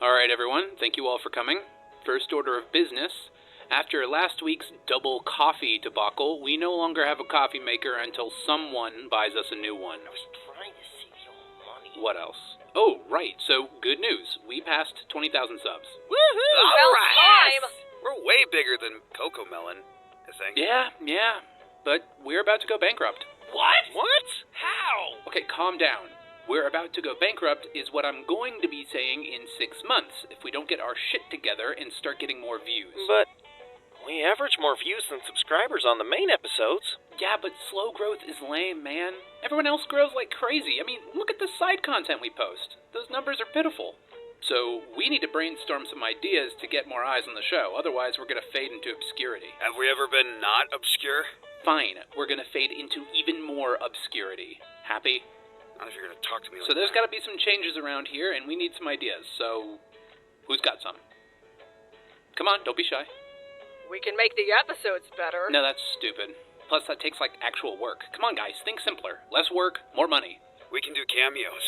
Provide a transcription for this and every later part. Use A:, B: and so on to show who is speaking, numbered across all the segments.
A: Alright everyone, thank you all for coming. First order of business. After last week's double coffee debacle, we no longer have a coffee maker until someone buys us a new one.
B: I was trying to save you money.
A: What else? Oh, right, so good news. We passed 20,000 subs.
B: Woohoo!
C: About time!
B: We're way bigger than Coco Melon, I think.
A: Yeah, but we're about to go bankrupt.
B: What? What? How?
A: Okay, calm down. We're about to go bankrupt is what I'm going to be saying in 6 months if we don't get our shit together and start getting more views.
C: But we average more views than subscribers on the main episodes.
A: Yeah, but slow growth is lame, man. Everyone else grows like crazy. I mean, look at the side content we post. Those numbers are pitiful. So we need to brainstorm some ideas to get more eyes on the show. Otherwise, we're going to fade into obscurity.
B: Have we ever been not obscure?
A: Fine, we're going to fade into even more obscurity. Happy?
B: Not if you're going to talk to me like
A: So there's
B: that.
A: got to be some changes around here, and we need some ideas. So, who's got some? Come on, don't be shy.
D: We can make the episodes better.
A: No, that's stupid. Plus, that takes, like, actual work. Come on, guys, think simpler. Less work, more money.
B: We can do cameos.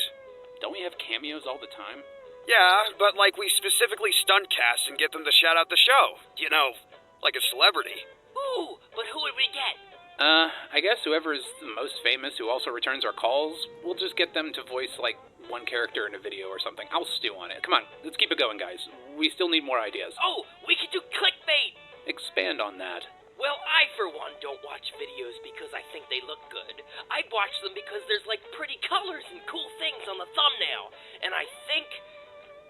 A: Don't we have cameos all the time?
B: Yeah, but like we specifically stunt cast and get them to shout out the show. You know, like a celebrity.
E: Ooh, but who would we get?
A: I guess whoever is the most famous who also returns our calls, we'll just get them to voice, like, one character in a video or something. I'll stew on it. Come on, let's keep it going, guys. We still need more ideas.
E: Oh, we could do clickbait!
A: Expand on that.
E: Well, I, for one, don't watch videos because I think they look good. I watch them because there's, like, pretty colors and cool things on the thumbnail. And I think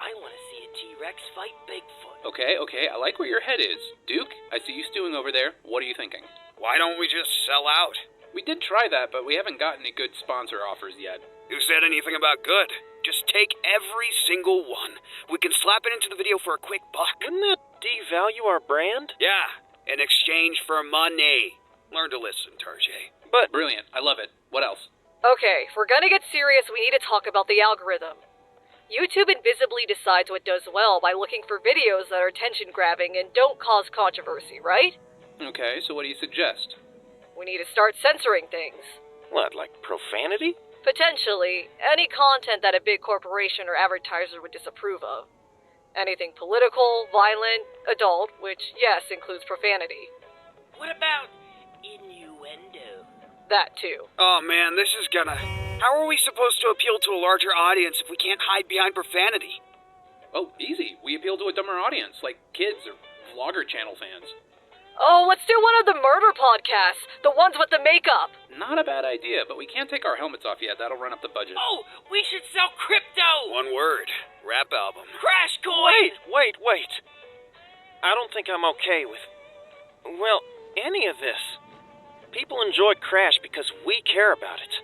E: I want to see a T-Rex fight Bigfoot.
A: Okay, I like where your head is. Duke, I see you stewing over there. What are you thinking?
B: Why don't we just sell out?
A: We did try that, but we haven't gotten any good sponsor offers yet.
B: Who said anything about good? Just take every single one. We can slap it into the video for a quick buck.
C: Wouldn't that devalue our brand?
B: Yeah, in exchange for money. Learn to listen, Tarjay.
C: But
A: Brilliant. I love it. What else?
D: Okay, if we're gonna get serious, we need to talk about the algorithm. YouTube invisibly decides what does well by looking for videos that are attention-grabbing and don't cause controversy, right?
A: Okay, so what do you suggest?
D: We need to start censoring things.
C: what, like profanity?
D: Potentially, any content that a big corporation or advertiser would disapprove of. Anything political, violent, adult, which, yes, includes profanity.
E: What about innuendo?
D: That, too.
B: Oh man, this is gonna... How are we supposed to appeal to a larger audience if we can't hide behind profanity?
A: Oh, easy. We appeal to a dumber audience, like kids or vlogger channel fans.
D: Oh, let's do one of the murder podcasts, the ones with the makeup.
A: Not a bad idea, but we can't take our helmets off yet. That'll run up the budget.
E: Oh, we should sell crypto!
B: One word. Rap album.
E: Crash coin!
C: Wait. I don't think I'm okay with, well, any of this. People enjoy Crash because we care about it.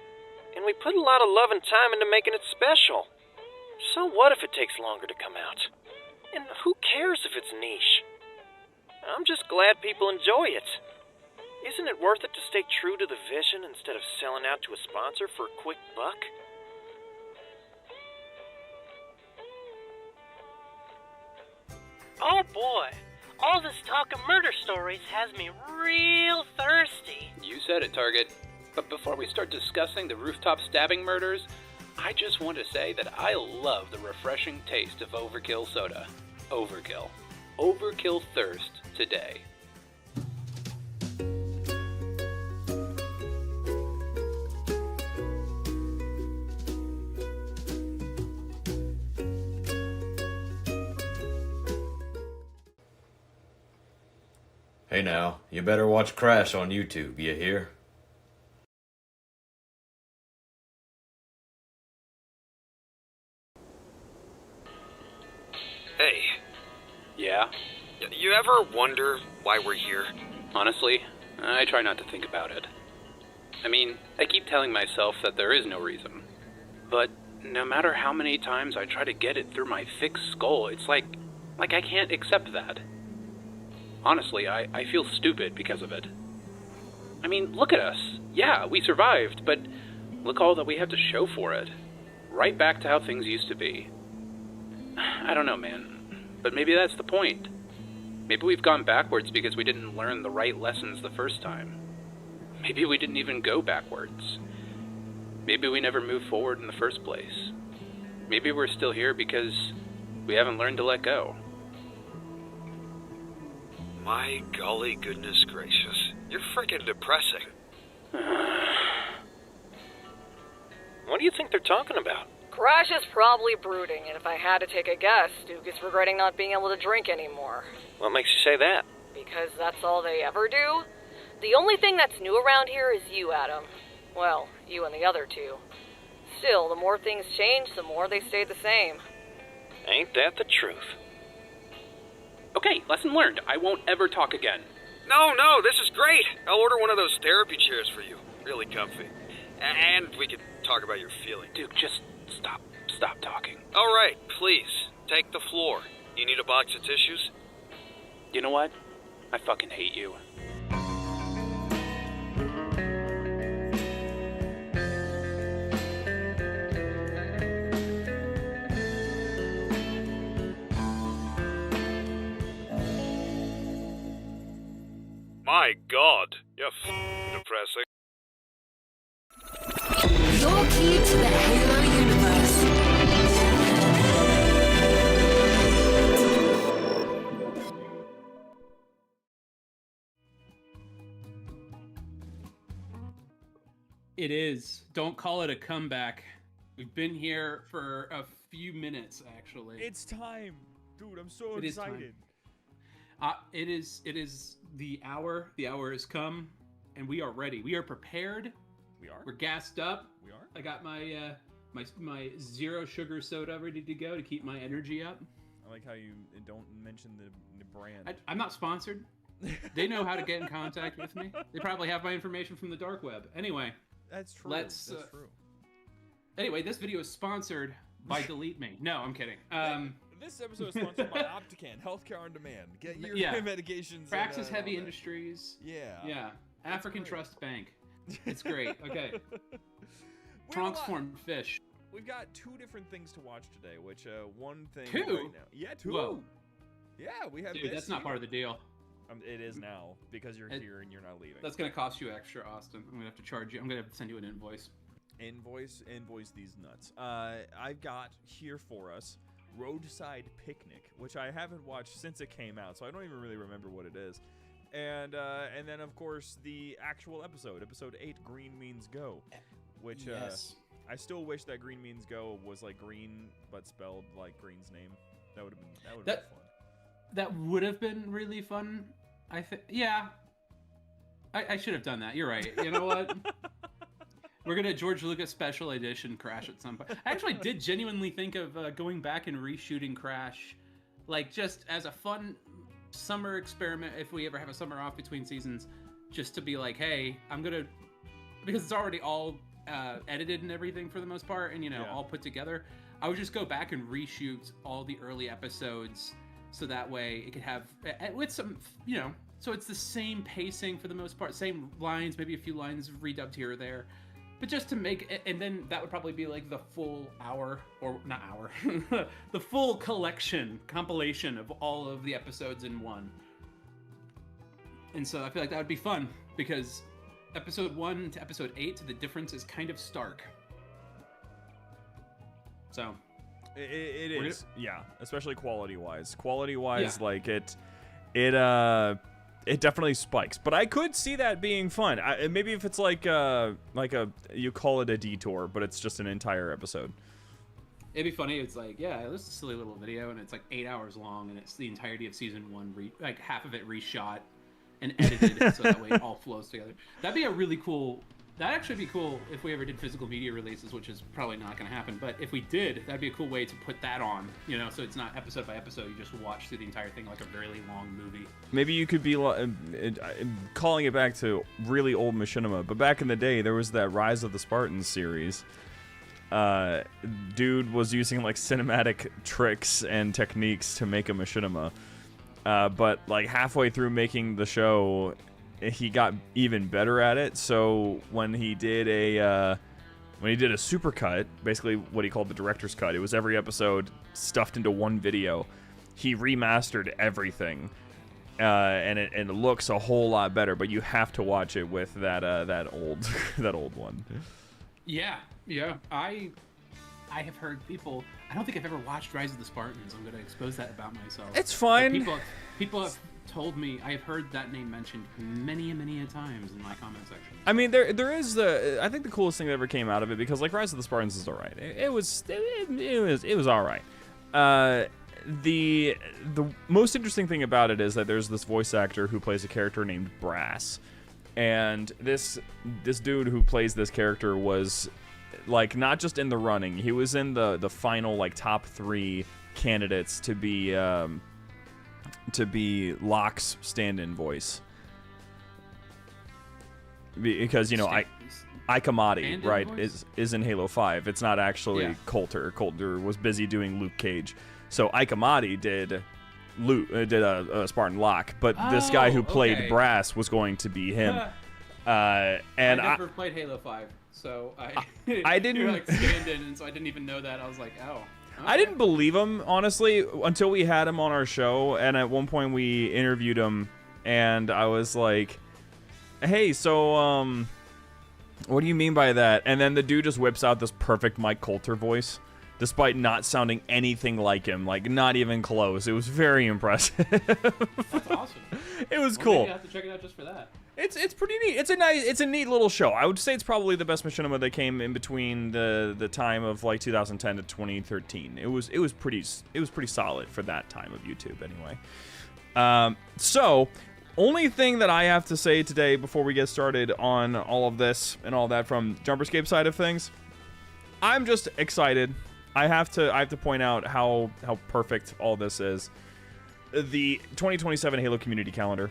C: And we put a lot of love and time into making it special. So what if it takes longer to come out? And who cares if it's niche? I'm just glad people enjoy it. Isn't it worth it to stay true to the vision instead of selling out to a sponsor for a quick buck?
F: Oh boy, all this talk of murder stories has me real thirsty.
A: You said it, Target. But before we start discussing the rooftop stabbing murders, I just want to say that I love the refreshing taste of Overkill soda. Overkill. Overkill thirst today.
G: Hey now, you better watch Crash on YouTube, you hear?
B: Hey,
A: Yeah?
B: you ever wonder why we're here?
A: Honestly, I try not to think about it. I mean, I keep telling myself that there is no reason. But no matter how many times I try to get it through my thick skull, it's like I can't accept that. Honestly, I feel stupid because of it. I mean, look at us. Yeah, we survived, but look all that we have to show for it. Right back to how things used to be. I don't know, man. But maybe that's the point. Maybe we've gone backwards because we didn't learn the right lessons the first time. Maybe we didn't even go backwards. Maybe we never moved forward in the first place. Maybe we're still here because We haven't learned to let go.
B: My golly goodness gracious. You're freaking depressing.
C: What do you think they're talking about?
D: Crash is probably brooding, and if I had to take a guess, Duke is regretting not being able to drink anymore.
C: What makes you say that?
D: Because that's all they ever do? The only thing that's new around here is you, Adam. Well, you and the other two. Still, the more things change, the more they stay the same.
C: Ain't that the truth?
A: Okay, lesson learned. I won't ever talk again.
B: No, this is great. I'll order one of those therapy chairs for you. Really comfy. And we can talk about your feelings.
A: Duke, just stop talking.
B: All right, please, take the floor. You need a box of tissues?
A: You know what? I fucking hate you.
B: My God, you're depressing.
H: Your key to the Halo universe.
I: It is. Don't call it a comeback. We've been here for a few minutes, actually.
J: It's time, dude. I'm so
I: It is
J: excited.
I: It is the hour. The hour has come, and we are ready. We are prepared.
J: We are.
I: We're gassed up.
J: We are.
I: I got my my zero sugar soda ready to go to keep my energy up.
J: I like how you don't mention the brand.
I: I'm not sponsored. They know how to get in contact with me. They probably have my information from the dark web. Anyway,
J: That's true.
I: Let's,
J: That's true.
I: Anyway, this video is sponsored by Delete Me. No, I'm kidding.
J: This episode is sponsored by Optican, Healthcare on Demand. Get your
I: Yeah.
J: medications.
I: Praxis
J: and,
I: Heavy
J: all that.
I: Industries.
J: Yeah.
I: Yeah. African
J: great.
I: Trust Bank. It's great. Okay.
J: We have a
I: Trunks
J: lot-
I: formed fish.
J: We've got two different things to watch today, which one thing
I: Two?
J: right now. Yeah, two.
I: Whoa.
J: Yeah, we have
I: Dude,
J: this
I: that's not
J: here.
I: part of the deal.
J: It is now because you're
I: It-
J: here and you're not leaving.
I: That's gonna cost you extra, Austin. I'm gonna have to charge you. I'm gonna have to send you an invoice.
J: Invoice these nuts. I've got here for us Roadside Picnic, which I haven't watched since it came out, so I don't even really remember what it is. And then of course the actual episode 8, Green Means Go, which
I: Yes.
J: I still wish that Green Means Go was like green but spelled like Green's name. That would have been fun.
I: That would have been really fun. I think. Yeah. I should have done that. You're right. You know what? We're gonna George Lucas special edition Crash at some point. I actually did genuinely think of going back and reshooting Crash, like just as a fun summer experiment. If we ever have a summer off between seasons, just to be like, hey, I'm gonna, because it's already all edited and everything for the most part, and
J: Yeah.
I: all put together. I would just go back and reshoot all the early episodes, so that way it could have with some, so it's the same pacing for the most part, same lines, maybe a few lines redubbed here or there. But just to make, and then that would probably be like the full hour, or not hour, the full compilation of all of the episodes in one. And so I feel like that would be fun, because episode 1 to episode 8, the difference is kind of stark. So.
J: It
I: We're
J: is, yeah, especially quality-wise. Quality-wise,
I: Yeah.
J: like it definitely spikes. But I could see that being fun. Maybe if it's like you call it a detour, but it's just an entire episode.
I: It'd be funny. It's like, yeah, this is a silly little video, and it's like 8 hours long, and it's the entirety of season 1, like half of it reshot and edited, so that way it all flows together. That'd be a really cool. That'd actually be cool if we ever did physical media releases, which is probably not going to happen. But if we did, that'd be a cool way to put that on, so it's not episode by episode. You just watch through the entire thing like a really long movie.
J: Maybe you could be calling it back to really old machinima, but back in the day, there was that Rise of the Spartans series. Dude was using like cinematic tricks and techniques to make a machinima, but like halfway through making the show, he got even better at it. So when he did a supercut, basically what he called the director's cut, it was every episode stuffed into one video. He remastered everything, and it looks a whole lot better. But you have to watch it with that old that old one.
I: Yeah. I have heard people. I don't think I've ever watched Rise of the Spartans. I'm going to expose that about myself.
J: It's fine.
I: But people have told me. I have heard that name mentioned many a times in my comment section.
J: I mean, there is the. I think the coolest thing that ever came out of it, because like Rise of the Spartans is alright. It was alright. The most interesting thing about it is that there's this voice actor who plays a character named Brass, and this dude who plays this character was like not just in the running, he was in the final like top 3 candidates to be Locke's stand-in voice, because you know Ikamati, right, is in Halo 5. It's not actually Coulter. Coulter was busy doing Luke Cage. So Ikamati did a Spartan Locke, but this guy who played Brass was going to be him. And
I: I never played Halo 5, so I didn't like stand in, and so I didn't even know that. I was like, oh. Okay.
J: I didn't believe him, honestly, until we had him on our show, and at one point we interviewed him, and I was like, hey, so, what do you mean by that? And then the dude just whips out this perfect Mike Coulter voice, despite not sounding anything like him, like not even close. It was very impressive.
I: That's awesome.
J: It was cool.
I: I have to check it out just for that.
J: It's pretty neat. It's a neat little show. I would say it's probably the best machinima that came in between the time of like 2010 to 2013. It was pretty solid for that time of YouTube anyway. So only thing that I have to say today before we get started on all of this and all that from Jumperscape side of things, I'm just excited. I have to point out how perfect all this is. The 2027 Halo Community Calendar.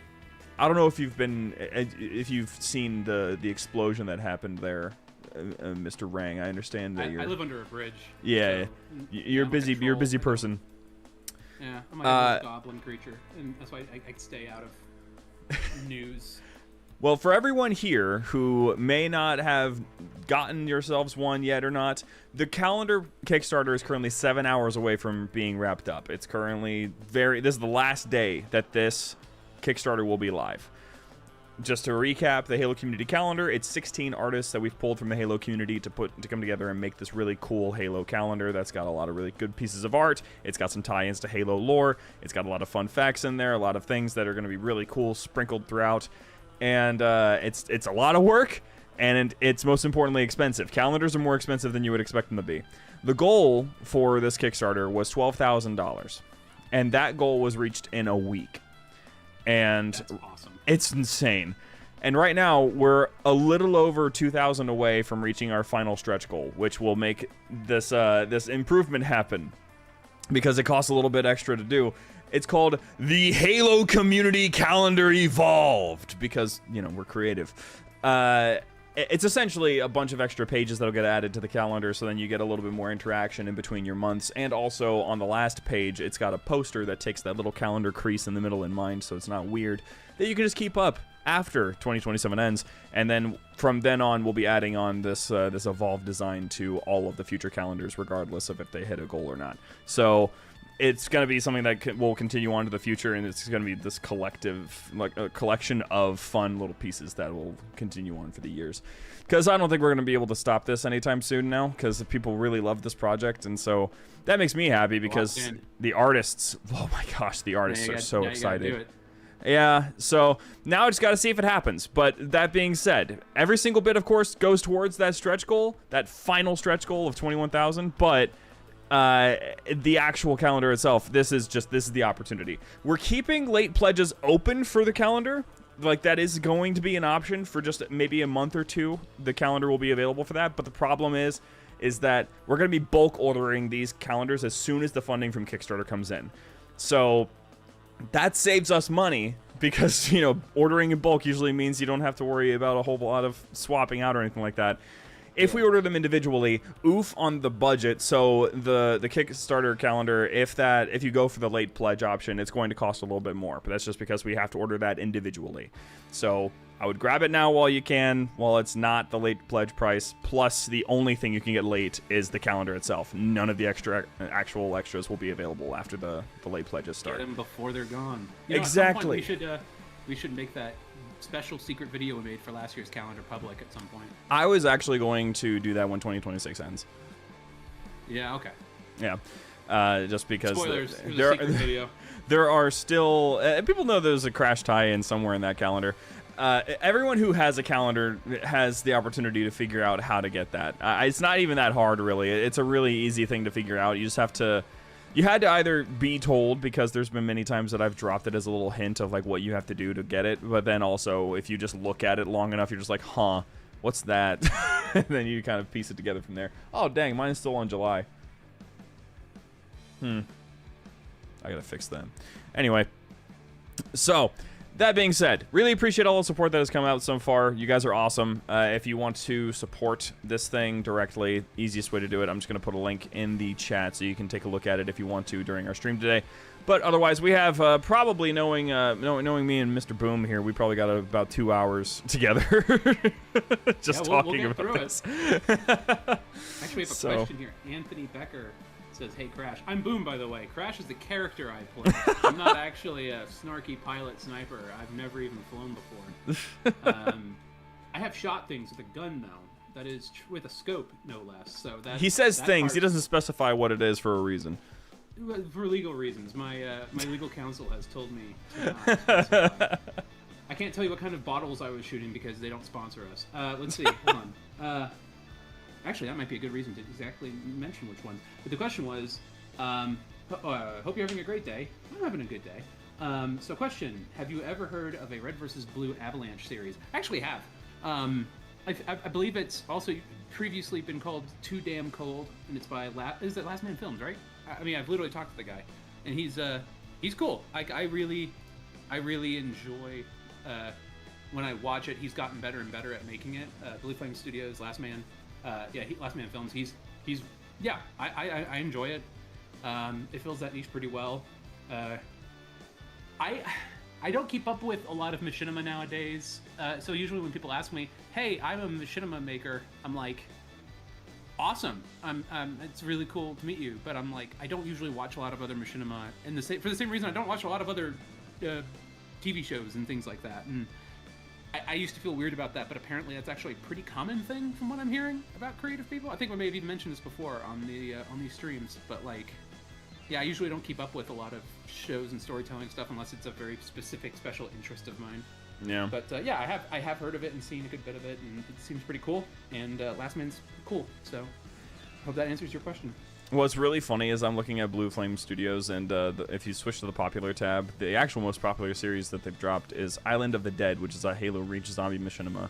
J: I don't know if you've seen the explosion that happened there, Mr. Rang. I understand that
I: I live under a bridge.
J: Yeah, so you're busy. You're a busy person.
I: Yeah, I'm like a goblin creature, and that's why I stay out of news.
J: Well, for everyone here who may not have gotten yourselves one yet or not, the calendar Kickstarter is currently 7 hours away from being wrapped up. It's currently this is the last day that this Kickstarter will be live. Just to recap, the Halo Community Calendar, it's 16 artists that we've pulled from the Halo community to come together and make this really cool Halo calendar that's got a lot of really good pieces of art. It's got some tie-ins to Halo lore. It's got a lot of fun facts in there, a lot of things that are going to be really cool sprinkled throughout. And it's a lot of work, and it's most importantly expensive. Calendars are more expensive than you would expect them to be. The goal for this Kickstarter was $12,000, and that goal was reached in a week. And
I: that's awesome.
J: It's insane. And right now, we're a little over 2,000 away from reaching our final stretch goal, which will make this improvement happen, because it costs a little bit extra to do. It's called the Halo Community Calendar Evolved, because, you know, we're creative. It's essentially a bunch of extra pages that'll get added to the calendar, so then you get a little bit more interaction in between your months. And also, on the last page, it's got a poster that takes that little calendar crease in the middle in mind, so it's not weird, that you can just keep up after 2027 ends. And then, from then on, we'll be adding on this evolved design to all of the future calendars, regardless of if they hit a goal or not. So it's going to be something that will continue on to the future, and it's going to be this collective, like a collection of fun little pieces that will continue on for the years. Because I don't think we're going to be able to stop this anytime soon now, because people really love this project, and so that makes me happy, because the artists, oh my gosh, the artists are so excited. Yeah, so now I just got to see if it happens. But that being said, every single bit, of course, goes towards that stretch goal, that final stretch goal of 21,000, but the actual calendar itself, this is the opportunity. We're keeping late pledges open for the calendar. Like, that is going to be an option for just maybe a month or two. The calendar will be available for that, but the problem is that we're going to be bulk ordering these calendars as soon as the funding from Kickstarter comes in. So that saves us money, because, you know, ordering in bulk usually means you don't have to worry about a whole lot of swapping out or anything like that. If we order them individually, oof on the budget. So the Kickstarter calendar, if you go for the late pledge option, it's going to cost a little bit more. But that's just because we have to order that individually. So I would grab it now while you can, while it's not the late pledge price. Plus, the only thing you can get late is the calendar itself. None of the actual extras will be available after the late pledges start.
I: Get them before they're gone.
J: Exactly.
I: At some point we should make that special secret video we made for last year's calendar public at some point.
J: I was actually going to do that when 2026 ends.
I: Yeah. Okay.
J: Yeah. Just because
I: spoilers. There's a secret video.
J: There are still people know there's a Crash tie-in somewhere in that calendar. Everyone who has a calendar has the opportunity to figure out how to get that. It's not even that hard, really. It's a really easy thing to figure out. You just have to. You had to either be told, because there's been many times that I've dropped it as a little hint of like what you have to do to get it. But then also, if you just look at it long enough, you're just like, huh, what's that? And then you kind of piece it together from there. Oh, dang, mine's still on July. I gotta fix that. Anyway, so that being said, really appreciate all the support that has come out so far. You guys are awesome. If you want to support this thing directly, easiest way to do it, I'm just going to put a link in the chat so you can take a look at it if you want to during our stream today. But otherwise, we have probably knowing me and Mr. Boom here, we probably got about 2 hours together just talking about this.
I: Actually, we have a question here. Anthony Becker says, "Hey Crash, I'm Boom, by the way. Crash is the character I play. I'm not actually a snarky pilot sniper. I've never even flown before. I have shot things with a gun though. That is with a scope, no less. So that
J: he says things. He doesn't specify what it is for a reason.
I: For legal reasons. My legal counsel has told me to not specify. I can't tell you what kind of bottles I was shooting because they don't sponsor us. Let's see. Hold on. Actually, that might be a good reason to exactly mention which one. But the question was, hope you're having a great day. I'm having a good day. So question, have you ever heard of a Red vs. Blue Avalanche series? I actually have. I believe it's also previously been called Too Damn Cold, and it's by is it Last Man Films, right? I mean, I've literally talked to the guy, and he's cool. I really enjoy when I watch it. He's gotten better and better at making it. Blue Flame Studios, Last Man. Last Man Films. I enjoy it. It fills that niche pretty well. I don't keep up with a lot of machinima nowadays. So usually when people ask me, "Hey, I'm a machinima maker," I'm like, "Awesome! It's really cool to meet you." But I'm like, I don't usually watch a lot of other machinima, and for the same reason I don't watch a lot of other TV shows and things like that. And I used to feel weird about that, but apparently that's actually a pretty common thing from what I'm hearing about creative people. I think we may have even mentioned this before on these streams, but like, yeah, I usually don't keep up with a lot of shows and storytelling stuff unless it's a very specific special interest of mine.
J: Yeah.
I: But I have heard of it and seen a good bit of it, and it seems pretty cool. And Last Man's cool, so hope that answers your question.
J: What's really funny is I'm looking at Blue Flame Studios, and if you switch to the popular tab, the actual most popular series that they've dropped is Island of the Dead, which is a Halo Reach zombie machinima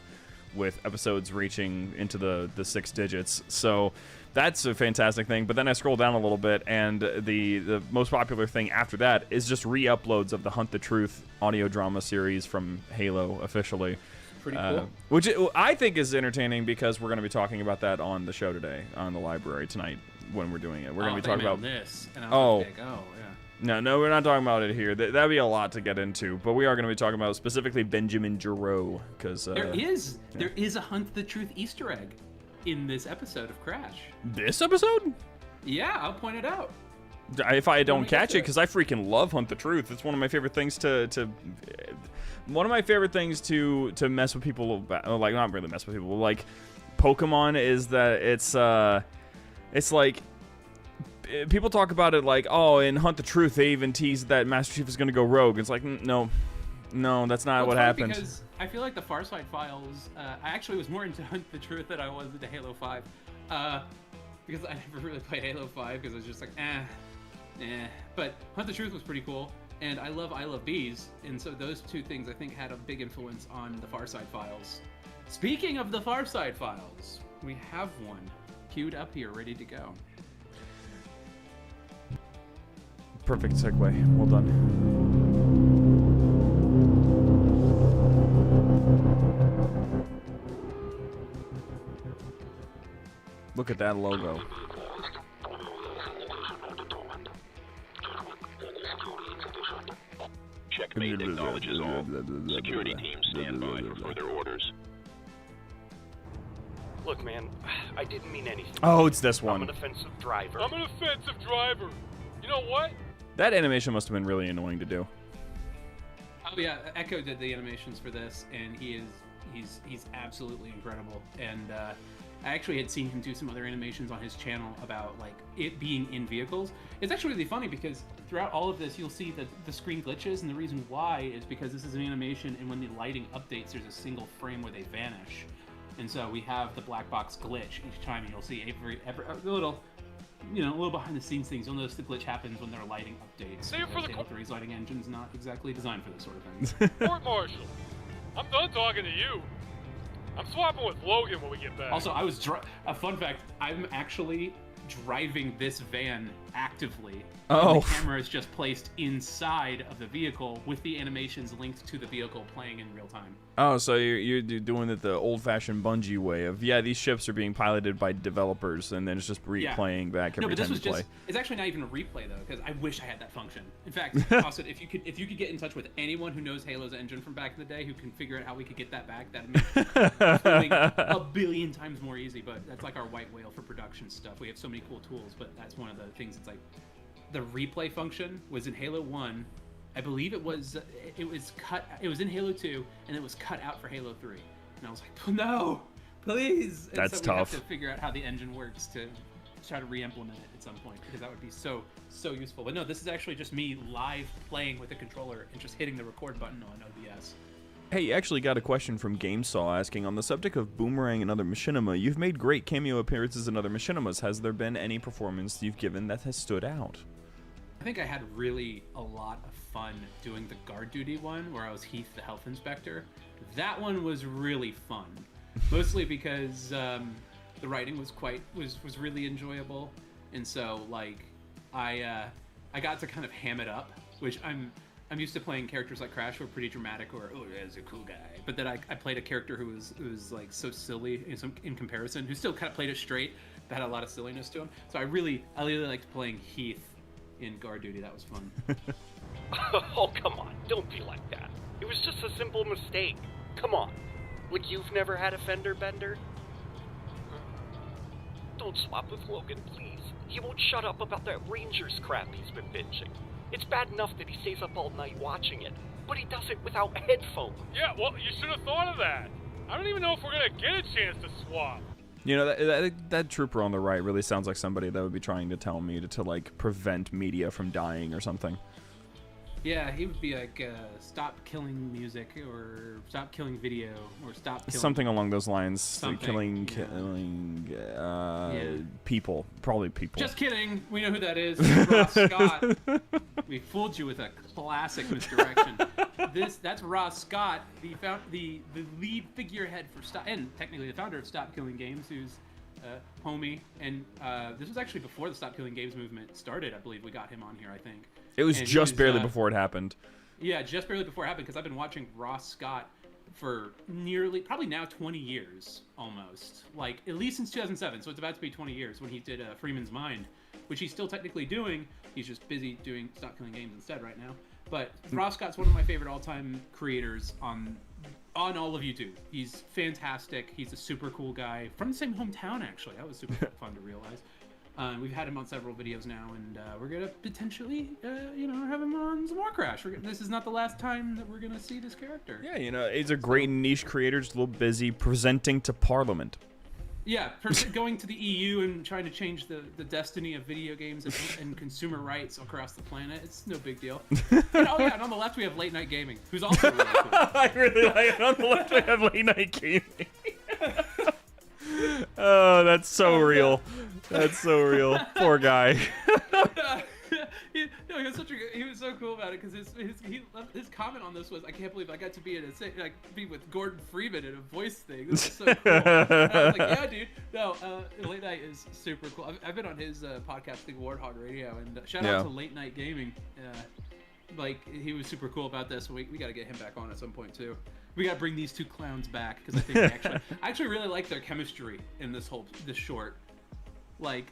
J: with episodes reaching into the 6 digits. So that's a fantastic thing. But then I scroll down a little bit, and the most popular thing after that is just re-uploads of the Hunt the Truth audio drama series from Halo officially.
I: Pretty cool.
J: Which I think is entertaining because we're going to be talking about that on the show today, on the library tonight when we're doing it. We're going to be talking about
I: this. And I was like, yeah.
J: No, we're not talking about it here. That'd be a lot to get into, but we are going to be talking about specifically Benjamin Giraud, because
I: there is a Hunt the Truth Easter egg in this episode of Crash.
J: This episode?
I: Yeah, I'll point it out.
J: If I don't catch it, because I freaking love Hunt the Truth. It's one of my favorite things to mess with people about. Like, not really mess with people, like Pokemon is that it's like people talk about it like, oh, in Hunt the Truth they even teased that Master Chief is going to go rogue. It's like, no, that's not what happened.
I: Because I feel like the Farside Files, I actually was more into Hunt the Truth than I was into Halo 5. Because I never really played Halo 5 because I was just like, But Hunt the Truth was pretty cool, and I love Bees, and so those two things I think had a big influence on the Farside Files. Speaking of the Farside Files, we have one queued up here, ready to go.
J: Perfect segue. Well done. Look at that logo.
K: Checkmate acknowledges all. Security teams stand by for further orders.
C: Look, man, I didn't mean anything.
J: Oh, it's this one.
C: I'm an offensive driver.
K: You know what?
J: That animation must have been really annoying to do.
I: Oh yeah, Echo did the animations for this, and he's absolutely incredible. And I actually had seen him do some other animations on his channel about like it being in vehicles. It's actually really funny because throughout all of this, you'll see that the screen glitches, and the reason why is because this is an animation, and when the lighting updates, there's a single frame where they vanish. And so we have the black box glitch each time, and you'll see every a little, you know, a little behind the scenes things. You'll notice the glitch happens when there are lighting updates.
L: Save for the
I: Halo 3's lighting engine's not exactly designed for this sort of thing.
L: Court Marshal, I'm done talking to you. I'm swapping with Logan when we get back.
I: Also, a fun fact, I'm actually driving this van actively.
J: Oh.
I: And the camera is just placed inside of the vehicle with the animations linked to the vehicle playing in real time.
J: Oh, so you're doing it the old-fashioned Bungie way of, yeah, these ships are being piloted by developers, and then it's just replaying back every time you play.
I: It's actually not even a replay, though, because I wish I had that function. In fact, Austin, if you could get in touch with anyone who knows Halo's engine from back in the day, who can figure out how we could get that back, that'd make filming a billion times more easy, but that's like our white whale for production stuff. We have so many cool tools, but that's one of the things that's like, the replay function was in Halo 1. I believe it was in Halo 2, and it was cut out for Halo 3. And I was like, oh, no, please. And
J: That's
I: so
J: tough.
I: We have to figure out how the engine works to try to re-implement it at some point, because that would be so useful. But no, this is actually just me live playing with the controller and just hitting the record button on OBS.
J: Hey, you actually got a question from GameSaw asking, on the subject of Boomerang and other machinima, you've made great cameo appearances in other machinimas. Has there been any performance you've given that has stood out?
I: I think I had really a lot of fun doing the guard duty one where I was Heath, the health inspector. That one was really fun, mostly because the writing was really enjoyable, and so like I got to kind of ham it up, which I'm used to playing characters like Crash who are pretty dramatic or that's a cool guy, but then I played a character who was like so silly in comparison, who still kind of played it straight but had a lot of silliness to him. So I really liked playing Heath in guard duty. That was fun.
C: Oh, come on. Don't be like that. It was just a simple mistake. Come on. Like you've never had a fender bender? Don't swap with Logan, please. He won't shut up about that Rangers crap he's been binging. It's bad enough that he stays up all night watching it, but he does it without headphones.
L: Yeah, well, you should have thought of that. I don't even know if we're gonna get a chance to swap.
J: You know, that trooper on the right really sounds like somebody that would be trying to tell me to like prevent media from dying or something.
I: Yeah, he would be like, stop killing music, or stop killing video, or stop killing...
J: Something along those lines.
I: Something,
J: killing
I: yeah.
J: People. Probably people.
I: Just kidding. We know who that is. Ross Scott. We fooled you with a classic misdirection. That's Ross Scott, the lead figurehead for Stop, and technically the founder of Stop Killing Games, who's homie. And this was actually before the Stop Killing Games movement started. I believe we got him on here, I think.
J: It was just barely before it happened.
I: Yeah, just barely before it happened, because I've been watching Ross Scott for probably now 20 years, almost. Like, at least since 2007, so it's about to be 20 years, when he did Freeman's Mind, which he's still technically doing. He's just busy doing Stop Killing Games instead right now. But Ross Scott's one of my favorite all-time creators on all of YouTube. He's fantastic. He's a super cool guy. From the same hometown, actually. That was super fun to realize. We've had him on several videos now, and we're going to potentially, have him on some more Crash. This is not the last time that we're going to see this character.
J: Yeah, he's a great niche creator, just a little busy presenting to Parliament.
I: Yeah, going to the EU and trying to change the destiny of video games and consumer rights across the planet. It's no big deal. And on the left we have Late Night Gaming, who's also really cool.
J: I really like it. On the left we have Late Night Gaming. Oh, that's so real. That's so real. Poor guy.
I: He was so cool about it, because his comment on this was, I can't believe I got to be be with Gordon Freeman in a voice thing. This is so cool. And I was like, yeah, dude. No, Late Night is super cool. I've been on his podcasting Warthog Radio, and shout out to Late Night Gaming. He was super cool about this. We got to get him back on at some point too. We got to bring these two clowns back, because I think I actually really like their chemistry in this short. Like,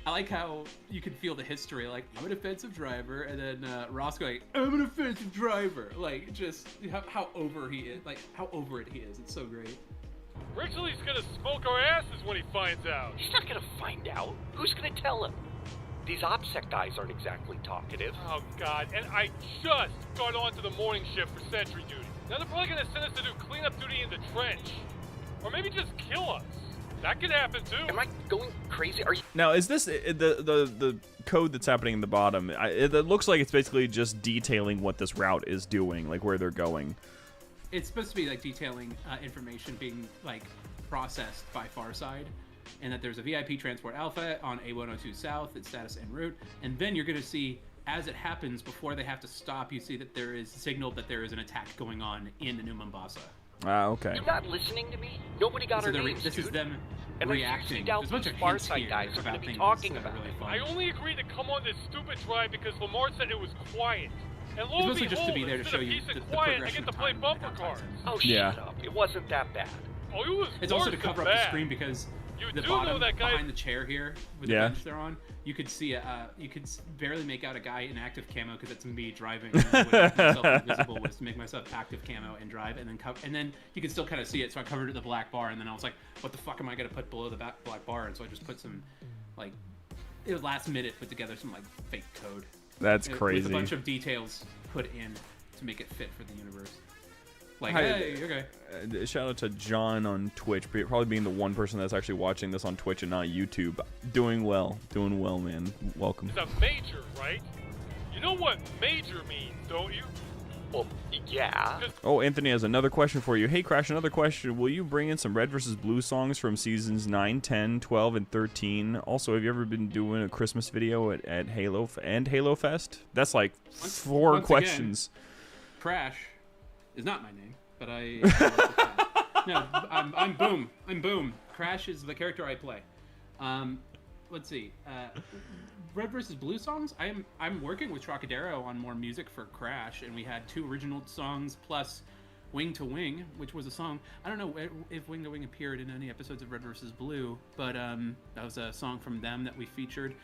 I: I like how you can feel the history. Like, I'm an offensive driver, and then Ross going, I'm an offensive driver. Like, just how over he is. Like, how over it he is. It's so great.
L: Ridgely's gonna smoke our asses when he finds out.
C: He's not gonna find out. Who's gonna tell him? These OPSEC guys aren't exactly talkative.
L: Oh, God. And I just got onto the morning shift for sentry duty. Now they're probably gonna send us to do cleanup duty in the trench. Or maybe just kill us. That could happen too.
B: Am I going crazy? Are you?
J: Now, is this the code that's happening in the bottom? It looks like it's basically just detailing what this route is doing, like where they're going.
I: It's supposed to be like detailing information being like processed by Farside, and that there's a VIP Transport Alpha on A102 South, its status en route, and then you're going to see, as it happens, before they have to stop, you see that there is signaled that there is an attack going on in the New Mombasa.
J: Okay.
B: You're not listening to me? Nobody got our names,
I: This is
B: dude.
I: them
B: And
I: reacting.
B: I
I: There's a bunch of
B: Far
I: hints
B: Side
I: here
B: guys are
I: about
B: going to be
I: things
B: talking
I: that are
B: about
I: really
B: it.
I: fun.
L: I only agreed to come on this stupid drive because Lamar said it was quiet. And lo
I: It's
L: and
I: mostly
L: behold,
I: just to be there to
L: instead
I: show
L: of
I: you
L: peace and
I: the
L: quiet, I
I: progression
L: get to
I: of
L: play
I: time
L: bumper
I: and
L: cars.
B: Oh,
J: Yeah.
B: shut up. It wasn't that bad.
L: Oh, it was
I: It's also
L: worse
I: to cover
L: than
I: up the
L: bad.
I: screen because
L: You
I: the
L: do know
I: bottom
L: that guy-
I: behind the chair here with
J: Yeah.
I: the bench they're on, you could see you could barely make out a guy in active camo because it's me driving. And the way to make myself invisible was to make myself active camo and drive, and then you can still kind of see it. So I covered it with the black bar, and then I was like, what the fuck am I gonna put below the black bar? And so I just put some like it was last minute put together some like fake code.
J: That's
I: With
J: crazy.
I: a bunch of details put in to make it fit for the universe. Like,
J: Hi,
I: hey, okay.
J: Shout out to John on Twitch, probably being the one person that's actually watching this on Twitch and not YouTube. Doing well, man. Welcome.
L: It's a major, right? You know what major means, don't you?
B: Well, yeah.
J: Oh, Anthony has another question for you. Hey, Crash, another question. Will you bring in some Red vs. Blue songs from seasons 9, 10, 12, and 13? Also, have you ever been doing a Christmas video at Halo and Halo Fest? That's like four
I: once
J: questions.
I: Again, Crash is not my name, but no, I'm Boom. I'm Boom. Crash is the character I play. Let's see. Red vs. Blue songs. I'm working with Trocadero on more music for Crash, and we had 2 original songs plus Wing to Wing, which was a song. I don't know if Wing to Wing appeared in any episodes of Red vs. Blue, but that was a song from them that we featured.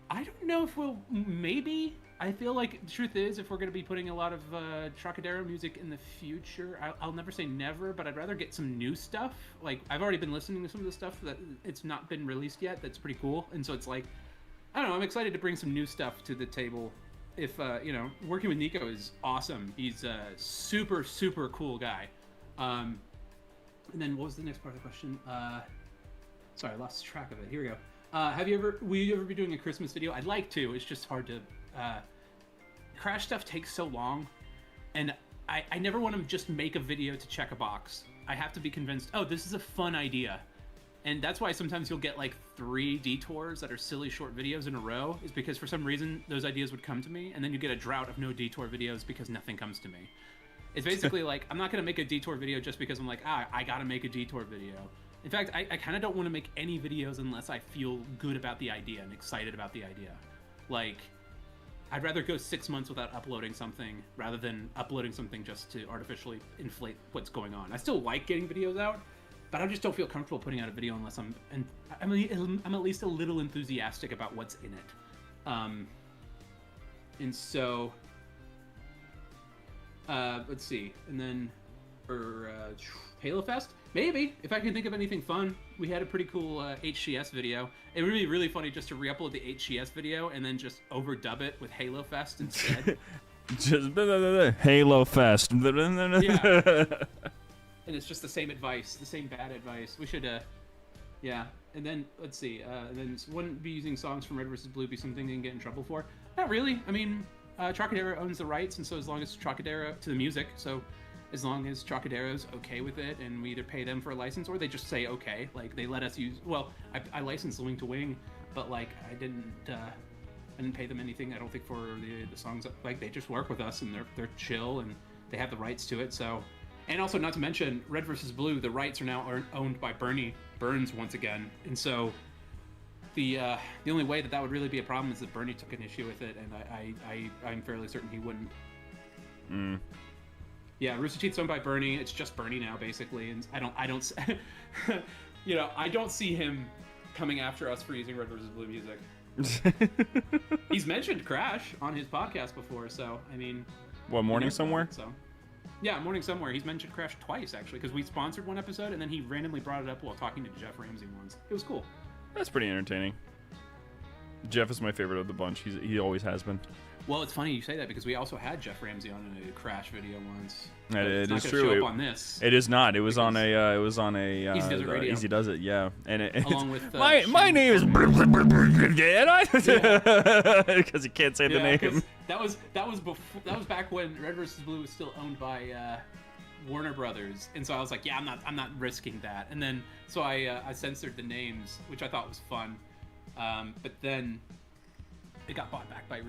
I: I don't know if we'll maybe. I feel like the truth is, if we're going to be putting a lot of Trocadero music in the future, I'll never say never, but I'd rather get some new stuff. Like, I've already been listening to some of the stuff that it's not been released yet. That's pretty cool. And so it's like, I don't know, I'm excited to bring some new stuff to the table. If, working with Nico is awesome. He's a super, super cool guy. And then what was the next part of the question? Sorry, I lost track of it. Here we go. Will you ever be doing a Christmas video? I'd like to. It's just hard to. Crash stuff takes so long, and I never want to just make a video to check a box. I have to be convinced, oh, this is a fun idea. And that's why sometimes you'll get like 3 detours that are silly short videos in a row, is because for some reason those ideas would come to me, and then you get a drought of no detour videos because nothing comes to me. It's basically like, I'm not going to make a detour video just because I'm like, I got to make a detour video. In fact, I kind of don't want to make any videos unless I feel good about the idea and excited about the idea. Like, I'd rather go 6 months without uploading something rather than uploading something just to artificially inflate what's going on. I still like getting videos out, but I just don't feel comfortable putting out a video unless I'm at least a little enthusiastic about what's in it. And so, let's see, and then for Halo Fest, maybe, if I can think of anything fun. We had a pretty cool HCS video. It would be really funny just to re-upload the HCS video and then just overdub it with Halo Fest instead.
J: Just Halo Fest.
I: Yeah. And it's just the same advice, the same bad advice. We should, yeah. And then, let's see, and then wouldn't be using songs from Red vs. Blue be something they can get in trouble for? Not really. I mean, Trocadero owns the rights, and so as long as Trocadero, to the music, so as long as Trocadero's okay with it, and we either pay them for a license, or they just say okay, like, they let us use, well, I licensed Wing to Wing, but, like, I didn't pay them anything, I don't think, for the songs. Like, they just work with us, and they're chill, and they have the rights to it, so. And also, not to mention, Red vs. Blue, the rights are now owned by Bernie Burns once again. And so, the only way that would really be a problem is if Bernie took an issue with it, and I'm fairly certain he wouldn't.
J: Mm.
I: Yeah, Rooster Teeth's owned by Bernie. It's just Bernie now, basically. And I don't, I don't see him coming after us for using Red vs. Blue music. He's mentioned Crash on his podcast before, so, I mean.
J: What, Morning Somewhere?
I: So. Yeah, Morning Somewhere. He's mentioned Crash twice, actually, because we sponsored one episode, and then he randomly brought it up while talking to Jeff Ramsey once. It was cool.
J: That's pretty entertaining. Jeff is my favorite of the bunch. He always has been.
I: Well, it's funny you say that because we also had Jeff Ramsey on a Crash video once.
J: It is true.
I: Show up on this.
J: It is not. It was on a.
I: Easy Does It Radio.
J: Easy Does It. Yeah, and
I: along with
J: my name is because he can't say the name.
I: That was before. That was back when Red vs. Blue was still owned by Warner Brothers, and so I was like, yeah, I'm not risking that. And then so I censored the names, which I thought was fun. But then it got bought back by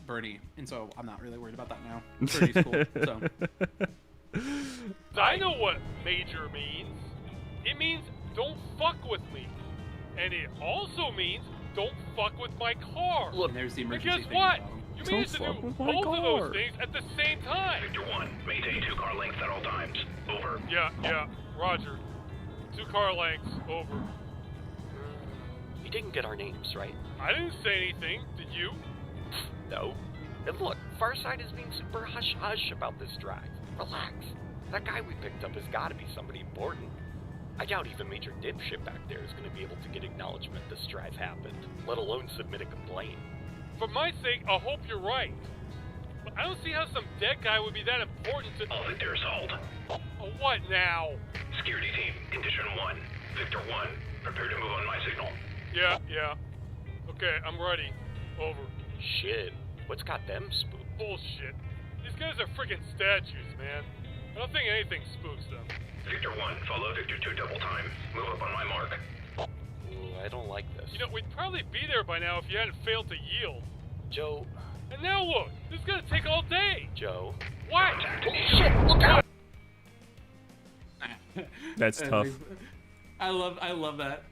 I: Bernie, and so I'm not really worried about that now. Bernie's cool. So
L: I know what major means. It means don't fuck with me, and it also means don't fuck with my car.
I: Look, there's the emergency.
L: And guess what? You managed to do both of those things at the same time.
K: Victor 1, maintain 2-car length at all times. Over.
L: Yeah, Roger. 2-car lengths, over.
C: You didn't get our names, right?
L: I didn't say anything, did you?
C: No. And look, Farside is being super hush-hush about this drive. Relax. That guy we picked up has got to be somebody important. I doubt even Major Dipshit back there is going to be able to get acknowledgement this drive happened, let alone submit a complaint.
L: For my sake, I hope you're right. But I don't see how some dead guy would be that important to...
K: All Victors hold.
L: What now?
K: Security team, condition 1. Victor 1, prepare to move on my signal.
L: Yeah. Okay, I'm ready. Over.
C: Shit. What's got them spooked?
L: Bullshit. These guys are freaking statues, man. I don't think anything spooks them.
K: Victor 1, follow Victor 2 double time. Move up on my mark.
C: Ooh, I don't like this.
L: You know, we'd probably be there by now if you hadn't failed to yield.
C: Joe.
L: And now look, this is gonna take all day.
C: Joe.
L: What?
C: Shit, look out!
J: That's tough.
I: I love that.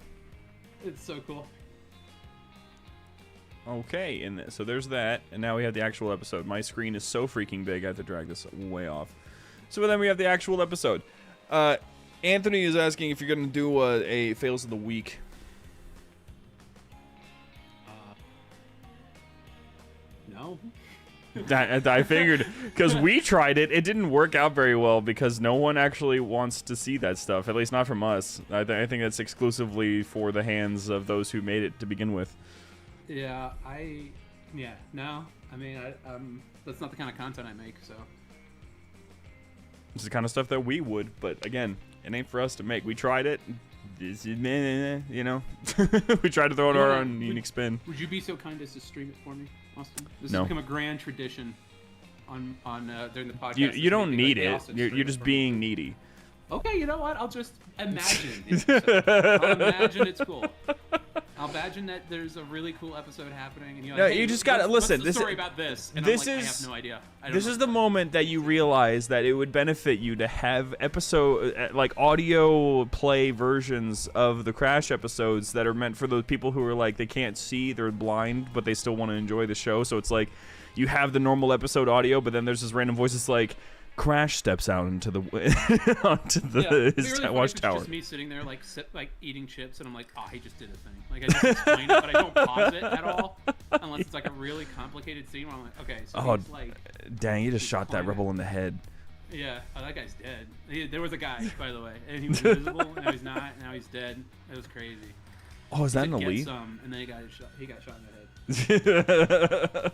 I: It's so cool.
J: Okay, and so there's that, and now we have the actual episode. My screen is so freaking big, I have to drag this way off. So then we have the actual episode. Anthony is asking if you're going to do a Fails of the Week.
I: No.
J: I figured, because we tried it, it didn't work out very well because no one actually wants to see that stuff, at least not from us. I think that's exclusively for the hands of those who made it to begin with.
I: Yeah, no. I mean, that's not the kind of content I make, so.
J: It's the kind of stuff that we would, but again, it ain't for us to make. We tried it, you know. We tried to throw it our own unique spin.
I: Would you be so kind as to stream it for me, Austin? This
J: No.
I: has become a grand tradition on during the podcast.
J: You don't need it. You're just being needy.
I: Okay, you know what? I'll just imagine. I'll imagine it's cool. I'll imagine that there's a really cool episode happening, and you're like,
J: No,
I: hey,
J: you just gotta listen.
I: What's the story about this? And
J: this
I: I'm like,
J: is,
I: I have no idea.
J: This is the moment that you realize that it would benefit you to have like audio play versions of the Crash episodes that are meant for those people who are like they can't see, they're blind, but they still want to enjoy the show. So it's like you have the normal episode audio, but then there's this random voice that's like, Crash steps out into the his watchtower.
I: Just me sitting there like eating chips, and I'm like, oh, he just did a thing. Like I just explained it, but I don't pause it at all unless it's like a really complicated scene where I'm like, okay, so he's like,
J: dang, you just shot that rebel in the head.
I: Yeah, that guy's dead. There was a guy, by the way, and he was invisible, and now he's not. Now he's dead. It was crazy.
J: Oh, is that an elite?
I: Some, and then he got shot in the head.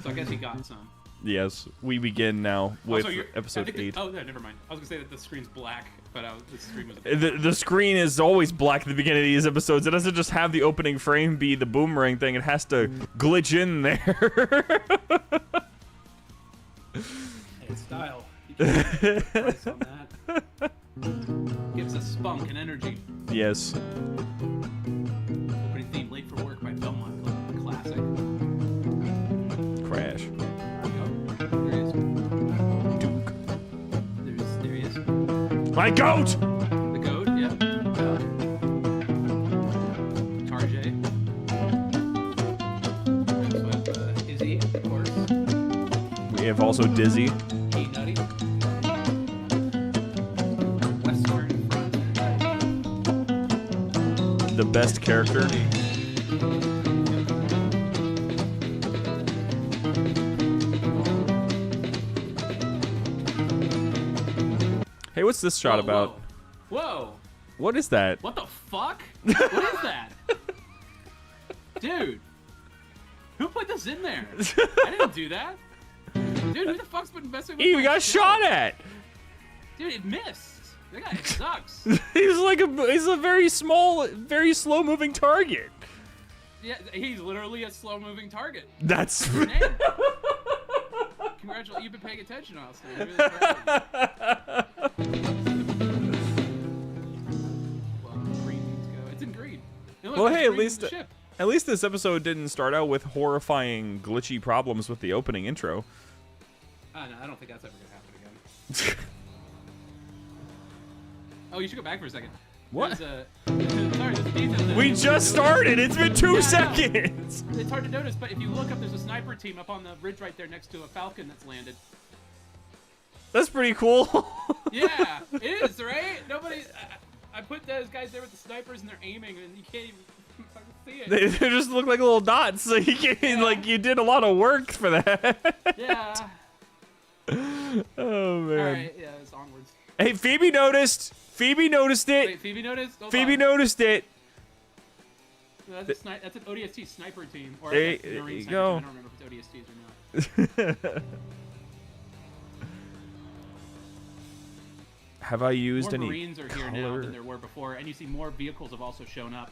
I: So I guess he got some.
J: Yes, we begin now with episode 8.
I: Oh, no, never mind. I was gonna say that the screen's black, but the screen was.
J: The screen is always black at the beginning of these episodes. It doesn't just have the opening frame be the boomerang thing. It has to glitch in there.
I: It's style. Price on that. Gives us spunk and energy.
J: Yes.
I: Opening theme, Late for Work by Belmont Classic.
J: Crash.
I: There he is.
J: Duke.
I: There he is.
J: My goat!
I: The goat, yeah. Tarjay. So we have Izzy, of course.
J: We have also Dizzy.
I: Nutty. Western Front.
J: The best character. Hey, what's this shot about?
I: Whoa.
J: What is that?
I: What the fuck? What is that? Dude, who put this in there? I didn't do that. Dude, who the fuck's been messing with
J: He
I: my
J: got
I: show?
J: shot at.
I: Dude, it missed. That guy sucks.
J: He's a very small, very slow moving target.
I: Yeah, he's literally a slow-moving target.
J: That's.
I: Your name. Congratulations, you've been paying attention, Austin. I'm really proud of you. Well, green needs to go. It's in green. It looks
J: Well,
I: like
J: hey,
I: green the ship.
J: at least this episode didn't start out with horrifying, glitchy problems with the opening intro.
I: No, I don't think that's ever gonna happen again. Oh, you should go back for a second.
J: What?
I: Sorry, there's a detail.
J: We just started. It's been 2
I: Yeah, I know.
J: seconds.
I: It's hard to notice, but if you look up, there's a sniper team up on the ridge right there next to a Falcon that's landed.
J: That's pretty cool.
I: Yeah, it is, right? Nobody. I put those guys there with the snipers and they're aiming, and you can't even fucking see it.
J: They just look like little dots. So you can, like, you did a lot of work for that.
I: Yeah.
J: Oh man.
I: All right, yeah, it's onwards.
J: Hey, Phoebe noticed. Phoebe noticed it.
I: Wait, Phoebe noticed? Hold
J: Phoebe
I: on.
J: noticed it.
I: That's an ODST sniper team. Or
J: There
I: that's a Marine
J: you
I: sniper
J: go.
I: team. I don't remember if it's ODSTs or not.
J: Have I used
I: More
J: any
I: Marines are here now
J: color?
I: than there were before, and you see more vehicles have also shown up,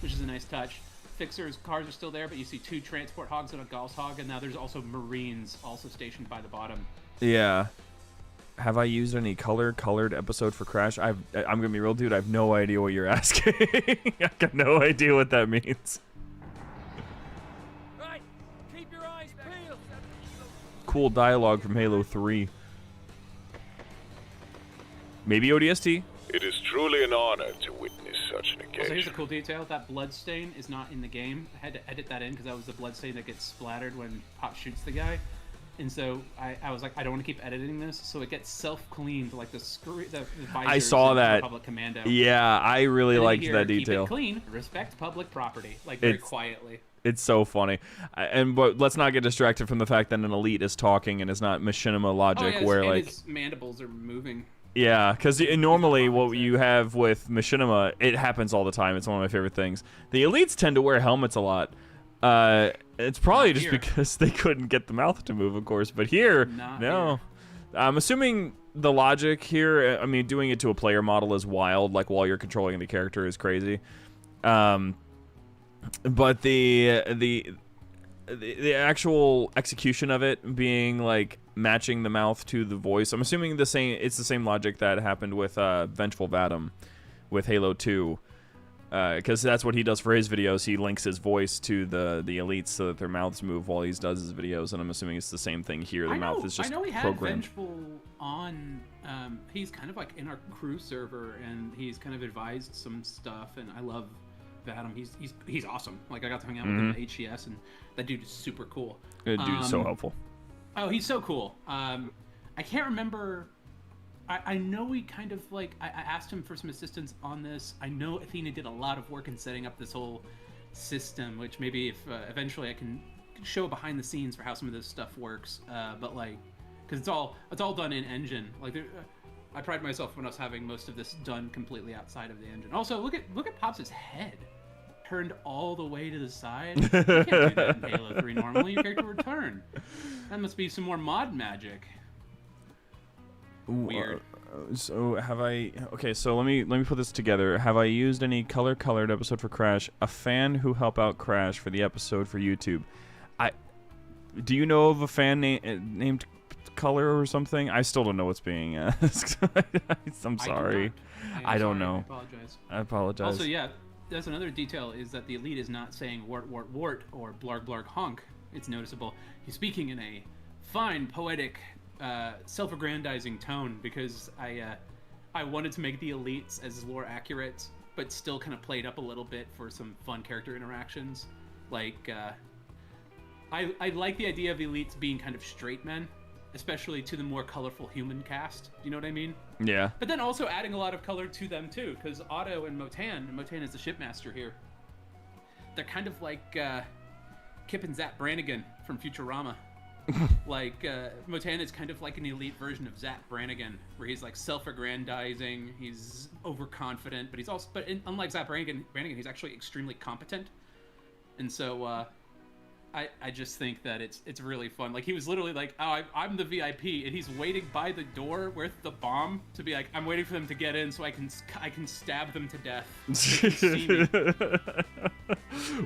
I: which is a nice touch. Fixers' cars are still there, but you see 2 transport hogs and a Gauss hog, and now there's also Marines also stationed by the bottom.
J: Yeah. Have I used any colored episode for Crash? I'm gonna be real, dude. I have no idea what you're asking. I got no idea what that means.
E: Right, keep your eyes peeled.
J: Cool dialogue from Halo 3. Maybe ODST?
K: It is truly an honor to witness such an
I: Also, here's a
K: occasion.
I: cool detail. That blood stain is not in the game. I had to edit that in because that was the blood stain that gets splattered when Pop shoots the guy. And so I was like, I don't want to keep editing this, so it gets self-cleaned, like the visors
J: I saw
I: in
J: that.
I: Republic Commando.
J: Yeah, I really
I: And then
J: liked
I: you
J: that
I: hear,
J: detail.
I: Keep it clean, respect public property, like very
J: It's-
I: quietly.
J: It's so funny. But let's not get distracted from the fact that an elite is talking and it's not machinima logic
I: Oh, yeah,
J: where
I: and
J: like
I: his mandibles are moving.
J: yeah, because normally what you have with machinima, it happens all the time. It's one of my favorite things. The elites tend to wear helmets a lot. It's probably just because they couldn't get the mouth to move, of course. But here, no. I'm assuming the logic here, I mean, doing it to a player model is wild, like while you're controlling the character is crazy. But the actual execution of it being like matching the mouth to the voice, I'm assuming it's the same logic that happened with Vengeful Vadim with Halo 2. Because that's what he does for his videos. He links his voice to the elites so that their mouths move while he does his videos, and I'm assuming it's the same thing here. The mouth is just
I: I know he had
J: programmed.
I: Vengeful on. He's kind of like in our crew server, and he's kind of advised some stuff. And I love Vadim. He's awesome. Like I got to hang out with him at HCS, and that dude is super cool.
J: That dude is so helpful.
I: Oh, he's so cool. I can't remember. I know we kind of like I asked him for some assistance on this. I know Athena did a lot of work in setting up this whole system, which maybe if eventually I can show behind the scenes for how some of this stuff works. But like, because it's all done in engine. Like, I pride myself when I was having most of this done completely outside of the engine. Also, look at Pops' head turned all the way to the side. You can't do that in Halo 3 normally. Your character would turn. That must be some more mod magic. Weird.
J: So have I? Okay, so let me put this together. Have I used any colored episode for Crash? A fan who helped out Crash for the episode for YouTube. Do you know of a fan named Color or something? I still don't know what's being asked. I'm sorry. I don't know. I apologize.
I: Also, yeah, that's another detail is that the elite is not saying wart wart wart or blarg blarg honk. It's noticeable. He's speaking in a fine poetic. Self-aggrandizing tone because I wanted to make the elites as lore accurate, but still kind of played up a little bit for some fun character interactions. Like, I like the idea of elites being kind of straight men, especially to the more colorful human cast. You know what I mean?
J: Yeah.
I: But then also adding a lot of color to them too, because Otto and Motan is the shipmaster here. They're kind of like Kip and Zap Brannigan from Futurama. Like Motan is kind of like an elite version of Zap Brannigan, where he's like self-aggrandizing, he's overconfident, but unlike Zap Brannigan, he's actually extremely competent. And so I just think that it's really fun. Like, he was literally like, oh, I'm the VIP, and he's waiting by the door with the bomb to be like, I'm waiting for them to get in so I can stab them to death. They can see me.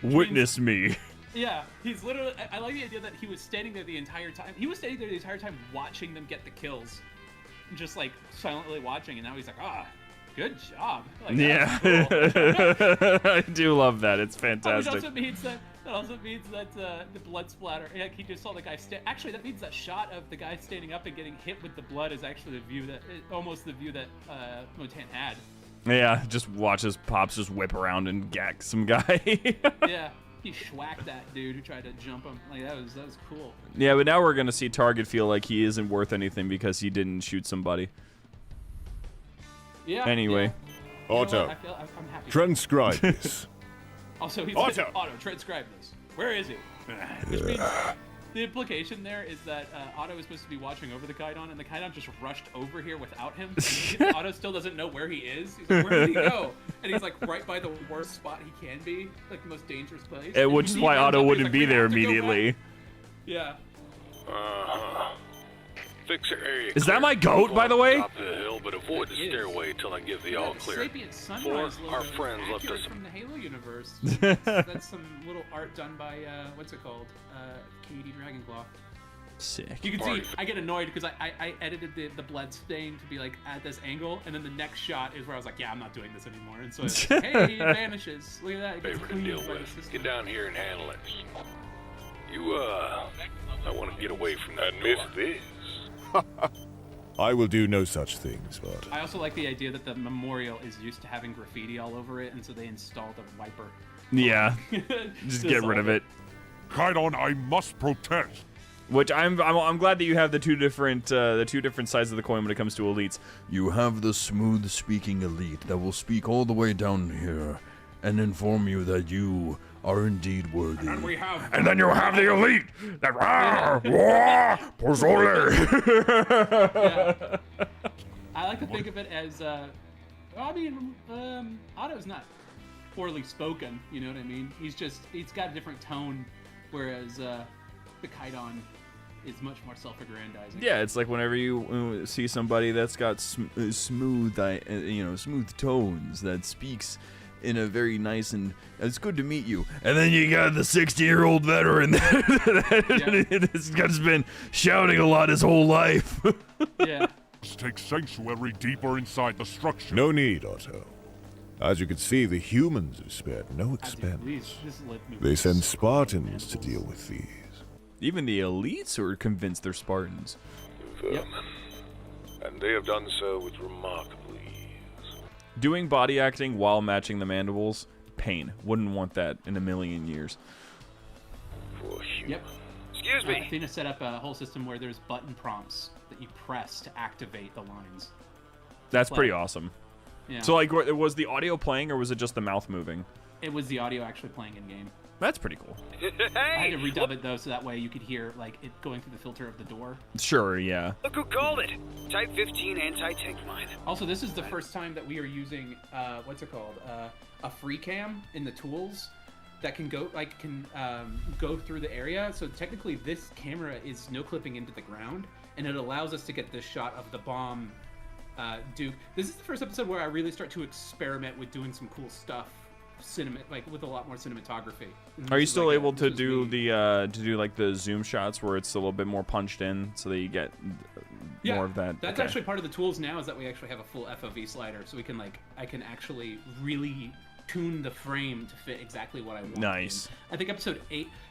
J: Witness me.
I: Yeah, he's literally. I like the idea that he was standing there the entire time. He was standing there the entire time watching them get the kills, just like silently watching. And now he's like, good job. Like,
J: yeah,
I: cool.
J: I do love that. It's fantastic.
I: That also means that the blood splatter. Like, he just saw the guy actually, that means that shot of the guy standing up and getting hit with the blood is actually the view that almost the view that Motan had.
J: Yeah, just watches Pops just whip around and gack some guy.
I: Yeah. He schwacked that dude who tried to jump him. Like, that was cool.
J: Yeah, but now we're gonna see Target feel like he isn't worth anything because he didn't shoot somebody.
I: Yeah.
J: Anyway.
I: Yeah.
M: Otto.
I: I'm happy.
M: Transcribe this.
I: Also, he's
M: Otto.
I: Otto, transcribe this. Where is he? Which means the implication there is that Otto is supposed to be watching over the Kaidon, and the Kaidon just rushed over here without him. And Otto still doesn't know where he is. He's like, where did he go? And he's like right by the worst spot he can be, like the most dangerous place.
J: Which is why Otto wouldn't be there immediately.
I: Yeah.
K: Fixer area.
J: Is that my goat, by the way?
K: Top of the hill, but avoid the stairway till I give the all clear.
I: Sapient Sunrise
K: For our friends left us
I: from the Halo universe. That's some little art done by what's it called? Katie Dragonclaw.
J: Sick.
I: You can see I get annoyed because I edited the blood stain to be like at this angle, and then the next shot is where I was like, yeah, I'm not doing this anymore. And so it's like, hey, it vanishes. Look at that. It gets
K: Favor to
I: cleaned
K: deal
I: by the
K: with.
I: system.
K: Get down here and handle it. You I want to get away from that. Miss this.
M: I will do no such things, but
I: I also like the idea that the memorial is used to having graffiti all over it, and so they installed a wiper.
J: Yeah. Just get rid of it.
N: Kaidon, I must protest.
J: Which I'm glad that you have the two different sides of the coin when it comes to elites.
O: You have the smooth-speaking elite that will speak all the way down here and inform you that you are indeed worthy.
N: And then you have the elite that pozole.
I: Yeah. I like to think of it as Otto's not poorly spoken, you know what I mean? He's got a different tone, whereas the Kaidon is much more self-aggrandizing.
J: Yeah, it's like whenever you see somebody that's got smooth tones that speaks in a very nice and it's good to meet you. And then you got the 60-year-old veteran that has just been shouting a lot his whole life.
I: Yeah.
N: Let's take sanctuary deeper inside the structure.
M: No need, Otto. As you can see, the humans have spared no expense. They send Spartans to deal with these.
J: Even the elites are convinced they're Spartans.
K: Vermin. And they have done so with remarkable ease.
J: Doing body acting while matching the mandibles, pain. Wouldn't want that in a million years.
I: Yep.
B: Excuse me.
I: Athena set up a whole system where there's button prompts that you press to activate the lines.
J: That's pretty awesome.
I: Yeah.
J: So, like, was the audio playing or was it just the mouth moving?
I: It was the audio actually playing in game.
J: That's pretty cool.
I: I had to redub it though, so that way you could hear like it going through the filter of the door.
J: Sure, yeah.
B: Look who called it! Type 15 anti-tank mine.
I: Also, this is the first time that we are using what's it called? A free cam in the tools that can go go through the area. So technically, this camera is no clipping into the ground, and it allows us to get this shot of the bomb. Duke. This is the first episode where I really start to experiment with doing some cool stuff. With a lot more cinematography.
J: Are you still able to do like the zoom shots where it's a little bit more punched in so that you get more of that?
I: That's actually part of the tools now, is that we actually have a full FOV slider, so we can I can actually really tune the frame to fit exactly what I want.
J: Nice.
I: I think episode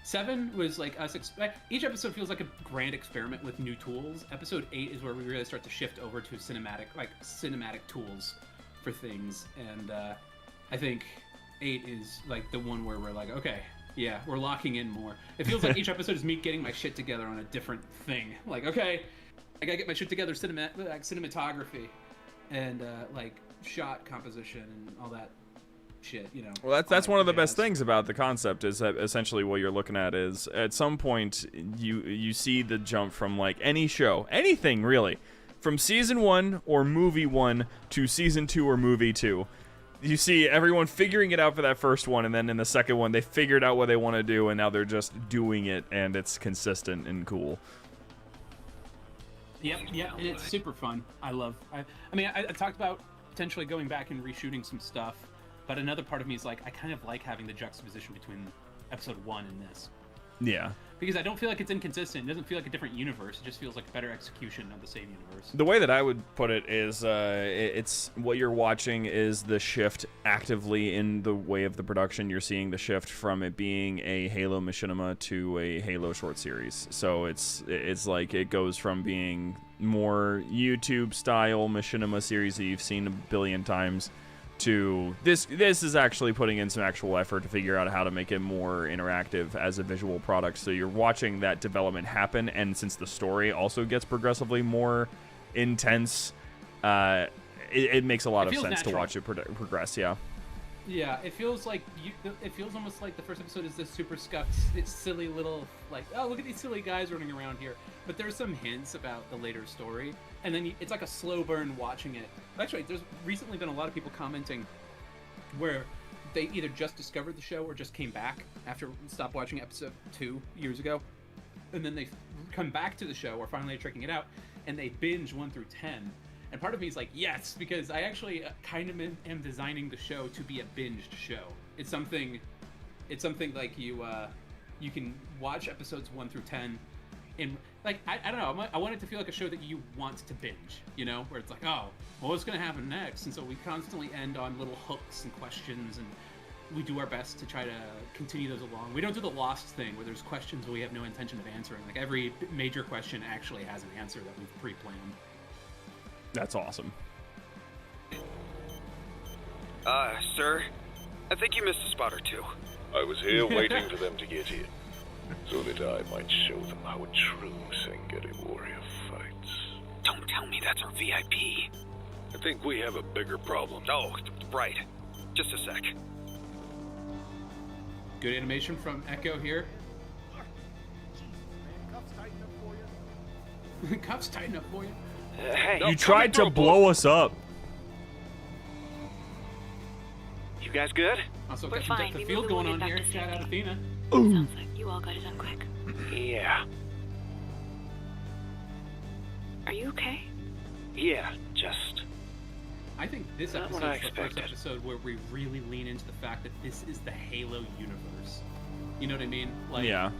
I: 7 was like us each episode feels like a grand experiment with new tools. Episode 8 is where we really start to shift over to cinematic tools for things, and I think 8 is like the one where we're like, okay, yeah, we're locking in more. It feels like each episode is me getting my shit together on a different thing. Like, okay, I gotta get my shit together, cinematography, and like shot composition and all that shit, you know.
J: Well, that's one of the best things about the concept, is that essentially what you're looking at is at some point you see the jump from like any show, anything really, from season 1 or movie 1 to season 2 or movie 2. you see everyone figuring it out for that first one, and then in the second one, they figured out what they want to do, and now they're just doing it, and it's consistent and cool.
I: Yep, and it's super fun. I mean, I talked about potentially going back and reshooting some stuff, but another part of me is like, I kind of like having the juxtaposition between episode 1 and this.
J: Yeah.
I: Because I don't feel like it's inconsistent. It doesn't feel like a different universe. It just feels like a better execution of the same universe.
J: The way that I would put it is, it's what you're watching is the shift actively in the way of the production. You're seeing the shift from it being a Halo machinima to a Halo short series. So it's like it goes from being more YouTube style machinima series that you've seen a billion times to this is actually putting in some actual effort to figure out how to make it more interactive as a visual product. So you're watching that development happen, and since the story also gets progressively more intense, it makes a lot of sense
I: natural
J: to watch it progress.
I: Yeah, it feels like it feels almost like the first episode is this super scuffed, it's silly little, like, oh, look at these silly guys running around here. But there's some hints about the later story, and then it's like a slow burn watching it. Actually, there's recently been a lot of people commenting where they either just discovered the show or just came back after stopped watching episode 2 years ago, and then they come back to the show or finally checking it out, and they binge 1 through 10. And part of me is like, yes, because I actually kind of am designing the show to be a binged show. It's something like you can watch episodes 1 through 10, and like I don't know, I want it to feel like a show that you want to binge, you know, where it's like, oh, well, what's gonna happen next? And so we constantly end on little hooks and questions, and we do our best to try to continue those along. We don't do the Lost thing where there's questions we have no intention of answering. Like every major question actually has an answer that we've pre-planned.
J: That's awesome.
B: Sir, I think you missed a spot or two.
K: I was here waiting for them to get in, so that I might show them how a true Sengeti warrior fights.
B: Don't tell me that's our VIP.
K: I think we have a bigger problem.
B: Oh, right. Just a sec.
I: Good animation from Echo here. Cuffs tighten up for you.
C: Hey,
J: you tried to blow us up.
C: You guys good?
I: Also,
P: We're
I: got some
P: fine.
I: depth of
P: We
I: field
P: moved the
I: going
P: wounded
I: on here.
P: back to
I: Shout out
P: safety.
I: Athena.
P: Sounds like you all got it done quick.
C: Yeah.
P: Are you okay?
C: Yeah, just...
I: I think this
C: Not what
I: episode
C: I
I: is the first
C: expected.
I: episode where we really lean into the fact that this is the Halo universe. You know what I mean? Like,
J: Yeah.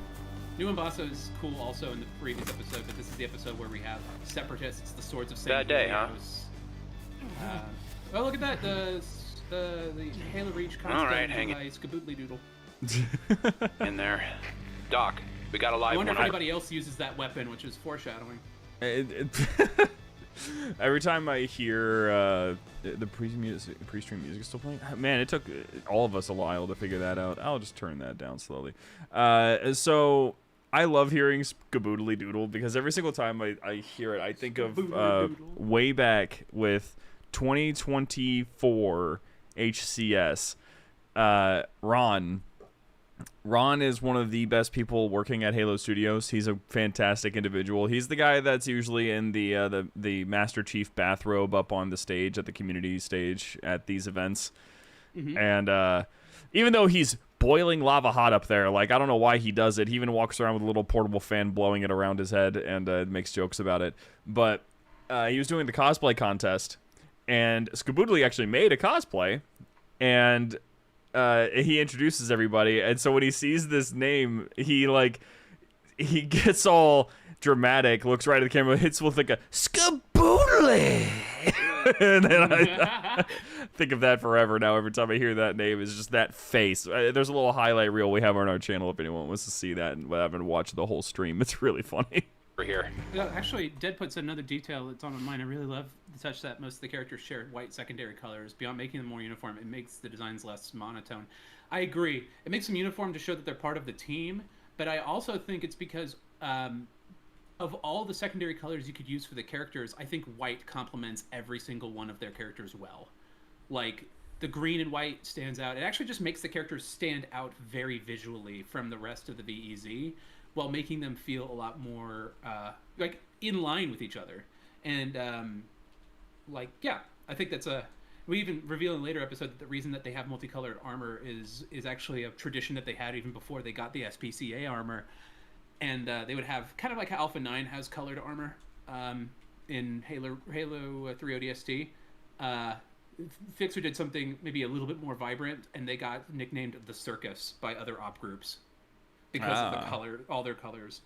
I: New Mombasa is cool also in the previous episode, but this is the episode where we have Separatists, the Swords of Satan.
C: Bad day, huh?
I: Oh, look at that! The Halo Reach
A: All right, hang it.
I: by Skaboodly Doodle.
A: In there. Doc, we got a live
I: I wonder
A: one.
I: if anybody else uses that weapon, which is foreshadowing.
J: Every time I hear the pre-stream music still playing, man, it took all of us a while to figure that out. I'll just turn that down slowly. So I love hearing Skaboodly Doodle because every single time I hear it, I think of way back with 2024 HCS. Ron is one of the best people working at Halo Studios. He's a fantastic individual. He's the guy that's usually in the Master Chief bathrobe up on the stage at the community stage at these events.
I: Mm-hmm.
J: And even though he's boiling lava hot up there, like, I don't know why he does it. He even walks around with a little portable fan blowing it around his head and makes jokes about it. But he was doing the cosplay contest, and Skaboodly actually made a cosplay, and he introduces everybody, and so when he sees this name, he gets all dramatic, looks right at the camera, hits with like a Skaboodly, and then I think of that forever now. Every time I hear that name, is just that face. There's a little highlight reel we have on our channel if anyone wants to see that and haven't watched the whole stream. It's really funny.
A: We're here.
I: Yeah, actually, Dead puts another detail that's on my mind. I really love the touch that most of the characters share white secondary colors. Beyond making them more uniform, it makes the designs less monotone. I agree. It makes them uniform to show that they're part of the team, but I also think it's because of all the secondary colors you could use for the characters, I think white complements every single one of their characters well. Like, the green and white stands out. It actually just makes the characters stand out very visually from the rest of the VEZ, while making them feel a lot more like in line with each other. And yeah, I think that's we even reveal in a later episode that the reason that they have multicolored armor is actually a tradition that they had even before they got the SPCA armor. And they would have, kind of like how Alpha 9 has colored armor in Halo 3 ODST. Fixer did something maybe a little bit more vibrant, and they got nicknamed the Circus by other op groups because of the color, all their colors.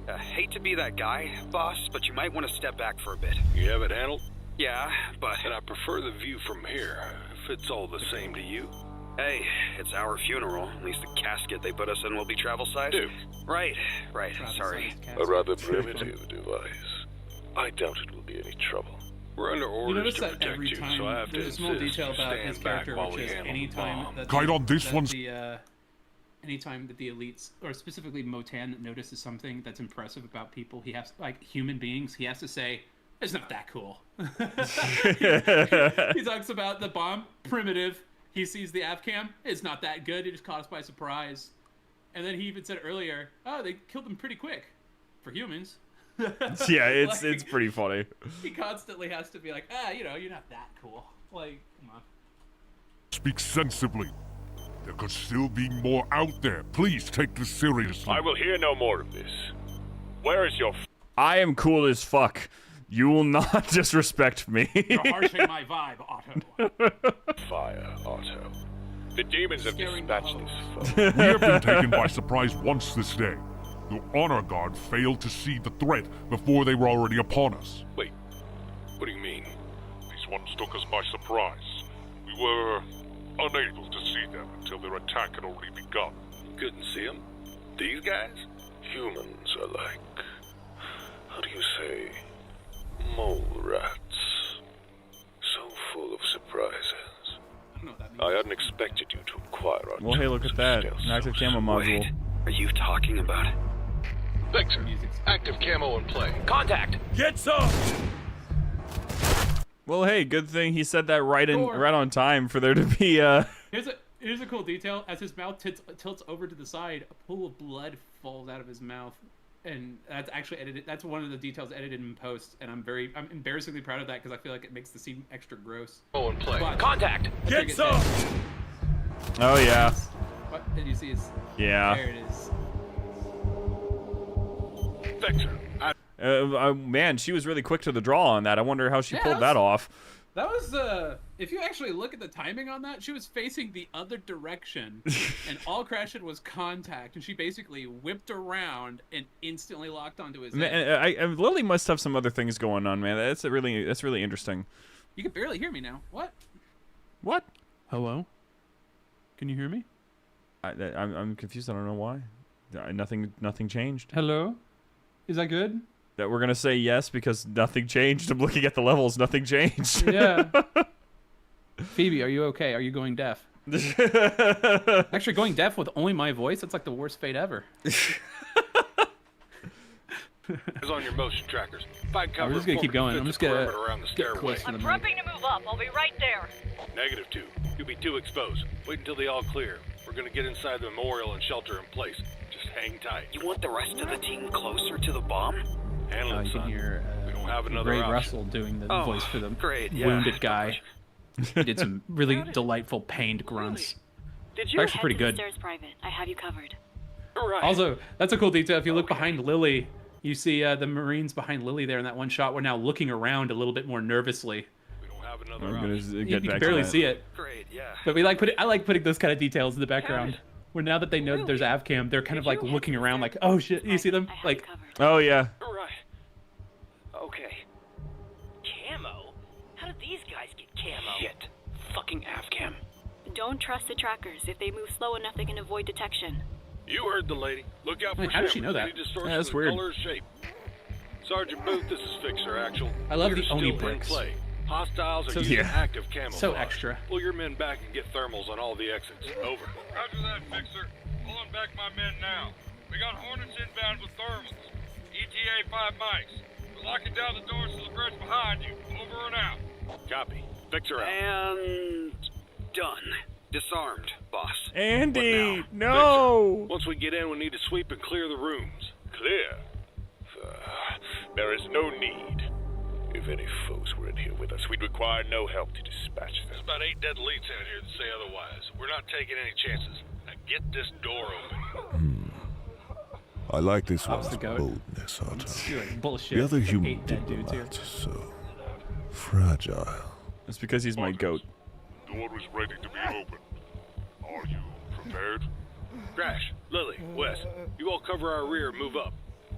B: I hate to be that guy, boss, but you might want to step back for a bit.
K: You have it handled?
B: Yeah, but...
K: And I prefer the view from here, if it's all the same to you.
B: Hey, it's our funeral. At least the casket they put us in will be travel size.
K: Dude.
B: Right, sorry.
K: A rather primitive device. I doubt it will be any trouble. We're under orders to protect you, so I have to
I: there's a small
K: insist
I: detail
K: you
I: about his
K: stand back
I: character,
K: while
I: which
K: we
I: is
K: handle the
I: anytime
K: bomb.
I: that
N: Kairon, this one's...
I: anytime that the elites, or specifically Motan, notices something that's impressive about people, he has, like, human beings, he has to say, it's not that cool. He talks about the bomb, primitive. He sees the AvCam, it's not that good, it just caught us by surprise. And then he even said earlier, oh, they killed them pretty quick. For humans.
J: Yeah, it's pretty funny.
I: He constantly has to be like, you're not that cool. Like, come on.
N: Speak sensibly. There could still be more out there. Please take this seriously.
K: I will hear no more of this. Where is your...
J: I am cool as fuck. You will not disrespect me.
I: You're harshing my vibe, Otto.
K: Fire, Otto. The demons have dispatched this
N: We have been taken by surprise once this day. Your honor guard failed to see the threat before they were already upon us.
K: Wait, what do you mean?
N: These ones took us by surprise. We were unable to see them until their attack had already begun.
K: Couldn't see them? These guys? Humans are like... how do you say... mole rats. So full of surprises. I hadn't expected you to acquire our
J: Well, hey, look at that. An active camo module.
B: Are you talking about it?
K: Vexor, active camo in play.
B: Contact!
K: Get some!
J: Well, hey, good thing he said that right on time for there to be
I: Here's a cool detail. As his mouth tilts over to the side, a pool of blood falls out of his mouth, and that's actually edited. That's one of the details edited in post, and I'm embarrassingly proud of that because I feel like it makes the scene extra gross.
K: Oh, and play.
I: But
K: Contact! Get some!
J: Oh yeah.
I: What did you see?
J: Yeah.
I: There it is.
K: Vexor.
J: Man, she was really quick to the draw on that. I wonder how she pulled that off.
I: That was, if you actually look at the timing on that, she was facing the other direction, and all Crash did was contact, and she basically whipped around and instantly locked onto his head.
J: Lily must have some other things going on, man. That's really interesting.
I: You can barely hear me now. What?
J: What?
I: Hello? Can you hear me?
J: I'm confused. I don't know why. Nothing changed.
I: Hello? Is that good?
J: That we're gonna say yes because nothing changed. I'm looking at the levels. Nothing changed.
I: Yeah. Phoebe, are you okay? Are you going deaf? Actually, going deaf with only my voice? That's like the worst fate ever.
K: Is on your motion trackers. Find cover.
I: We're just gonna keep going. I'm just gonna
K: around the
I: get
K: stairway.
I: close to
D: I'm
I: the mic.
D: prepping to move up. I'll be right there.
K: -2. You'll be too exposed. Wait until they all clear. We're gonna get inside the memorial and shelter in place. Just hang tight.
B: You want the rest of the team closer to the bomb?
K: Handle it,
I: You can
K: son.
I: hear
K: We don't have another
I: Ray
K: option.
I: Russell doing the voice for the wounded guy. He did some really delightful pained grunts.
P: Did you
I: Actually pretty good.
P: Stairs private. I have you covered.
K: Right.
I: Also, that's a cool detail. If you look behind Lily, you see the Marines behind Lily there in that one shot. We're now looking around a little bit more nervously.
K: We don't have another
J: I'm
K: option.
J: gonna
I: You
J: get
I: can
J: back
I: barely
J: to that.
I: see it.
B: Great, yeah.
I: But I like putting those kind of details in the background. Where now that they know that there's AvCam, they're kind of like looking around like, oh shit, you see them? Like,
J: Oh yeah.
E: Right. Okay. Camo? How did these guys get camo?
B: Shit. Fucking AvCam.
P: Don't trust the trackers. If they move slow enough, they can avoid detection.
K: You heard the lady. Look out for
I: Wait, how does she know that?
K: any distortion
J: Yeah, that's
K: of the
J: weird.
K: color or shape. Sergeant Booth, this is Fixer Actual.
I: I love
K: We're
I: the
K: still
I: Oni
K: in
I: bricks.
K: play. Hostiles are
I: So-
K: using
I: Yeah.
K: active camouflage.
I: So extra.
K: Pull your men back and get thermals on all the exits. Over.
L: Roger that, Fixer. Pulling back my men now. We got Hornets inbound with thermals. ETA 5 mics. We're locking down the doors to the bridge behind you. Over and out.
K: Copy. Fixer out.
B: And done. Disarmed, boss.
J: Andy, no.
K: Once we get in, we need to sweep and clear the rooms. Clear? There is no need. If any foes were in here with us, we'd require no help to dispatch them.
L: There's about 8 dead elites out here that say otherwise. We're not taking any chances. Now get this door open.
M: I like this
I: Pops
M: one's
I: the goat.
M: boldness, Otto.
I: You're like, bullshit.
M: The other
I: Like
M: human
I: 8 dead dudes here.
M: diplomats are so fragile.
J: It's because he's my goat.
N: Door is ready to be opened. Are you prepared?
L: Crash, Lily, Wes, you all cover our rear and move up.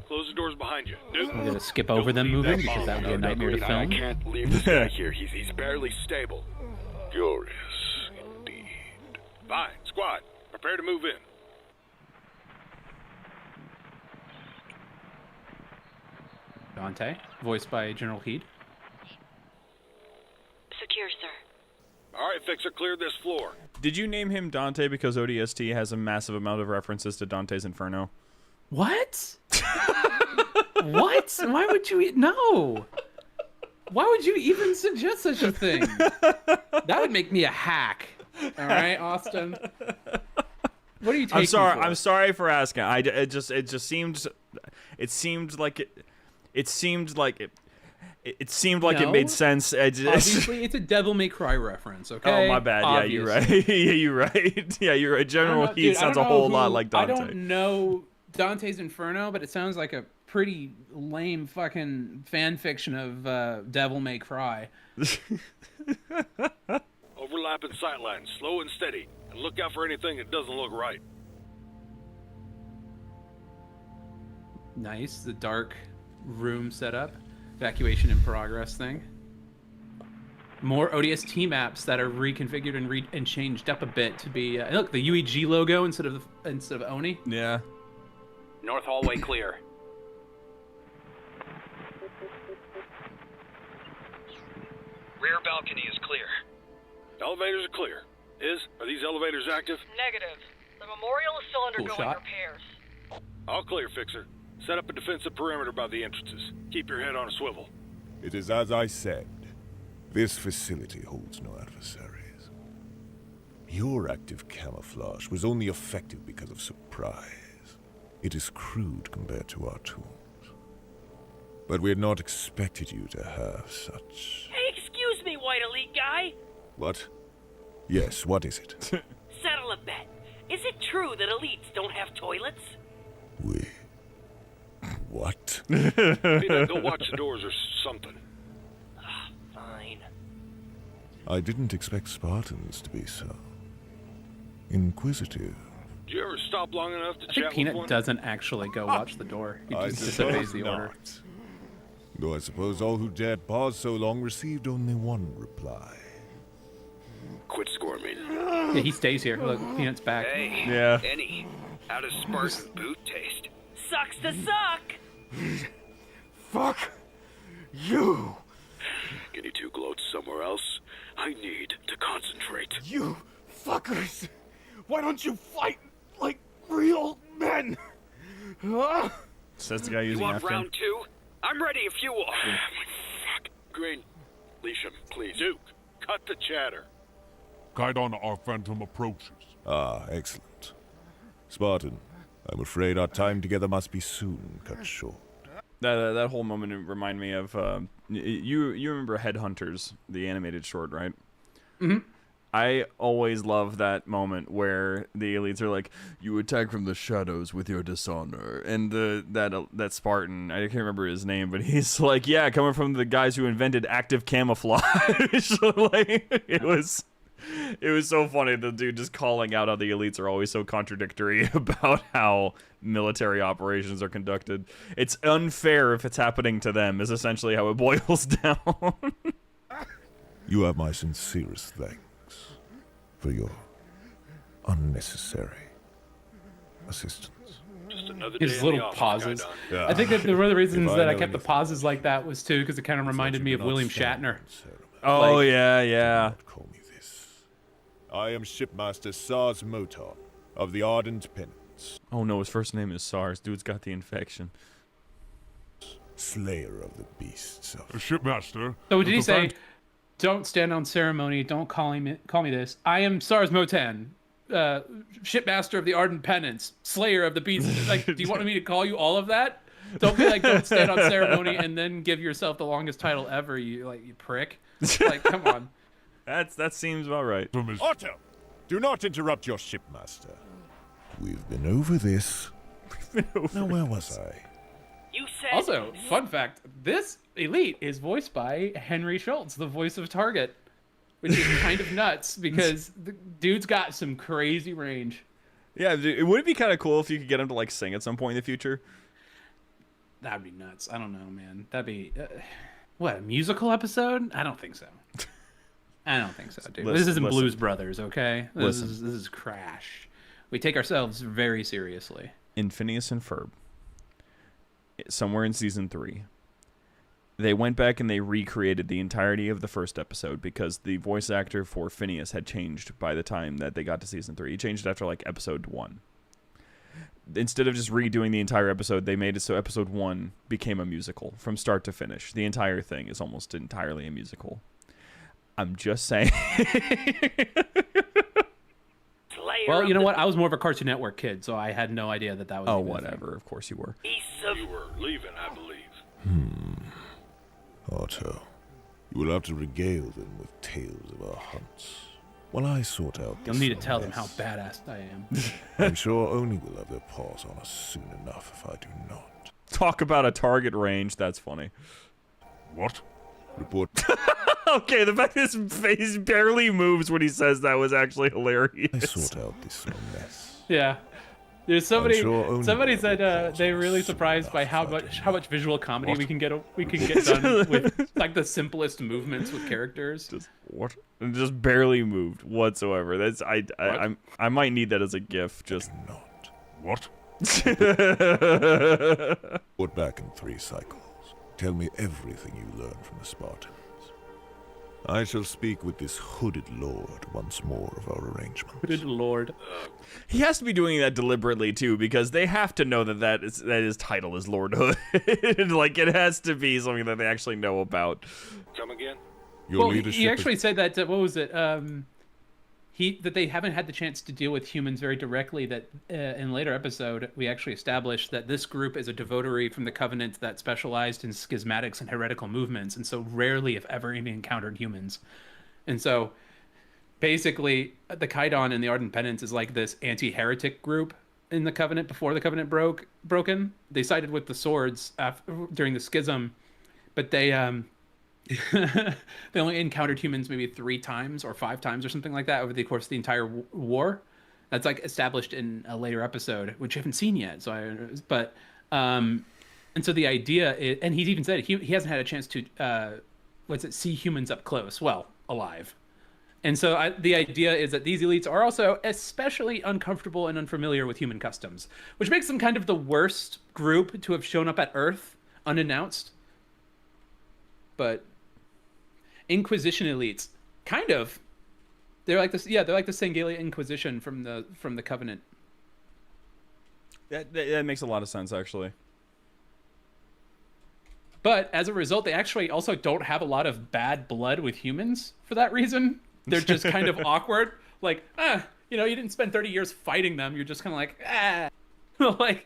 L: Close the doors behind you. Duke,
I: We're gonna skip over them moving because that would be a nightmare to film.
K: I can't leave this guy here. He's barely stable. Curious, indeed.
L: Fine, squad, prepare to move in.
I: Dante, voiced by General Heed.
P: Secure, sir.
L: All right, Fixer, clear this floor.
J: Did you name him Dante because ODST has a massive amount of references to Dante's Inferno?
I: What? What? Why would you no? Why would you even suggest such a thing? That would make me a hack. All right, Austin. What are you taking?
J: I'm sorry.
I: For?
J: I'm sorry for asking. It just seemed like it made sense.
I: Obviously, it's a Devil May Cry reference. Okay.
J: Oh, my bad.
I: Obviously.
J: Yeah, you're right. Yeah, you're right. Yeah, you're right. General Heat sounds a whole lot like Dante.
I: I don't know Dante's Inferno, but it sounds like a pretty lame fucking fan fiction of Devil May Cry.
L: Overlapping sightlines, slow and steady, and look out for anything that doesn't look right.
I: Nice. The dark room setup. Evacuation in progress thing. More ODST maps that are reconfigured and changed up a bit to be look, the UEG logo instead of Oni.
J: Yeah.
A: North hallway clear.
B: Rear balcony is clear.
L: Elevators are clear. Are these elevators active?
D: Negative. The memorial is still undergoing
I: shot.
D: repairs.
L: All clear, Fixer. Set up a defensive perimeter by the entrances. Keep your head on a swivel.
M: It is as I said. This facility holds no adversaries. Your active camouflage was only effective because of surprise. It is crude compared to our tools. But we had not expected you to have such...
E: Hey, excuse me, White Elite guy.
M: What? Yes, what is it?
E: Settle a bet. Is it true that elites don't have toilets?
M: What?
L: Peanut, go watch the doors or something.
E: Fine.
M: I didn't expect Spartans to be so inquisitive.
L: Did you ever stop long enough to
I: I
L: chat
I: think
L: with
I: Peanut
L: one?
I: doesn't actually go watch the door. He
M: I
I: just
M: suppose
I: disobeys the order.
M: not. Though I suppose all who dared pause so long received only one reply.
K: Quit squirming.
I: Yeah, he stays here. Look, Peanut's back.
B: Hey,
J: Yeah.
B: Kenny, how does Spartan boot taste?
E: Sucks to suck.
K: Fuck you! Can you two gloat somewhere else? I need to concentrate.
Q: You fuckers! Why don't you fight like real men? Huh?
J: Says the guy
B: You
J: using
B: want
J: Afghan.
B: round 2? I'm ready if you are.
L: Fuck. Green, leash him, please. Duke, cut the chatter.
N: Guide on our phantom approaches.
M: Ah, excellent. Spartan, I'm afraid our time together must be soon cut short.
J: That whole moment reminded me of you remember Headhunters, the animated short, right?
I: Mm-hmm.
J: I always love that moment where the elites are like,
O: You attack from the shadows with your dishonor.
J: and that Spartan, I can't remember his name, but he's like, yeah, coming from the guys who invented active camouflage. Like, it was so funny, the dude just calling out how the elites are always so contradictory about how military operations are conducted. It's unfair if it's happening to them, is essentially how it boils down.
M: You have my sincerest thanks for your unnecessary assistance.
L: Just another
I: His
L: day in
I: little
L: the office,
I: pauses.
L: Guy Don.
M: Yeah.
I: I think that one of the reasons
M: If I
I: that I
M: know
I: kept the
M: anything
I: pauses like that was too because it kind of reminded me of William Shatner.
J: Oh,
I: Like-
J: yeah.
M: Call me this. I am Shipmaster Sars Moton of the Ardent Penance,
J: Oh no, his first name is SARS. Dude's got the infection.
M: Slayer of the beasts of...
N: Shipmaster.
I: So did he say,
N: defend-
I: "Don't stand on ceremony. Don't call me this. I am Sars Motan, shipmaster of the Ardent Penance, Slayer of the Beasts." Like, do you want me to call you all of that? Don't be like, don't stand on ceremony and then give yourself the longest title ever. You prick. Like, come on.
J: That seems about right.
M: Otto, do not interrupt your shipmaster. We've been over this. Now, where was I?
E: You said.
I: Also, fun fact: this elite is voiced by Henry Schultz, the voice of Target, which is kind of nuts because the dude's got some crazy range.
J: Yeah, it would be kind of cool if you could get him to like sing at some point in the future.
I: That'd be nuts. I don't know, man. That'd be what, a musical episode? I don't think so. I don't think so, dude. This isn't Blues Brothers, okay? This is Crash. We take ourselves very seriously.
J: In Phineas and Ferb, somewhere in season 3, they went back and they recreated the entirety of the first episode because the voice actor for Phineas had changed by the time that they got to season 3. He changed after like episode 1. Instead of just redoing the entire episode, they made it so episode 1 became a musical from start to finish. The entire thing is almost entirely a musical. I'm just saying.
I: Well, you know what? I was more of a Cartoon Network kid, so I had no idea that was.
J: Oh, whatever. Of course you were.
K: You were leaving, I believe.
M: Otto, you will have to regale them with tales of our hunts. While I sort out
I: You'll need to tell them how badass I am.
M: I'm sure Oni will have their paws on us soon enough if I do not.
J: Talk about a target range. That's funny.
N: What?
M: Report.
J: Okay, the fact that his face barely moves when he says that was actually hilarious.
M: I sort out this mess.
I: Yeah. There's somebody.
M: Sure
I: Somebody said they're really surprised by how much visual comedy we can get done with like the simplest movements with characters.
J: What? Just barely moved whatsoever. That's I might need that as a GIF. Just
M: not.
N: What?
M: Put back in 3 cycles. Tell me everything you learned from the Spartans. I shall speak with this hooded lord once more of our arrangements.
I: Hooded lord.
J: He has to be doing that deliberately too, because they have to know that his title is Lord Hood. Like it has to be something that they actually know about.
K: Come again?
M: Your leadership.
I: He actually said that. What was it? That they haven't had the chance to deal with humans very directly. That in a later episode, we actually established that this group is a devotary from the Covenant that specialized in schismatics and heretical movements, and so rarely, if ever, even encountered humans. And so, basically, the Khaidon and the Ardent Penance is like this anti-heretic group in the Covenant before the Covenant broken. They sided with the Swords during the schism, but they only encountered humans maybe 3 times or 5 times or something like that over the course of the entire war. That's like established in a later episode, which I haven't seen yet. And so the idea is, and he's even said he hasn't had a chance to see humans up close, well, alive. And so the idea is that these elites are also especially uncomfortable and unfamiliar with human customs, which makes them kind of the worst group to have shown up at Earth unannounced. But Inquisition elites, kind of. They're like this. Yeah, they're like the Sangalia Inquisition from the Covenant.
J: That makes a lot of sense, actually.
I: But as a result, they actually also don't have a lot of bad blood with humans for that reason. They're just kind of awkward. Like, you didn't spend 30 years fighting them. You're just kind of like, like,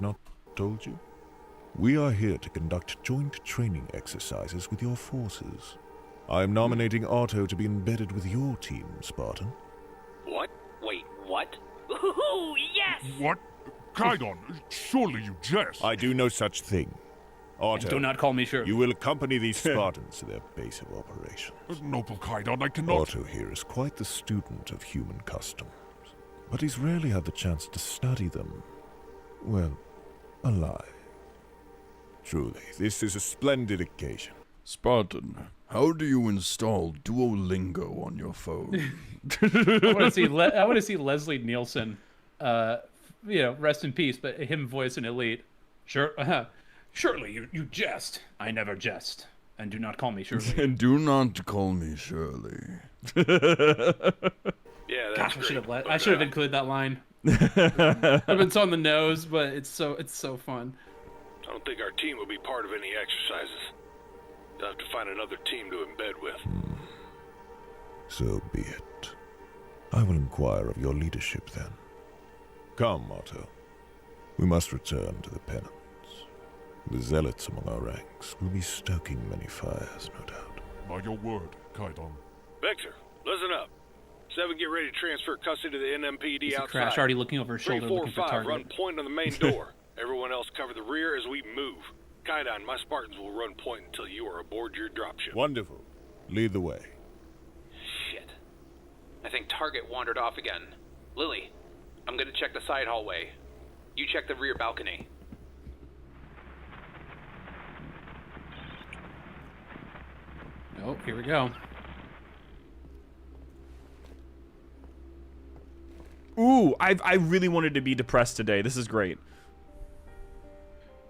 M: Not told you? We are here to conduct joint training exercises with your forces. I am nominating Otto to be embedded with your team, Spartan.
E: What? Wait, what? Ooh, yes!
N: What? Khaidon, surely you jest.
M: I do no such thing. Otto,
I: do not call me Shirley.
M: You will accompany these Spartans to their base of operations.
N: Noble Khaidon, I cannot...
M: Otto here is quite the student of human customs, but he's rarely had the chance to study them, well, alive. Truly, this is a splendid occasion.
O: Spartan, how do you install Duolingo on your phone?
I: I want to see Leslie Nielsen, rest in peace, but him voice an elite. Sure, surely you jest. I never jest, and do not call me Shirley.
O: And do not call me Shirley.
K: Yeah, that's
I: Gosh,
K: great.
I: I should have included that line. I've been so on the nose, but it's so fun.
K: I don't think our team will be part of any exercises. You'll have to find another team to embed with.
M: So be it. I will inquire of your leadership then. Come, Otto. We must return to the penance. The zealots among our ranks will be stoking many fires, no doubt.
N: By your word, Kaidon.
L: Victor, listen up. 7, get ready to transfer custody to the NMPD
I: Is
L: outside.
I: Crash already looking over his
L: 3,
I: shoulder
L: 4,
I: looking for
L: 5,
I: target?
L: run point on the main door. Everyone else cover the rear as we move. Kaidon, my Spartans will run point until you are aboard your dropship.
M: Wonderful. Lead the way.
A: Shit. I think target wandered off again. Lily, I'm gonna check the side hallway. You check the rear balcony.
I: Oh, here we go.
J: Ooh, I really wanted to be depressed today. This is great.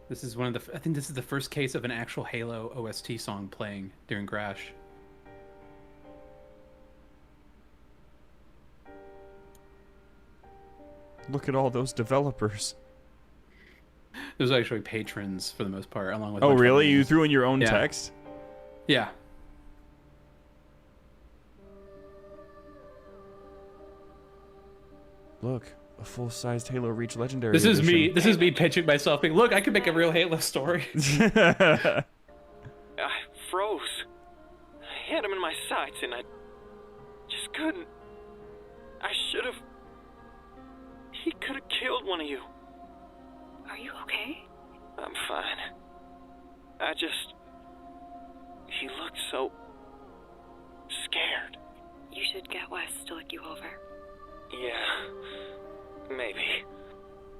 I: This is one of the. I think this is the first case of an actual Halo OST song playing during Crash.
J: Look at all those developers.
I: Those are actually patrons for the most part, along with.
J: Oh, really? You threw in your own text?
I: Yeah.
J: Look, a full-sized Halo Reach Legendary
I: This is me.
J: Edition.
I: This is me pitching myself. Being, look, I could make a real Halo story.
C: I froze. I had him in my sights and I just couldn't. I should have. He could have killed one of you.
P: Are you okay?
C: I'm fine. He looked so scared.
P: You should get Wes to look you over.
C: Yeah, maybe.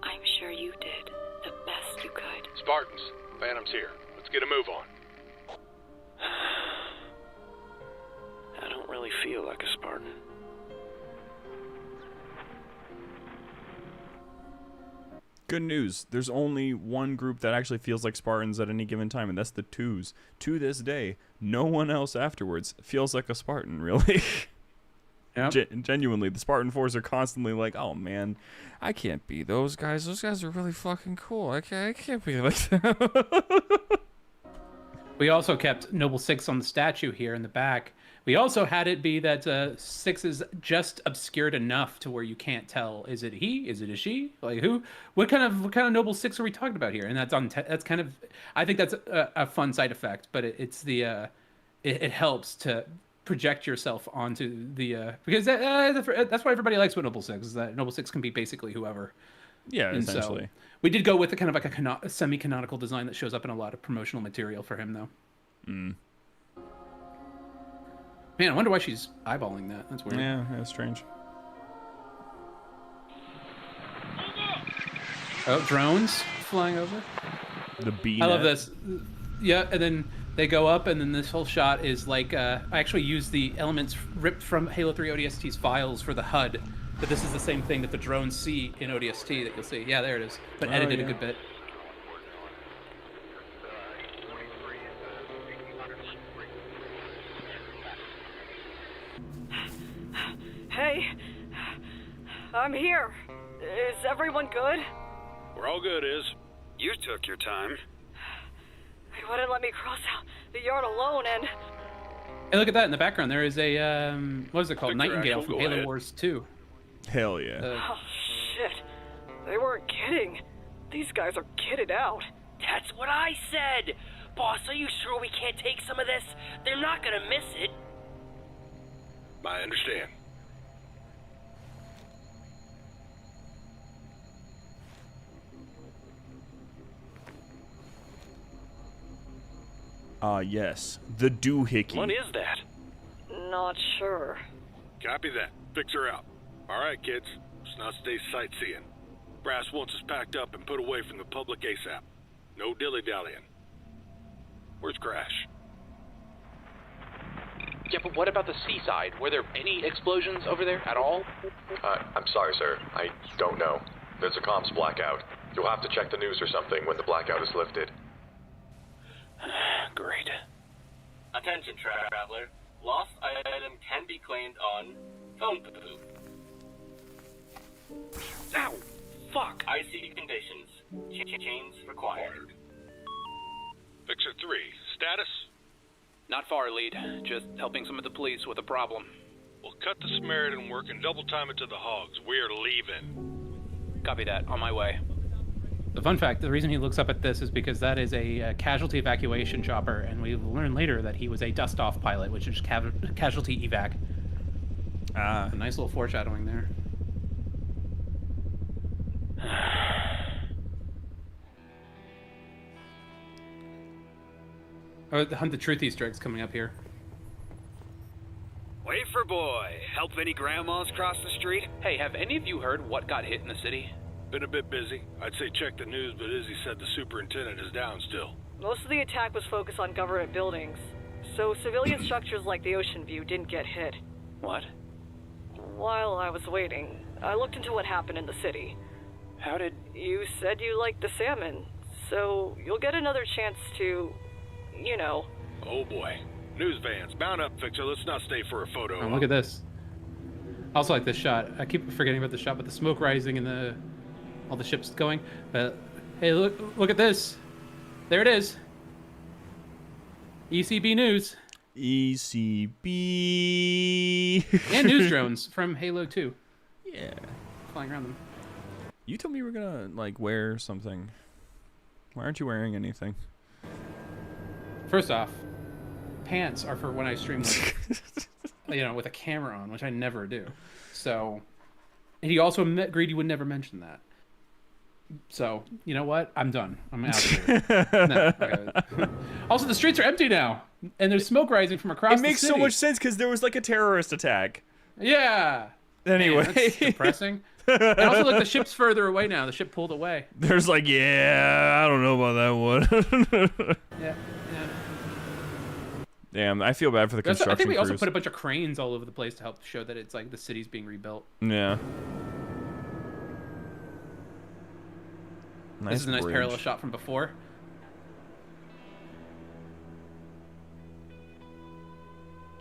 P: I'm sure you did the best you could.
L: Spartans, Phantom's here. Let's get a move on.
C: I don't really feel like a Spartan.
J: Good news. There's only one group that actually feels like Spartans at any given time, and that's the Twos. To this day, no one else afterwards feels like a Spartan, really.
I: Yep.
J: Genuinely, the Spartan 4s are constantly like, oh man, I can't be those guys. Those guys are really fucking cool. I can't be like that.
I: We also kept Noble 6 on the statue here in the back. We also had it be that 6 is just obscured enough to where you can't tell, is it he? Is it a she? Like who? What kind of Noble 6 are we talking about here? And that's that's kind of, I think that's a fun side effect, but it's the it helps to project yourself onto the because that's why everybody likes Noble 6, is that Noble 6 can be basically whoever.
J: Yeah,
I: And
J: essentially.
I: So we did go with a kind of like a semi-canonical design that shows up in a lot of promotional material for him, though.
J: Mm.
I: Man, I wonder why she's eyeballing that. That's weird.
J: Yeah, that's strange.
I: Oh, drones flying over.
J: The B.
I: I love this. Yeah, and then they go up, and then this whole shot is like I actually used the elements ripped from Halo 3 ODST's files for the HUD. But this is the same thing that the drones see in ODST that you'll see. Yeah, there it is. But edited a good bit.
D: Hey, I'm here. Is everyone good?
L: We're all good, Iz.
B: You took your time.
D: They wouldn't let me cross out the yard alone, and
I: Hey, look at that in the background. There is a what is it called?
L: Victor,
I: Nightingale
L: Axel,
I: from
L: go
I: Halo
L: ahead.
I: Wars 2.
J: Hell yeah.
D: oh shit, they weren't kidding. These guys are kitted out.
E: That's what I said! Boss, are you sure we can't take some of this? They're not gonna miss it.
L: I understand.
J: Yes. The doohickey.
C: What is that?
D: Not sure.
L: Copy that. Fix her out. All right, kids. Let's not stay sightseeing. Brass wants us packed up and put away from the public ASAP. No dilly-dallying. Where's Crash?
A: Yeah, but what about the seaside? Were there any explosions over there at all?
R: I'm sorry, sir. I don't know. There's a comms blackout. You'll have to check the news or something when the blackout is lifted.
A: Great.
S: Attention, traveler. Lost item can be claimed on phone poo.
B: Ow! Fuck!
S: IC conditions. Chains required.
L: Fixer 3. Status?
A: Not far, lead. Just helping some of the police with a problem.
L: We'll cut the Samaritan work and double time it to the hogs. We're leaving.
A: Copy that. On my way.
I: The fun fact, the reason he looks up at this is because that is a casualty evacuation chopper, and we will learn later that he was a dust-off pilot, which is casualty evac. A nice little foreshadowing there. Oh, the Hunt the Truth Easter eggs coming up here.
B: Wait for boy. Help any grandmas cross the street?
A: Hey, have any of you heard what got hit in the city?
L: Been a bit busy. I'd say check the news, but Izzy said the superintendent is down still.
D: Most of the attack was focused on government buildings, so civilian structures like the Ocean View didn't get hit.
A: What?
D: While I was waiting, I looked into what happened in the city.
A: How did...
D: You said you liked the salmon, so you'll get another chance to, you know.
L: Oh boy. News vans, mount up, Fixer. Let's not stay for a photo.
I: Oh, look at this. I also like this shot. I keep forgetting about the shot, but the smoke rising and all the ships going. But hey, look at this. There it is. ECB News.
J: ECB.
I: And news drones from Halo 2.
J: Yeah.
I: Flying around them.
J: You told me you were gonna like wear something. Why aren't you wearing anything?
I: First off, pants are for when I stream with, with a camera on, which I never do. So, and he also agreed he would never mention that. So, you know what? I'm done. I'm out of here. No, okay. Also, the streets are empty now, and there's smoke rising from across the city.
J: It makes so much sense because there was like a terrorist attack.
I: Yeah.
J: Anyway.
I: Man, that's depressing. And also, look, the ship's further away now. The ship pulled away.
J: There's like, yeah, I don't know about that one.
I: Yeah.
J: Damn, I feel bad for the construction
I: I think we also
J: crews.
I: put a bunch of cranes all over the place to help show that it's like the city's being rebuilt.
J: Yeah.
I: This is a nice parallel shot from before.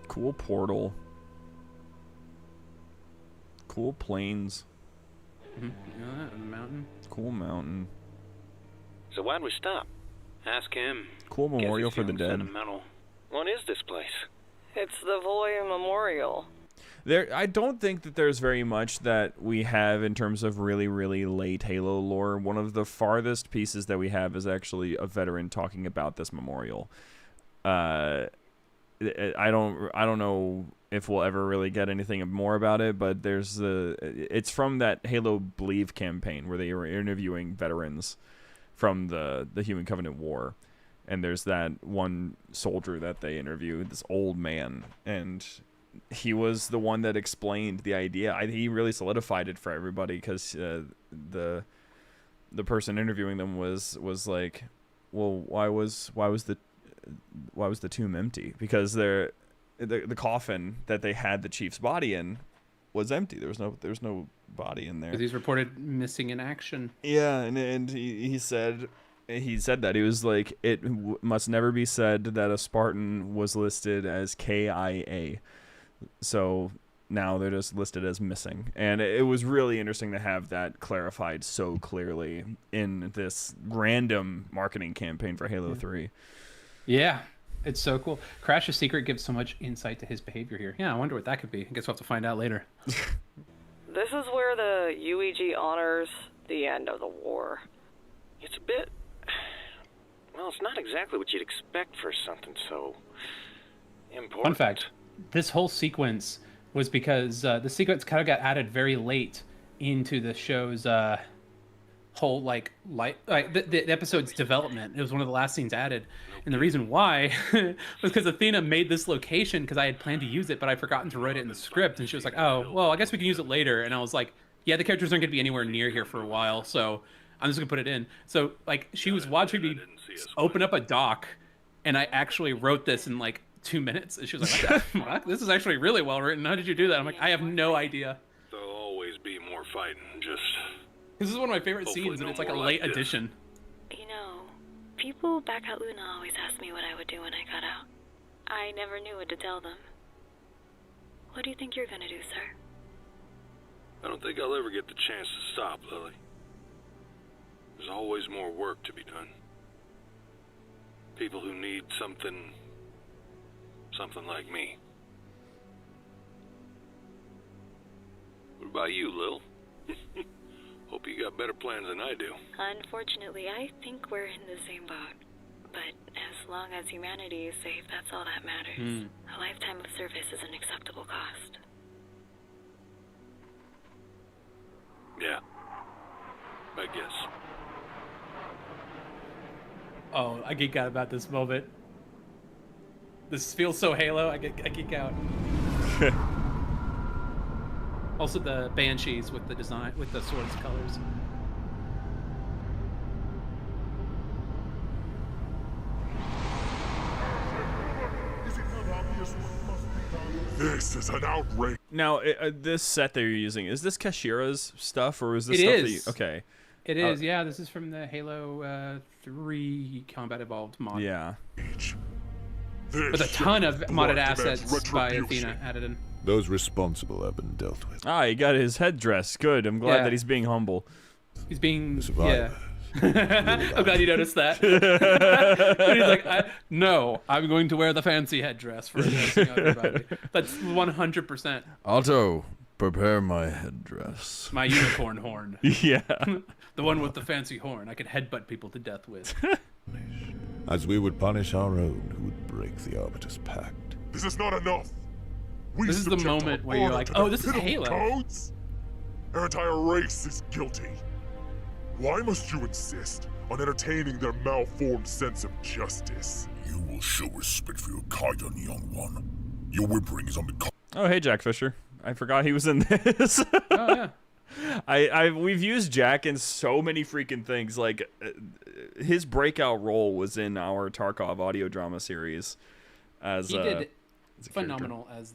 J: Cool portal. Cool plains.
I: Mm-hmm. You know that on the mountain.
J: Cool mountain.
C: So why'd we stop?
A: Ask him.
J: Cool memorial for the dead.
A: Sentimental.
C: What is this place?
D: It's the Voy Memorial.
J: I don't think that there's very much that we have in terms of really, really late Halo lore. One of the farthest pieces that we have is actually a veteran talking about this memorial. I don't know if we'll ever really get anything more about it, but it's from that Halo Believe campaign where they were interviewing veterans from the Human Covenant War. And there's that one soldier that they interviewed, this old man, and he was the one that explained the idea. He really solidified it for everybody because the person interviewing them was like, well, why was the tomb empty? Because the coffin that they had the chief's body in was empty. There was no body in there.
I: Because he's reported missing in action.
J: Yeah, and he said that he was like, it must never be said that a Spartan was listed as KIA. So now they're just listed as missing. And it was really interesting to have that clarified so clearly in this random marketing campaign for Halo 3.
I: Yeah, it's so cool. Crash's secret gives so much insight to his behavior here. Yeah, I wonder what that could be. I guess we'll have to find out later.
D: This is where the UEG honors the end of the war.
C: It's a bit... Well, it's not exactly what you'd expect for something so important.
I: Fun fact, this whole sequence was because the sequence kind of got added very late into the show's whole the episode's development. It was one of the last scenes added, and the reason why was because Athena made this location because I had planned to use it, but I'd forgotten to write it in the script, and she was like, "Oh, well, I guess we can use it later." And I was like, "Yeah, the characters aren't going to be anywhere near here for a while, so I'm just gonna put it in." So like she was watching me open up a dock, and I actually wrote this in like 2 minutes. And she was like, "What? This is actually really well written. How did you do that?" I'm like, "I have no idea."
L: There'll always be more fighting. Just
I: this is one of my favorite scenes, and it's like a late addition.
P: You know, people back at Luna always ask me what I would do when I got out. I never knew what to tell them. What do you think you're gonna do, sir?
L: I don't think I'll ever get the chance to stop, Lily. There's always more work to be done. People who need something like me. What about you, Lil? Hope you got better plans than I do.
P: Unfortunately, I think we're in the same boat. But as long as humanity is safe, that's all that matters. A lifetime of service is an acceptable cost.
L: Yeah. I guess.
I: Oh, I geek out about this moment. This feels so Halo. I geek out. Also, the Banshees with the design, with the swords colors.
N: This is an outrage.
J: Now, this set that you're using, is this Kashira's stuff, or is this
I: It
J: stuff
I: is.
J: that you... Okay.
I: It is, yeah. This is from the Halo 3 Combat Evolved mod.
J: Yeah.
I: With a ton of modded assets by Athena added in.
M: Those responsible have been dealt with.
J: Ah, he got his headdress. Good. I'm glad
I: Yeah.
J: that he's being humble.
I: He's being...
M: Survivor.
I: Yeah. I'm glad you noticed that. And he's like, no, I'm going to wear the fancy headdress for addressing everybody. That's 100%.
O: Otto, prepare my headdress.
I: My unicorn horn.
J: Yeah.
I: The one with the fancy horn I could headbutt people to death with.
M: As we would punish our own who would break the Arbiter's pact.
N: This is not enough. We
I: This is the
N: subject
I: moment
N: our
I: where you're
N: honor
I: like,
N: to
I: oh,
N: the
I: this is
N: pitiful
I: Halo.
N: Codes? Our entire race is guilty. Why must you insist on entertaining their malformed sense of justice?
T: You will show respect for your Kaidan, young one. Your whimpering is on the...
J: Oh, hey, Jack Fisher. I forgot he was in this.
I: Oh, yeah.
J: We've used Jack in so many freaking things. Like, his breakout role was in our Tarkov audio drama series. As
I: He did
J: as a
I: phenomenal as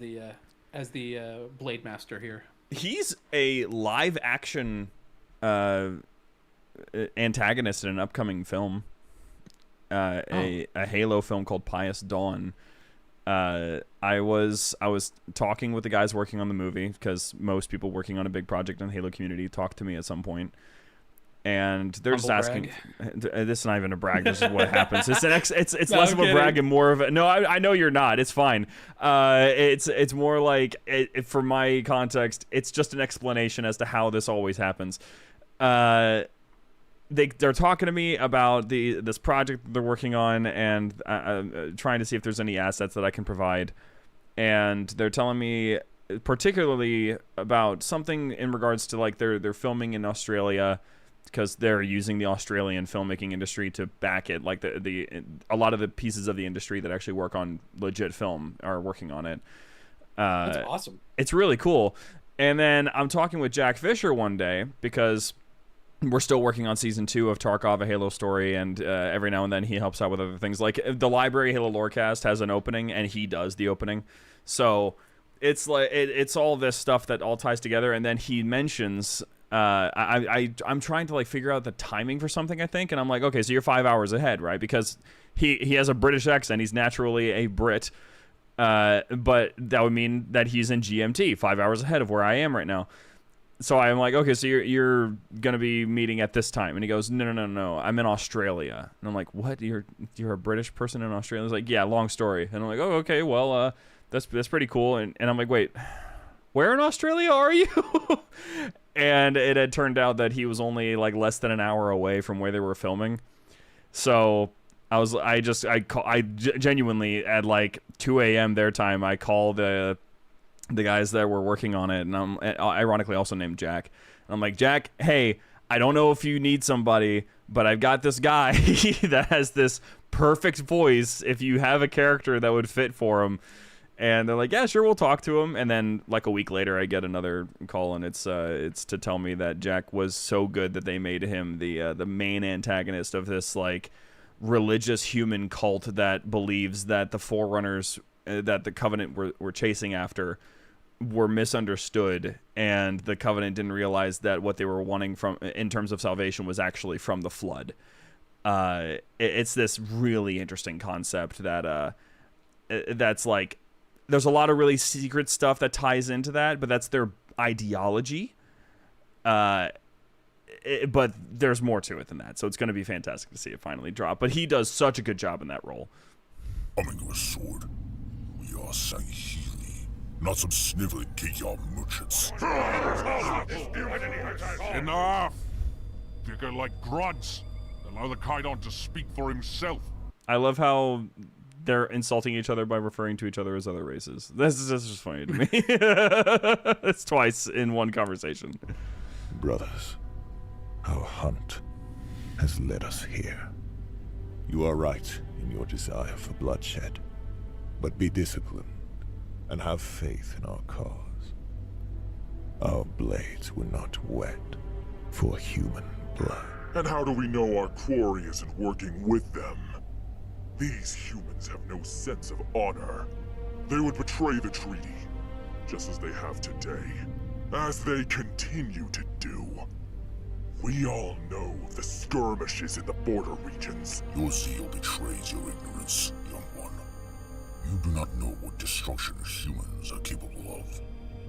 I: the Blade Master here.
J: He's a live action antagonist in an upcoming film, a Halo film called Pious Dawn. I was talking with the guys working on the movie, because most people working on a big project in the Halo community talk to me at some point, and they're just asking. This is not even a brag. This is what happens. It's no, less of a brag and more of a no. I know you're not. It's fine. It's more like for my context, it's just an explanation as to how this always happens. They're talking to me about this project they're working on, and trying to see if there's any assets that I can provide. And they're telling me particularly about something in regards to, like, they're filming in Australia, because they're using the Australian filmmaking industry to back it. Like a lot of the pieces of the industry that actually work on legit film are working on it.
I: That's awesome.
J: It's really cool. And then I'm talking with Jack Fisher one day, because we're still working on season 2 of Tarkov, a Halo story, and every now and then he helps out with other things. Like, the library Halo Lorecast has an opening, and he does the opening. So it's like it's all this stuff that all ties together. And then he mentions, I'm trying to, like, figure out the timing for something, I think, and I'm like, okay, so you're 5 hours ahead, right? Because he has a British accent. He's naturally a Brit, but that would mean that he's in GMT, 5 hours ahead of where I am right now. So I'm like, okay, so you're gonna be meeting at this time, and he goes, no, I'm in Australia, and I'm like, what? You're a British person in Australia? He's like, yeah, long story, and I'm like, oh, okay, well, that's pretty cool, and I'm like, wait, where in Australia are you? And it had turned out that he was only, like, less than an hour away from where they were filming. So I genuinely at like 2 a.m. their time, I call the guys that were working on it, and I'm ironically also named Jack. And I'm like, Jack, hey, I don't know if you need somebody, but I've got this guy that has this perfect voice if you have a character that would fit for him. And they're like, yeah, sure, we'll talk to him. And then, like, a week later, I get another call, and it's to tell me that Jack was so good that they made him the main antagonist of this, like, religious human cult that believes that the Forerunners that the Covenant were chasing after were misunderstood, and the Covenant didn't realize that what they were wanting from in terms of salvation was actually from the Flood. It's this really interesting concept that that's like, there's a lot of really secret stuff that ties into that, but that's their ideology. But there's more to it than that, so it's going to be fantastic to see it finally drop. But he does such a good job in that role.
T: Coming to a sword, we are Sangheili, not some sniveling Kiyar merchants.
N: Enough! figure like grunts. Allow the Kaidan to speak for himself.
J: I love how they're insulting each other by referring to each other as other races. This is just funny to me. It's twice in one conversation.
M: Brothers, our hunt has led us here. You are right in your desire for bloodshed, but be disciplined and have faith in our cause. Our blades were not wet for human blood.
N: And how do we know our quarry isn't working with them? These humans have no sense of honor. They would betray the treaty, just as they have today, as they continue to do. We all know of the skirmishes in the border regions.
T: Your zeal betrays your ignorance, young one. You do not know what destruction humans are capable of.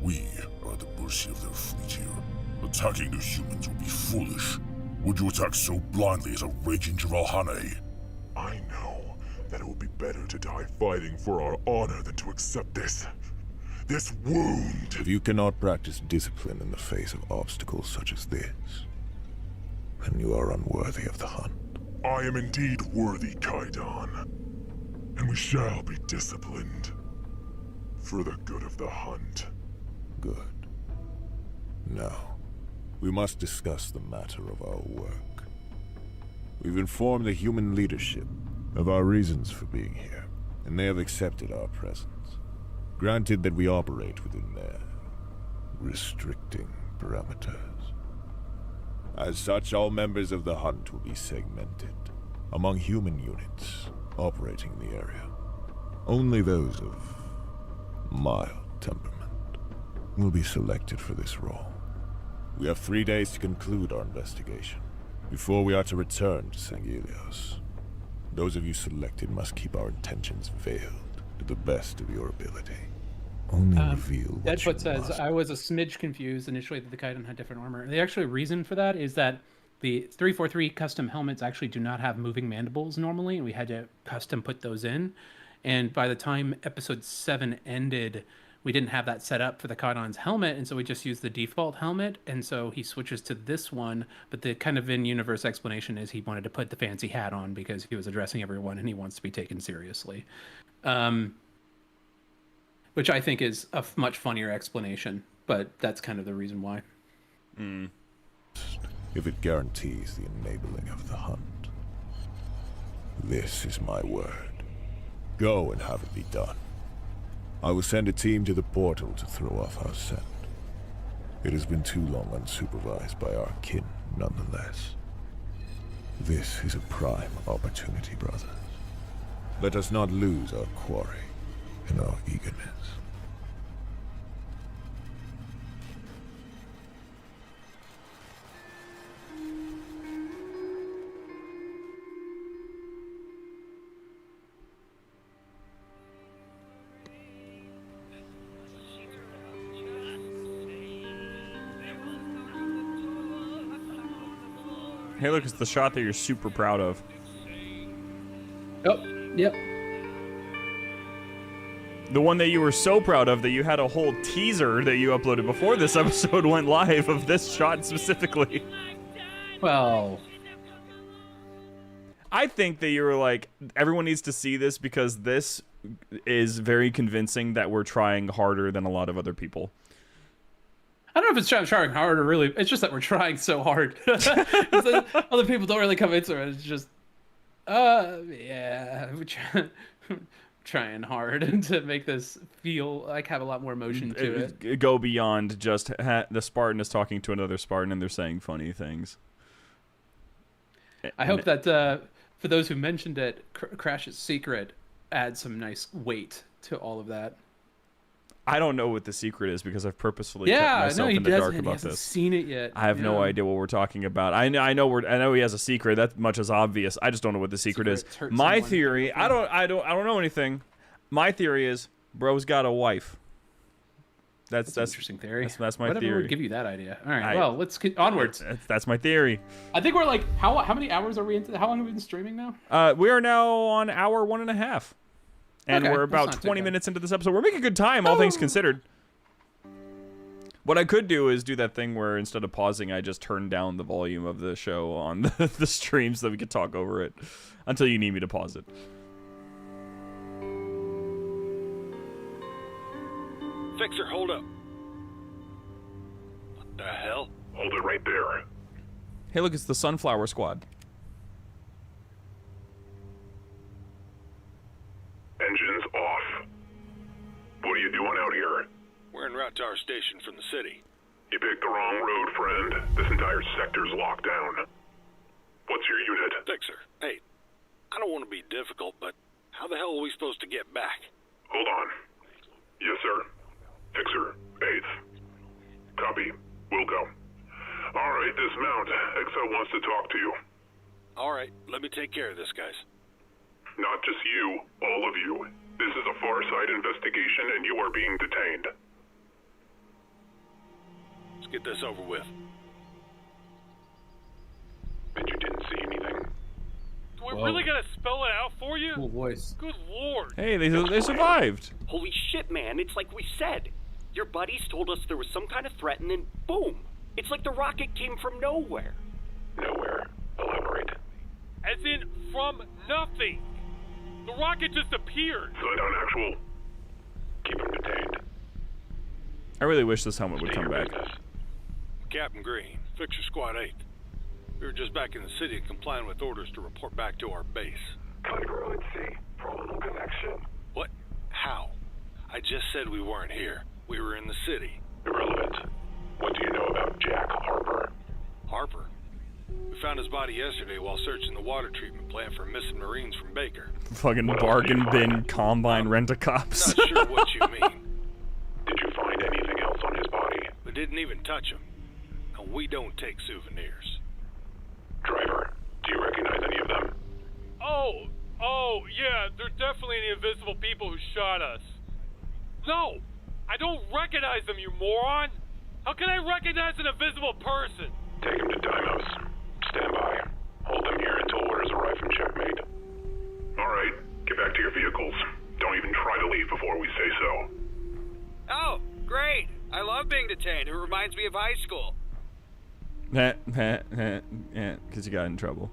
T: We are at the mercy of their fleet here. Attacking the humans would be foolish. Would you attack so blindly as a raging Jiralhane?
N: I know that it would be better to die fighting for our honor than to accept this wound.
M: If you cannot practice discipline in the face of obstacles such as this, then you are unworthy of the hunt.
N: I am indeed worthy, Kaidan. And we shall be disciplined. For the good of the hunt.
M: Good. Now, we must discuss the matter of our work. We've informed the human leadership of our reasons for being here, and they have accepted our presence. Granted that we operate within their restricting parameters. As such, all members of the hunt will be segmented among human units operating in the area. Only those of mild temperament will be selected for this role. We have 3 days to conclude our investigation before we are to return to Sangelios. Those of you selected must keep our intentions veiled to the best of your ability. Only reveal what
I: Deadfoot
M: you
I: says,
M: must.
I: I was a smidge confused initially that the Kaidan had different armor. The actual reason for that is that the 343 custom helmets actually do not have moving mandibles normally, and we had to custom put those in. And by the time episode 7 ended, we didn't have that set up for the Kaidan's helmet, and so we just used the default helmet, and so he switches to this one, but the kind of in-universe explanation is he wanted to put the fancy hat on because he was addressing everyone and he wants to be taken seriously. Which I think is a much funnier explanation, but that's kind of the reason why.
M: If it guarantees the enabling of the hunt. This is my word. Go and have it be done. I will send a team to the portal to throw off our scent. It has been too long unsupervised by our kin, nonetheless. This is a prime opportunity, brothers. Let us not lose our quarry in our eagerness.
J: Hey, look, it's the shot that you're super proud of.
I: Oh, yep.
J: The one that you were so proud of that you had a whole teaser that you uploaded before this episode went live of this shot specifically.
I: Well,
J: I think that you were like, everyone needs to see this because this is very convincing that we're trying harder than a lot of other people.
I: I don't know if it's trying hard or really. It's just that we're trying so hard. Other people don't really come into it. It's just, yeah, we're trying hard to make this feel like have a lot more emotion to it.
J: Go beyond just the Spartan is talking to another Spartan and they're saying funny things.
I: I hope that for those who mentioned it, Crash's secret adds some nice weight to all of that.
J: I don't know what the secret is because I've purposefully kept myself in the dark about this.
I: He hasn't seen it yet.
J: I have no idea what we're talking about. I know he has a secret. That much is obvious. I just don't know what the secret is. My theory, I don't know anything. My theory is, bro's got a wife. That's
I: an interesting theory.
J: That's my
I: Whatever
J: theory.
I: would give you that idea. All right. Well, let's get onwards.
J: That's my theory.
I: I think we're like how many hours are we into? How long have we been streaming now?
J: We are now on hour 1.5. And we're about 20 minutes into this episode. We're making good time, all things considered. What I could do is do that thing where instead of pausing, I just turn down the volume of the show on the stream so that we could talk over it until you need me to pause it.
L: Fixer, hold up. What the hell?
N: Hold it right there.
J: Hey, look, it's the Sunflower Squad.
N: Engines off. What are you doing out here?
L: We're en route to our station from the city.
N: You picked the wrong road, friend. This entire sector's locked down. What's your unit?
L: Fixer, hey, I don't want to be difficult, but how the hell are we supposed to get back?
N: Hold on. Yes, sir. Fixer, 8th. Copy. We'll go. All right, dismount. Exo wants to talk to you.
L: All right, let me take care of this, guys.
N: Not just you, all of you. This is a far side investigation and you are being detained.
L: Let's get this over with.
N: And you didn't see anything.
U: We're really gonna spell it out for you?
I: Cool voice.
U: Good lord.
J: Hey, they survived.
B: Holy shit, man, it's like we said. Your buddies told us there was some kind of threat and then boom. It's like the rocket came from nowhere.
N: Nowhere. Elaborate.
U: As in, from nothing. The rocket just appeared.
N: Send on actual. Keep him detained.
J: I really wish this helmet would come back.
L: Captain Green, Fixer Squad 8. We were just back in the city complying with orders to report back to our base.
N: Congruency. Probable connection.
L: What? How? I just said we weren't here. We were in the city.
N: Irrelevant. What do you know about Jack Harper?
L: Harper? We found his body yesterday while searching the water treatment plant for missing Marines from Baker.
J: Fucking bargain bin combine rent-a-cops.
L: Not sure what you mean.
N: Did you find anything else on his body?
L: We didn't even touch him. And we don't take souvenirs.
N: Driver, do you recognize any of them?
U: Oh, yeah, they're definitely the invisible people who shot us. No, I don't recognize them, you moron. How can I recognize an invisible person?
N: Take him to Dimos. Stand by. Hold them here until orders arrive from Checkmate. All right, get back to your vehicles. Don't even try to leave before we say so.
B: Oh, great. I love being detained. It reminds me of high school.
J: Yeah, because you got in trouble.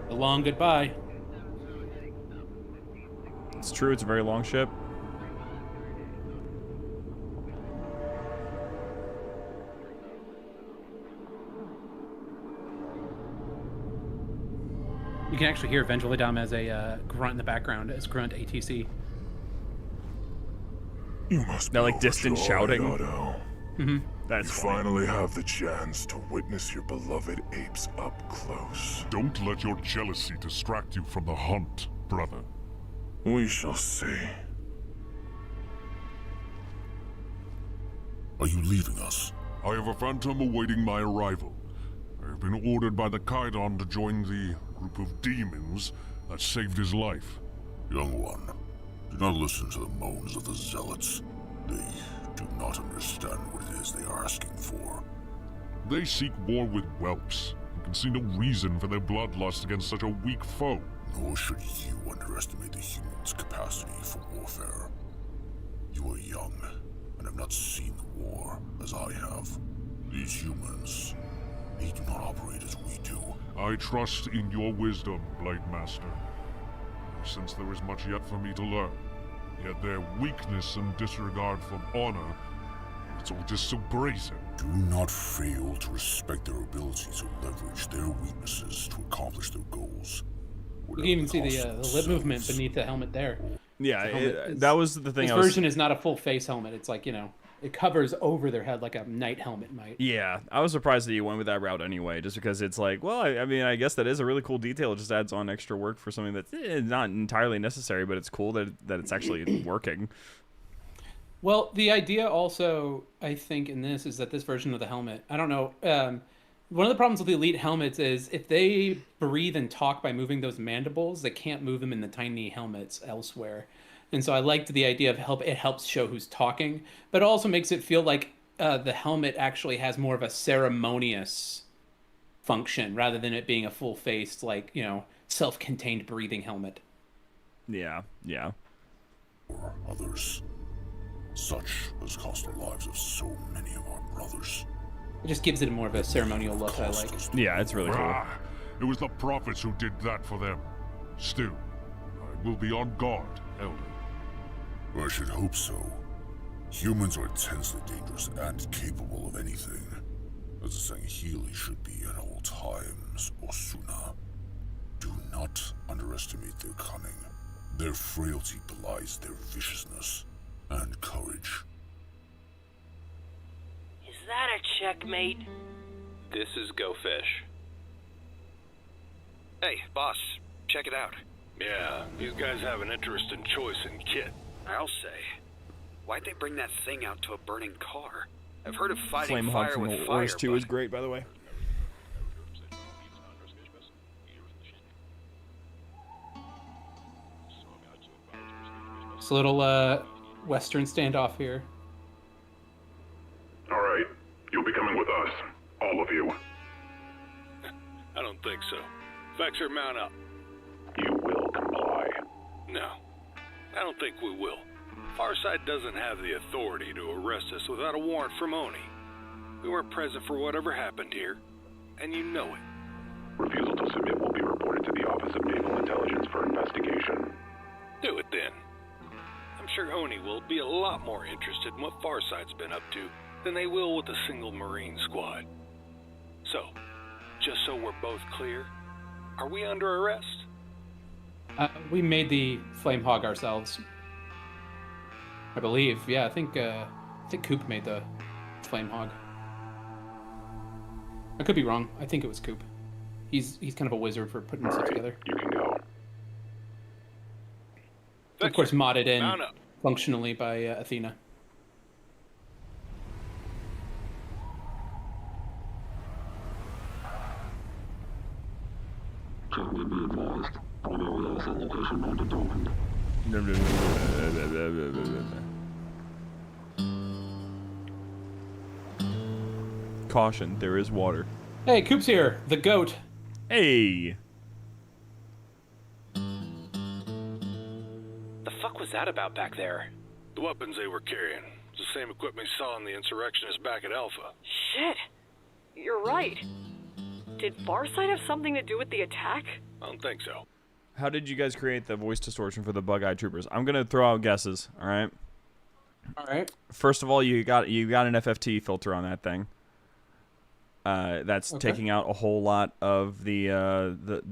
I: A long goodbye.
J: It's true, it's a very long ship.
I: You can actually hear Vengeladam as a grunt in the background, as Grunt ATC.
N: You must
J: They're like distant shouting.
I: Mm-hmm.
J: That's
N: you
J: funny.
N: finally have the chance to witness your beloved apes up close.
T: Don't let your jealousy distract you from the hunt, brother.
N: We shall see.
T: Are you leaving us? I have a phantom awaiting my arrival. I have been ordered by the Kaidan to join the group of demons that saved his life. Young one, do not listen to the moans of the zealots. They do not understand what it is they are asking for. They seek war with whelps, and can see no reason for their bloodlust against such a weak foe. Nor should you underestimate the human's capacity for warfare. You are young, and have not seen war as I have. These humans, they do not operate as we do. I trust in your wisdom, Blade Master. Since there is much yet for me to learn, yet their weakness and disregard for honor, it's all just so brazen. Do not fail to respect their ability to leverage their weaknesses to accomplish their goals.
I: You can even see the lip movement beneath the helmet there.
J: Yeah, that was the thing.
I: This version is not a full face helmet. It's like, you know, it covers over their head like a knight helmet might.
J: Yeah, I was surprised that you went with that route anyway, just because it's like, well, I mean, I guess that is a really cool detail. It just adds on extra work for something that's not entirely necessary, but it's cool that it's actually working.
I: Well, the idea also, I think, in this is that this version of the helmet, I don't know, one of the problems with the Elite helmets is if they breathe and talk by moving those mandibles, they can't move them in the tiny helmets elsewhere. And so I liked the idea of it helps show who's talking, but it also makes it feel like the helmet actually has more of a ceremonious function rather than it being a full-faced, like, you know, self-contained breathing helmet.
J: Yeah, yeah.
T: Others. Such has cost the lives of so many of our brothers.
I: It just gives it more of a ceremonial look I like.
J: Yeah, it's really cool.
N: It was the prophets who did that for them. Still, I will be on guard, Elder.
T: I should hope so. Humans are intensely dangerous and capable of anything, as the Sangheili should be at all times, Osuna. Do not underestimate their cunning. Their frailty belies their viciousness and courage.
E: Is that a checkmate?
A: This is Go Fish.
B: Hey, boss, check it out.
L: Yeah, these guys have an interesting choice in kit.
B: I'll say. Why'd they bring that thing out to a burning car? I've heard of fighting
J: Flame Hog
B: fire
J: from
B: with
J: Old
B: fire,
J: Wars 2 is great, by the way.
I: It's a little Western standoff here.
N: All right, you'll be coming with us. All of you.
L: I don't think so. Vexer, mount up.
N: You will comply.
L: No, I don't think we will. Farsight doesn't have the authority to arrest us without a warrant from Oni. We weren't present for whatever happened here, and you know it.
N: Refusal to submit will be reported to the Office of Naval Intelligence for investigation.
L: Do it then. I'm sure Oni will be a lot more interested in what Farsight's been up to than they will with a single Marine squad. So, just so we're both clear, are we under arrest?
I: We made the Flame Hog ourselves, I believe. Yeah, I think Coop made the Flame Hog. I could be wrong. I think it was Coop. He's kind of a wizard for putting stuff together.
N: You can go.
I: Of course, modded in
L: Mount up.
I: functionally by Athena.
F: Check may be advised. Primary asset location not determined.
J: Caution, there is water.
I: Hey, Coop's here, the goat.
J: Hey!
A: The fuck was that about back there?
L: The weapons they were carrying. It's the same equipment we saw in the insurrectionists back at Alpha.
D: Shit! You're right. Did Farsight have something to do with the attack?
L: I don't think so.
J: How did you guys create the voice distortion for the Bug-Eyed Troopers? I'm gonna throw out guesses, alright?
I: Alright.
J: First of all, you got an FFT filter on that thing. That's
I: Okay.
J: taking out a whole lot of the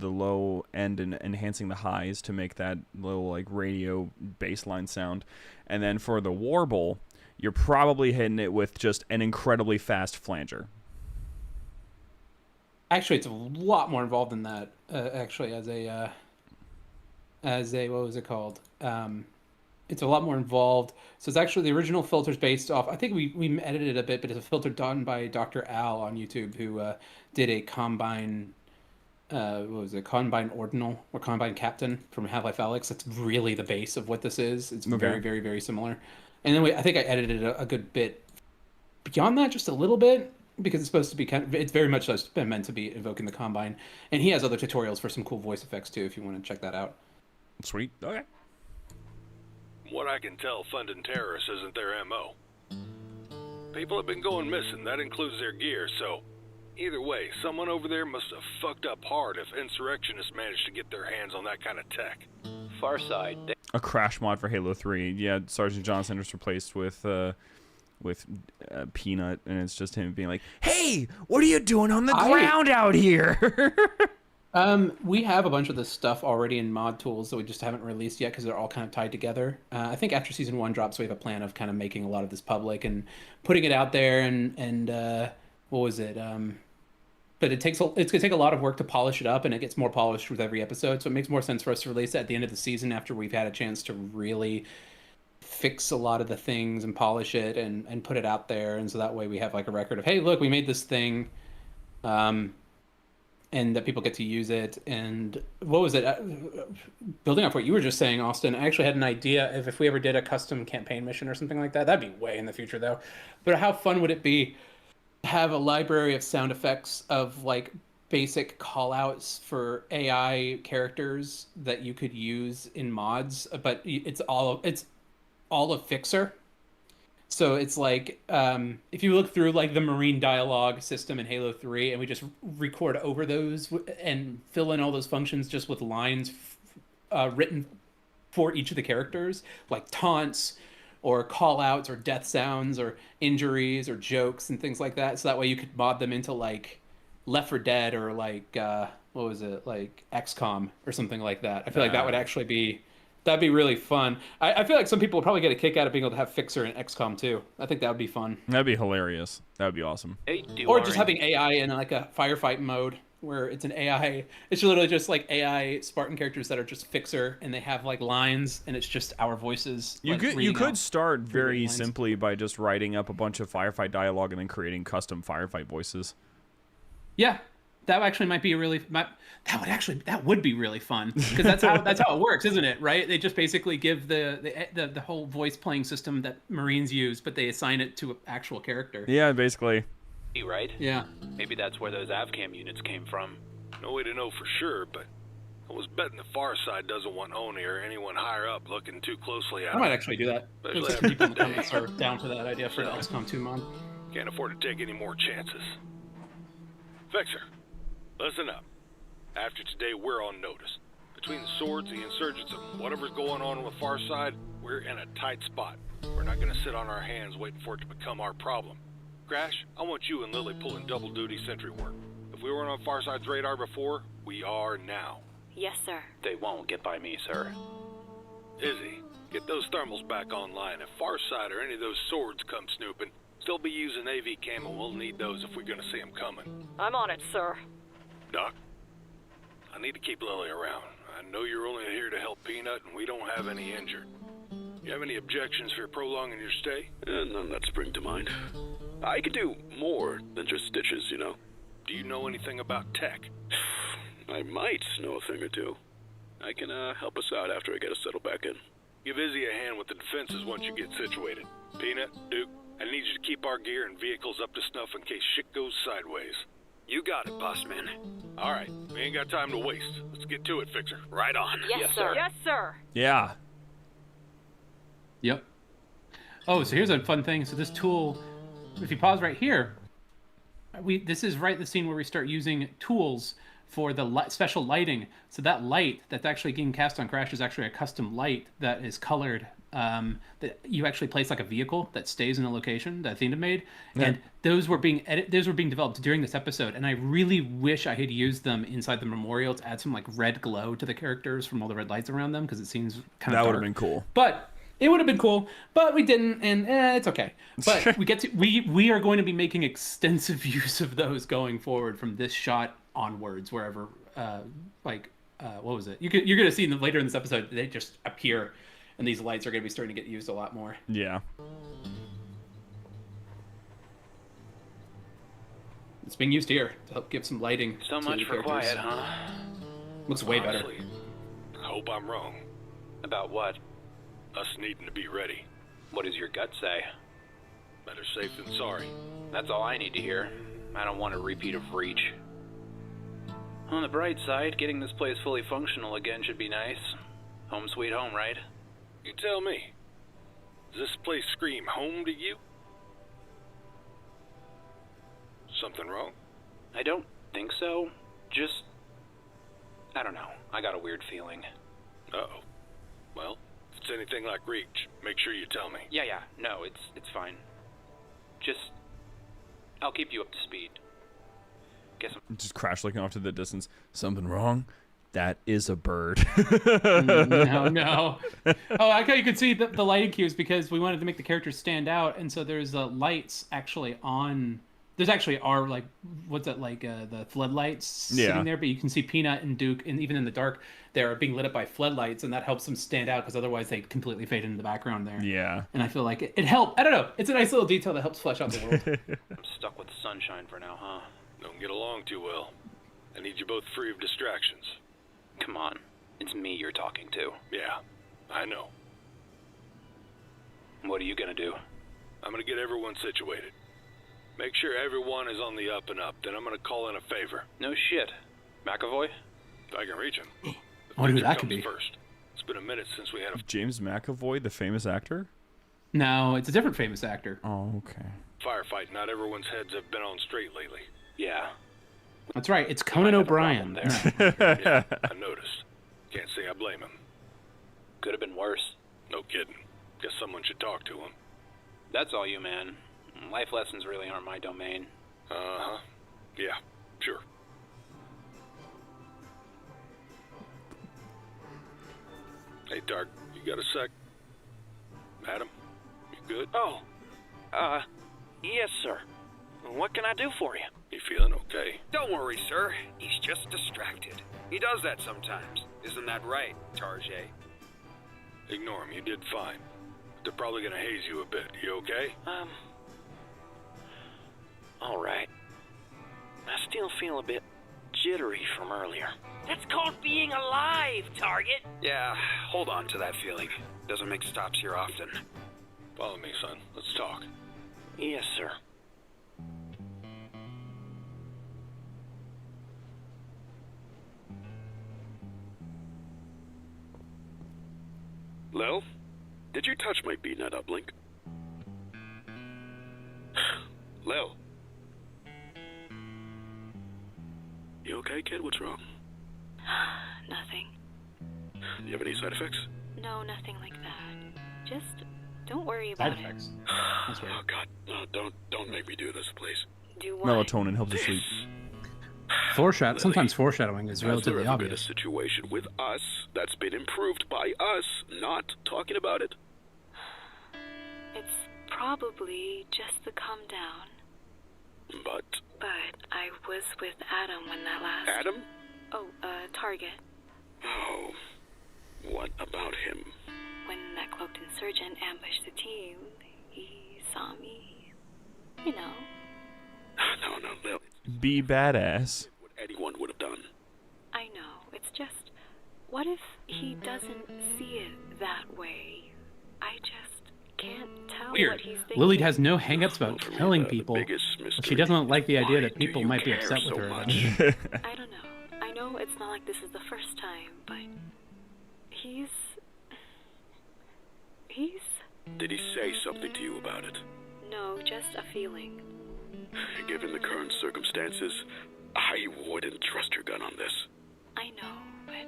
J: low end and enhancing the highs to make that little like radio baseline sound. And then for the warble, you're probably hitting it with just an incredibly fast flanger.
I: Actually, it's a lot more involved than that. Actually, as a what was it called? It's a lot more involved. So it's actually the original filter's based off. I think we edited it a bit, but it's a filter done by Dr. Al on YouTube, who did a Combine. What was it? Combine Ordinal or Combine Captain from Half-Life Alyx. That's really the base of what this is. It's
J: Okay.
I: very, very, very similar. And then I think I edited it a good bit beyond that, just a little bit, because it's supposed to be it's very much meant to be invoking the Combine. And he has other tutorials for some cool voice effects too, if you want to check that out.
J: Sweet. Okay.
L: What I can tell, funding terrorists isn't their MO. People have been going missing, that includes their gear, so either way, someone over there must have fucked up hard if insurrectionists managed to get their hands on that kind of tech.
A: Farside.
J: A crash mod for Halo 3. Yeah, Sergeant Johnson is replaced with Peanut, and it's just him being like, "Hey, what are you doing on the ground out here?"
I: We have a bunch of this stuff already in mod tools that we just haven't released yet because they're all kind of tied together. I think after season 1 drops, we have a plan of kind of making a lot of this public and putting it out there. And what was it? But it's going to take a lot of work to polish it up, and it gets more polished with every episode. So it makes more sense for us to release it at the end of the season after we've had a chance to really fix a lot of the things and polish it and put it out there. And so that way we have like a record of, hey, look, we made this thing. And that people get to use it. And what was it? Building off what you were just saying, Austin, I actually had an idea of if we ever did a custom campaign mission or something like that. That'd be way in the future, though. But how fun would it be to have a library of sound effects of like basic call-outs for AI characters that you could use in mods, but it's all a fixer. So it's like if you look through like the marine dialogue system in Halo 3, and we just record over those and fill in all those functions just with lines written for each of the characters, like taunts or call outs or death sounds or injuries or jokes and things like that. So that way you could mod them into like Left 4 Dead or like what was it, like XCOM or something like that. I feel like that would actually be, that'd be really fun. I feel like some people would probably get a kick out of being able to have Fixer in XCOM too. I think that would be fun.
J: That'd be hilarious. That would be awesome.
I: Or just having AI in like a firefight mode where it's an AI. It's literally just like AI Spartan characters that are just Fixer, and they have like lines, and it's just our voices.
J: You
I: like,
J: could start very simply by just writing up a bunch of firefight dialogue and then creating custom firefight voices.
I: Yeah, that actually might be a really that would be really fun, because that's how it works, isn't it? Right? They just basically give the whole voice playing system that Marines use, but they assign it to an actual character.
J: Yeah, basically.
A: Right?
I: Yeah.
A: Maybe that's where those AvCam units came from.
L: No way to know for sure, but I was betting the far side doesn't want Oni or anyone higher up looking too closely at
I: I might actually do that.
L: Especially
I: There's
L: after
I: people in the
L: today.
I: comments are down for that idea for the XCOM 2 mod.
L: Can't afford to take any more chances. Fixer, listen up. After today, we're on notice. Between the swords, the insurgents, and whatever's going on the far side, we're in a tight spot. We're not going to sit on our hands waiting for it to become our problem. Crash, I want you and Lily pulling double duty sentry work. If we weren't on Farside's radar before, we are now.
P: Yes, sir.
A: They won't get by me, sir.
L: Izzy, get those thermals back online. If Farside or any of those swords come snooping, still be using AV cam, and we'll need those if we're going to see them coming.
D: I'm on it, sir.
L: Doc, I need to keep Lily around. I know you're only here to help Peanut, and we don't have any injured. You have any objections for prolonging your stay?
K: None that spring to mind. I could do more than just stitches, you know.
L: Do you know anything about tech?
K: I might know a thing or two. I can help us out after I get us settled back in.
L: Give Izzy a hand with the defenses once you get situated. Peanut, Duke, I need you to keep our gear and vehicles up to snuff in case shit goes sideways.
K: You got it, boss man.
L: All right, we ain't got time to waste. Let's get to it, Fixer.
K: Right on.
D: Yes, sir. Yes, sir.
J: Yeah.
I: Yep. Oh, so here's a fun thing. So this tool, if you pause right here, this is right the scene where we start using tools for the special lighting. So that light that's actually getting cast on Crash is actually a custom light that is colored. That you actually place like a vehicle that stays in a location that Athena made, and those were being developed during this episode. And I really wish I had used them inside the memorial to add some like red glow to the characters from all the red lights around them, because it seems kind of
J: That would
I: dark.
J: have been cool.
I: But it would have been cool, but we didn't, and it's okay. But we are going to be making extensive use of those going forward from this shot onwards, wherever what was it? You're going to see later in this episode they just appear, and these lights are going to be starting to get used a lot more.
J: Yeah.
I: It's being used here to help give some lighting.
A: So
I: to
A: much
I: the
A: for
I: characters.
A: quiet, huh?
I: Looks way better.
L: Honestly, I hope I'm wrong.
A: About what?
L: Us needing to be ready.
A: What does your gut say?
L: Better safe than sorry.
A: That's all I need to hear. I don't want a repeat of Reach. On the bright side, getting this place fully functional again should be nice. Home sweet home, right?
L: You tell me. Does this place scream home to you? Something wrong?
A: I don't think so. Just... I don't know. I got a weird feeling.
L: Uh-oh. Well, if it's anything like Reach, make sure you tell me.
A: Yeah. No, it's fine. Just... I'll keep you up to speed. Guess I'm...
J: Just Crash looking off to the distance. Something wrong? That is a bird.
I: No. Oh, I thought you could see the lighting cues because we wanted to make the characters stand out, and so there's lights actually on. There's actually the floodlights sitting there, but you can see Peanut and Duke, and even in the dark, they're being lit up by floodlights, and that helps them stand out because otherwise they completely fade into the background there.
J: Yeah.
I: And I feel like it helped. I don't know. It's a nice little detail that helps flesh out the world.
A: I'm stuck with the sunshine for now, huh?
L: Don't get along too well. I need you both free of distractions.
A: Come on. It's me you're talking to.
L: Yeah, I know.
A: What are you gonna do?
L: I'm gonna get everyone situated. Make sure everyone is on the up and up, then I'm gonna call in a favor.
A: No shit. McAvoy?
L: If I can reach him.
I: I wonder who
L: Fixer
I: that could
L: comes
I: be.
L: First. It's been a minute since we had a...
J: James McAvoy, the famous actor?
I: No, it's a different famous actor.
J: Oh, okay.
L: Firefight, not everyone's heads have been on straight lately.
A: Yeah.
I: That's right. It's Conan O'Brien.
L: Yeah, I noticed. Can't say I blame him.
A: Could have been worse.
L: No kidding. Guess someone should talk to him.
A: That's all you, man. Life lessons really aren't my domain.
L: Uh-huh. Yeah, sure. Hey, Dark, you got a sec? Madam, you good?
C: Oh, yes, sir. What can I do for you?
L: You feeling okay?
G: Don't worry, sir. He's just distracted. He does that sometimes. Isn't that right, Tarjay?
L: Ignore him, you did fine. They're probably gonna haze you a bit. You okay?
C: All right. I still feel a bit jittery from earlier.
E: That's called being alive, Target.
G: Yeah, hold on to that feeling. Doesn't make stops here often.
L: Follow me, son. Let's talk.
C: Yes, sir.
V: Lil, did you touch my beat net uplink? Lil. You okay, kid? What's wrong?
P: Nothing.
V: You have any side effects?
P: No, nothing like that. Just don't worry about
I: Side effects. That's right.
V: Oh God, no! Don't make me do this, please.
P: Do what?
J: Melatonin helps you sleep.
I: Sometimes foreshadowing is
V: Has there
I: relatively
V: ever
I: obvious.
V: been a situation with us that's been improved by us not talking about it?
P: It's probably just the calm down.
V: But
P: I was with Adam when that last...
V: Adam?
P: Oh, Target.
V: Oh, what about him?
P: When that cloaked insurgent ambushed the team, he saw me. You know.
V: No, Lil.
J: Be badass.
V: What anyone would have done.
P: I know. It's just, what if he doesn't see it that way? I just can't tell
I: Weird.
P: what he's thinking.
I: Lily has no hangups about killing people. But she doesn't like the idea that people might be upset with her. about it.
P: I don't know. I know it's not like this is the first time, but he's...
V: Did he say something to you about it?
P: No, just a feeling.
V: Given the current circumstances, I wouldn't trust your gun on this.
P: I know, but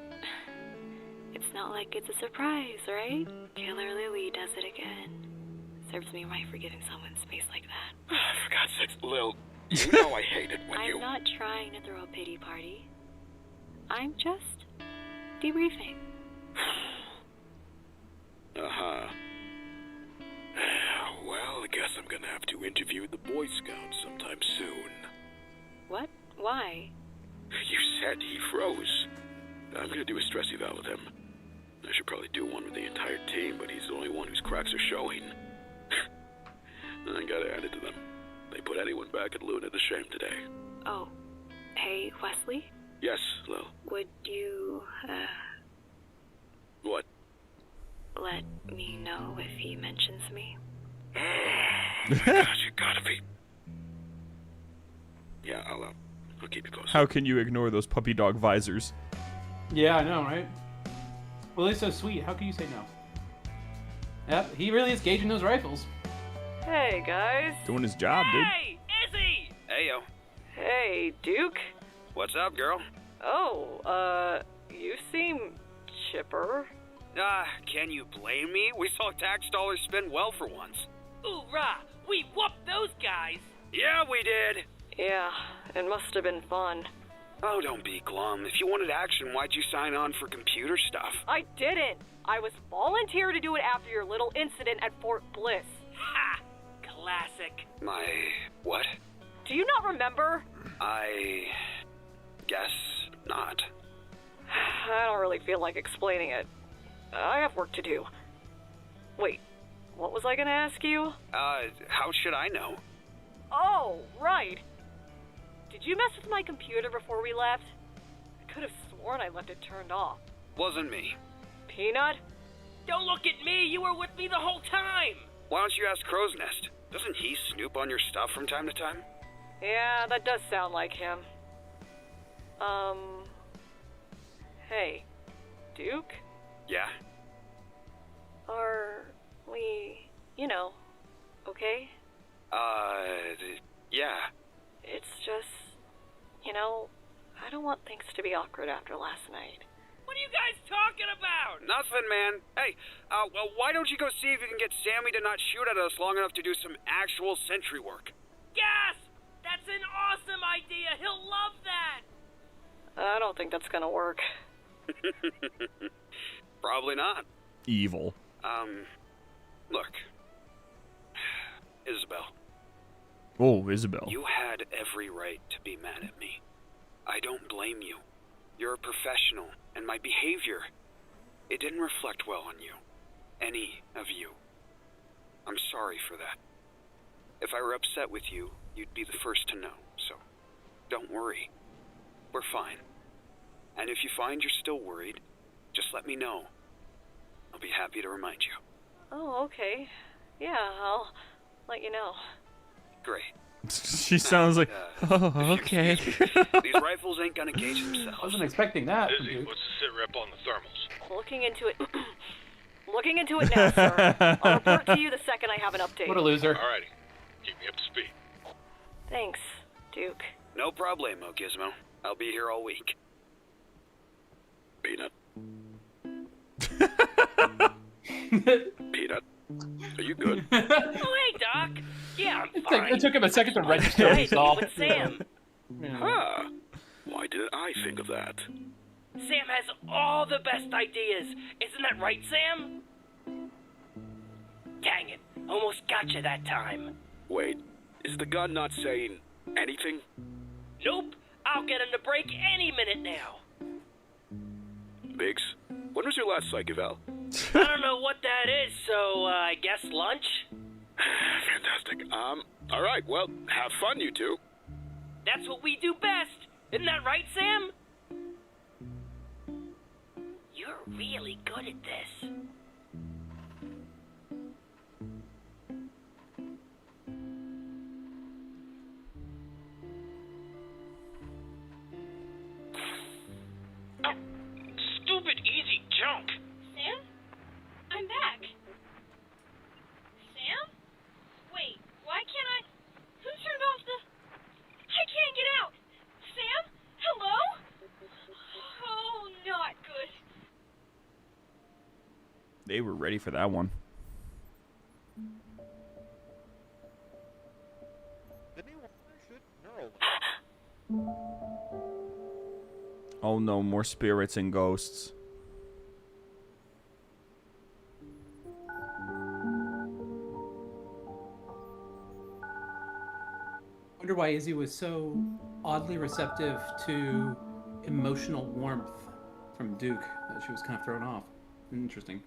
P: it's not like it's a surprise, right? Killer Lily does it again. Serves me right for giving someone space like that.
V: For God's sakes, Lil, you know I hate it when
P: I'm not trying to throw a pity party. I'm just debriefing.
V: Uh-huh. Well, I guess I'm gonna have to interview the Boy Scouts sometime soon.
P: What? Why?
V: You said he froze. I'm gonna do a stress eval with him. I should probably do one with the entire team, but he's the only one whose cracks are showing. I gotta hand it to them. They put anyone back at Luna to shame today.
P: Oh, hey, Wesley?
V: Yes, Lil.
P: Would you,
V: What?
P: let me know if he mentions me?
V: Gosh, you gotta be. Yeah, I'll keep you posted.
J: How can you ignore those puppy dog visors?
I: Yeah, I know, right? Well, he's so sweet. How can you say no? Yep, he really is gauging those rifles.
D: Hey, guys.
J: Doing his job, dude.
E: Hey, Izzy!
G: Hey, yo.
D: Hey, Duke.
G: What's up, girl?
D: Oh, you seem chipper.
G: Can you blame me? We saw tax dollars spend well for once.
E: Hoorah! We whooped those guys!
G: Yeah, we did.
D: Yeah, it must have been fun.
G: Oh, don't be glum. If you wanted action, why'd you sign on for computer stuff?
D: I didn't. I was volunteered to do it after your little incident at Fort Bliss.
E: Ha! Classic.
G: My... what?
D: Do you not remember?
G: I... guess not.
D: I don't really feel like explaining it. I have work to do. Wait, what was I gonna ask you?
G: How should I know?
D: Oh, right. Did you mess with my computer before we left? I could have sworn I left it turned off.
G: Wasn't me.
D: Peanut?
E: Don't look at me! You were with me the whole time!
G: Why don't you ask Crow's Nest? Doesn't he snoop on your stuff from time to time?
D: Yeah, that does sound like him. Hey, Duke?
G: Yeah?
D: Are we you know, okay?
G: Yeah.
D: It's just, you know, I don't want things to be awkward after last night.
E: What are you guys talking about?
G: Nothing, man. Hey, well, why don't you go see if you can get Sammy to not shoot at us long enough to do some actual sentry work?
E: Yes! That's an awesome idea! He'll love that!
D: I don't think that's gonna work.
G: Probably not.
J: Evil.
G: Look. Isabel.
J: Oh, Isabel.
G: You had every right to be mad at me. I don't blame you. You're a professional, and my behavior, it didn't reflect well on you. Any of you. I'm sorry for that. If I were upset with you, you'd be the first to know, so don't worry. We're fine. And if you find you're still worried, just let me know. I'll be happy to remind you.
D: Oh, okay. Yeah, I'll let you know.
G: Great.
J: She sounds like, oh, okay.
G: These rifles ain't gonna gauge themselves.
I: I wasn't expecting that.
L: Izzy, what's the sit rep on the thermals?
D: Looking into it. Looking into it now, sir. I'll report to you the second I have an update.
I: What a loser.
L: Alrighty. Keep me up to speed.
D: Thanks, Duke.
G: No problemo, Gizmo. I'll be here all week.
V: Peanut. Peanut. Are you good?
E: Oh, hey, Doc. Yeah, I'm fine.
I: It took him a second to register
E: Hey,
I: himself.
E: with Sam.
V: Huh. Why didn't I think of that?
E: Sam has all the best ideas. Isn't that right, Sam? Dang it. Almost got you that time.
V: Wait, is the gun not saying anything?
E: Nope. I'll get him to break any minute now.
V: Biggs, when was your last psych eval?
E: I don't know what that is, so I guess lunch?
V: Fantastic. Alright, well, have fun, you two.
E: That's what we do best. Isn't that right, Sam? You're really good at this. Oh, stupid easy junk.
H: Sam? I'm back. Sam? Wait, why can't I... Who turned off the... I can't get out! Sam? Hello? Oh, not good.
J: They were ready for that one. Oh no, more spirits and ghosts.
I: I wonder why Izzy was so oddly receptive to emotional warmth from Duke that she was kind of thrown off. Interesting.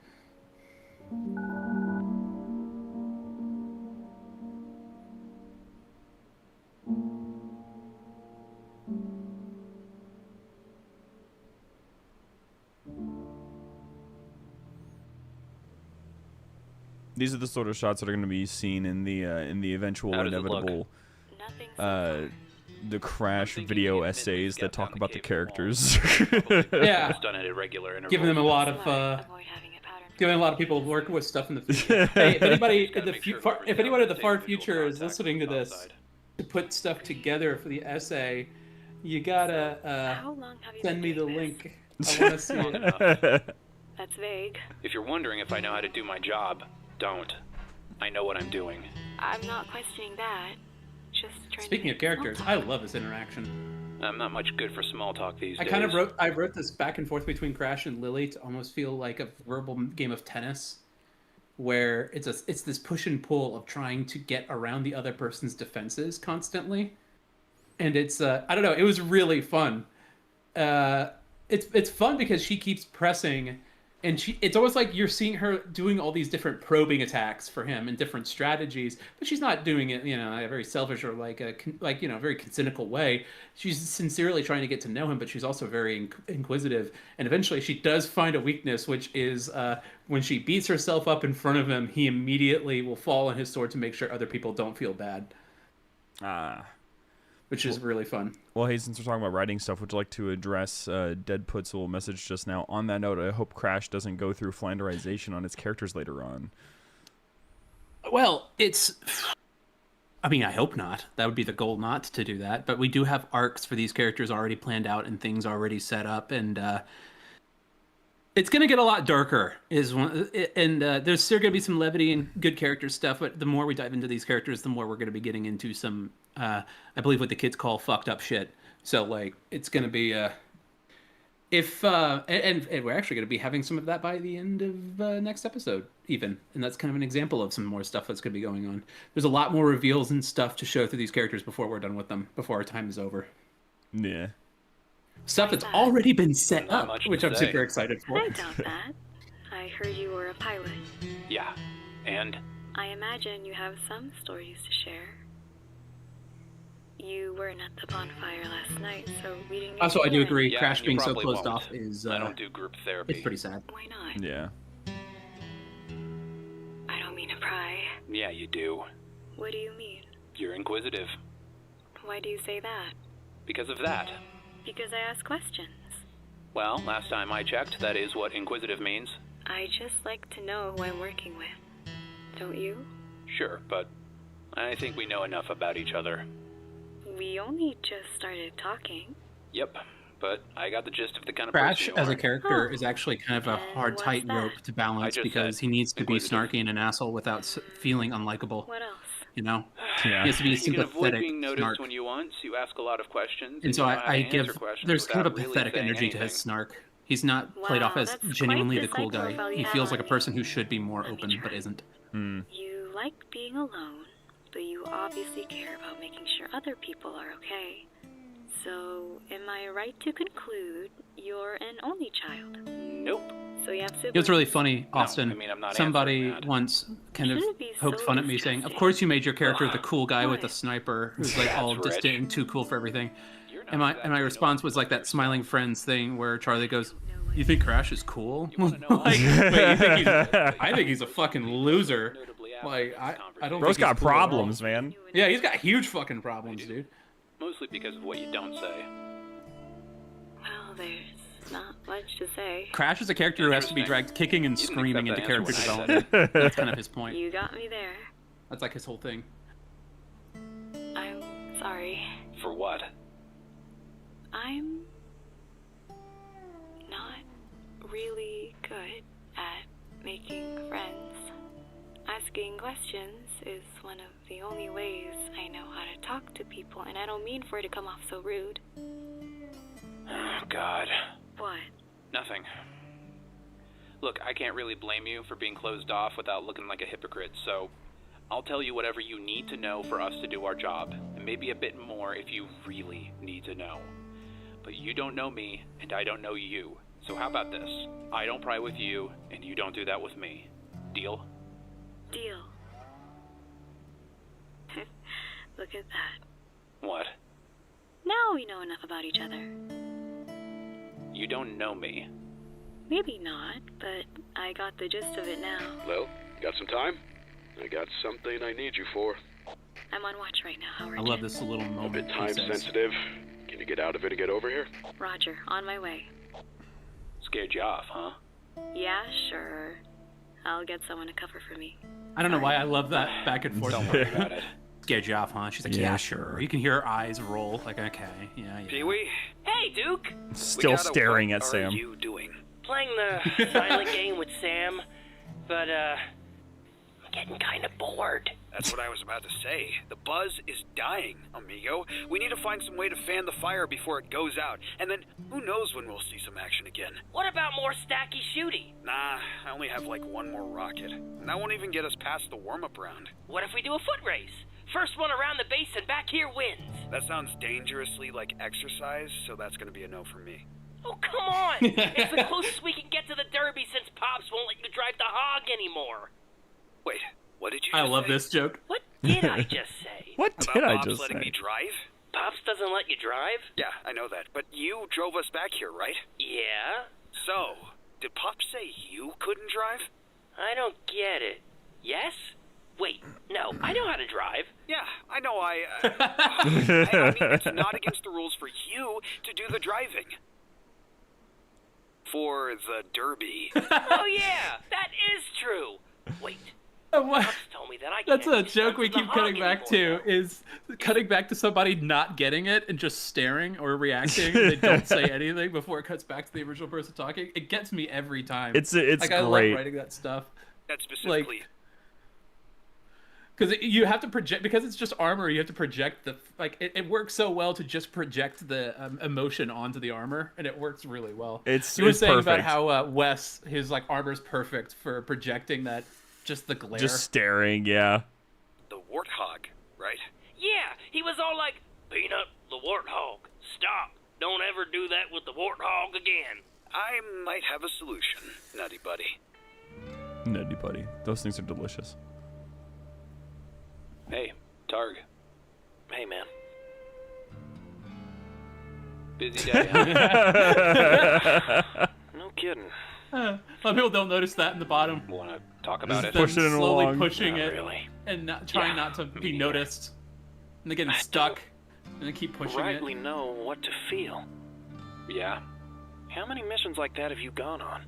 J: These are the sort of shots that are going to be seen in the eventual
A: How does it
J: inevitable the Crash video essays that talk about the characters.
I: Yeah.
A: It's done at irregular intervals.
I: Giving them a lot of giving a lot of people work with stuff in the future. Hey, if anybody in the if anyone in the far future is listening to this to put stuff together for the essay, you gotta send me the link. I want to see it.
D: That's vague.
A: If you're wondering if I know how to do my job, don't. I know what I'm doing.
P: I'm not questioning that. Just trying
I: Speaking of characters, I love this interaction.
A: I'm not much good for small talk these days.
I: I wrote this back and forth between Crash and Lily to almost feel like a verbal game of tennis, where it's this push and pull of trying to get around the other person's defenses constantly, and it's I don't know, it was really fun. It's fun because she keeps pressing, and it's almost like you're seeing her doing all these different probing attacks for him and different strategies, but she's not doing it, in a very selfish or very cynical way. She's sincerely trying to get to know him, but she's also very inquisitive. And eventually she does find a weakness, which is when she beats herself up in front of him, he immediately will fall on his sword to make sure other people don't feel bad. Which is really fun.
J: Well, hey, since we're talking about writing stuff, would you like to address Deadput's little message just now? On that note, I hope Crash doesn't go through Flanderization on its characters later on.
I: Well, it's... I mean, I hope not. That would be the goal, not to do that. But we do have arcs for these characters already planned out and things already set up, and it's going to get a lot darker. And there's still going to be some levity and good character stuff, but the more we dive into these characters, the more we're going to be getting into some, I believe what the kids call fucked up shit. So, like, it's going to be... and we're actually going to be having some of that by the end of next episode, even. And that's kind of an example of some more stuff that's going to be going on. There's a lot more reveals and stuff to show through these characters before we're done with them, before our time is over.
J: Yeah.
I: Stuff that's already been set up, which I'm super excited for.
P: I doubt that. I heard you were a pilot.
A: Yeah, and?
P: I imagine you have some stories to share. You weren't at the bonfire last night, so we didn't.
I: Also, I do agree.
A: Yeah,
I: Crash
A: you
I: being so
A: probably
I: closed
A: won't.
I: off is.
A: I don't do group therapy.
I: It's pretty sad.
P: Why not?
J: Yeah.
P: I don't mean to pry.
A: Yeah, you do.
P: What do you mean?
A: You're inquisitive.
P: Why do you say that?
A: Because of that.
P: Because I ask questions.
A: Well, last time I checked, that is what inquisitive means.
P: I just like to know who I'm working with. Don't you?
A: Sure, but I think we know enough about each other.
P: We only just started talking.
A: Yep, but I got the gist of the kind of
I: Crash,
A: person you
I: as a
A: are.
I: character, is actually kind of a hard tightrope to balance
A: just
I: because
A: said
I: he needs to be
A: inquisitive.
I: snarky and an asshole without feeling unlikable.
P: What else?
I: You know?
J: Yeah.
I: He has to be
A: You can avoid
I: sympathetic
A: being noticed
I: snark.
A: when you want, so you ask a lot of questions.
I: And so
A: you know how
I: I
A: to
I: give...
A: answer questions
I: There's kind of a
A: without really
I: pathetic
A: saying
I: energy to
A: anything.
I: his snark. He's not played off as
P: that's
I: genuinely
P: quite
I: the
P: the
I: cool
P: psych
I: guy.
P: profile
I: He
P: you
I: feels
P: have
I: like a
P: on
I: person who should be more open, but isn't.
P: You like being alone, but you obviously care about making sure other people are okay. So, am I right to conclude you're an only child?
A: Nope.
P: So you have siblings?
I: It was really funny, Austin.
A: I mean, I'm not
I: Somebody
A: answering that.
I: once kind of
P: Shouldn't be
I: poked
P: so
I: fun at me saying, of course you made your character the cool guy with the
P: What?
I: sniper who's like all
A: That's
I: distant
A: rich.
I: and too cool for everything. And my response was like that smiling friends thing where Charlie goes, you think Crash is cool? Like, wait, you think he's, I think he's a fucking loser. Like, I don't
J: Bro's
I: think
J: got
I: he's cool at all.
J: problems, man.
I: Yeah, he's got huge fucking problems, dude.
A: Mostly because of what you don't say.
P: Well, there's not much to say.
I: Crash is a character who has to be dragged kicking and
A: You didn't
I: screaming into
A: accept that
I: character
A: answer when I said
I: development. That's kind of his point.
P: You got me there.
I: That's like his whole thing.
P: I'm sorry.
A: For what?
P: I'm not really good at making friends. Asking questions is one of the only ways I know how to talk to people, and I don't mean for it to come off so rude.
A: Oh, God.
P: What?
A: Nothing. Look, I can't really blame you for being closed off without looking like a hypocrite, so I'll tell you whatever you need to know for us to do our job, and maybe a bit more if you really need to know. But you don't know me, and I don't know you, so how about this? I don't pry with you, and you don't do that with me. Deal?
P: Deal. Look at that.
A: What?
P: Now we know enough about each other.
A: You don't know me.
P: Maybe not, but I got the gist of it now.
V: Well, got some time? I got something I need you for.
P: I'm on watch right now, Howard.
I: I love this little moment.
V: A bit
I: he
V: time
I: says.
V: sensitive. Can you get out of it and get over here?
P: Roger, on my way.
A: Scared you off, huh?
P: Yeah, sure. I'll get someone to cover for me.
I: I don't know why I love that back and forth.
A: Don't worry about it.
I: Scared you off, huh? She's like, yeah, sure. You can hear her eyes roll. Like, okay, yeah.
B: Pee-wee?
E: Hey, Duke!
J: Still staring at
B: What
J: Sam.
B: are you doing?
E: Playing the silent game with Sam, but, I'm getting kind of bored.
G: That's what I was about to say. The buzz is dying, amigo. We need to find some way to fan the fire before it goes out. And then, who knows when we'll see some action again.
E: What about more stacky shooty?
G: Nah, I only have like one more rocket. And that won't even get us past the warm-up round.
E: What if we do a foot race? First one around the base and back here wins.
G: That sounds dangerously like exercise, so that's gonna be a no from me.
E: Oh, come on! It's the closest we can get to the Derby since Pops won't let you drive the hog anymore.
G: Wait, what did you
I: I
G: just
I: love
G: say?
I: this joke.
E: What did I just say?
J: What
G: About
J: did I
G: Bob's
J: just
G: letting
J: say?
G: me drive?
E: Pops doesn't let you drive?
G: Yeah, I know that. But you drove us back here, right?
E: Yeah?
G: So, did Pop say you couldn't drive?
E: I don't get it. Yes? Wait, no, I know how to drive.
G: Yeah, I know I mean, it's not against the rules for you to do the driving. For the Derby.
E: Oh yeah, that is true. Wait, Cops tell me that I
I: That's
E: can't
I: a
E: do
I: joke we
E: stunts in
I: keep
E: the
I: cutting
E: hog
I: back
E: anymore.
I: to, is cutting back to somebody not getting it and just staring or reacting. And they don't say anything before it cuts back to the original person talking. It gets me every time.
J: It's
I: like, I love
J: great.
I: writing that stuff.
G: That specifically.
I: Like, because you have to project, because it's just armor, you have to project the, like, it works so well to just project the emotion onto the armor, and it works really well. You were saying
J: perfect.
I: about how Wes, his, like, armor's perfect for projecting that, just the glare.
J: Just staring, yeah.
G: The warthog, right?
E: Yeah, he was all like, Peanut, the warthog. Stop. Don't ever do that with the warthog again.
G: I might have a solution, Nutty Buddy.
J: Nutty Buddy. Those things are delicious.
A: Hey, Targ.
C: Hey, man.
A: Busy day, huh?
C: No kidding.
I: A lot of people don't notice that in the bottom.
A: Want to talk about it?
J: Pushing it
I: slowly
J: along.
I: pushing
C: Not
I: it
C: really.
I: and not trying not to be noticed. And they're getting stuck. And they keep pushing
C: Rightly
I: it.
C: know what to feel.
A: Yeah.
C: How many missions like that have you gone on?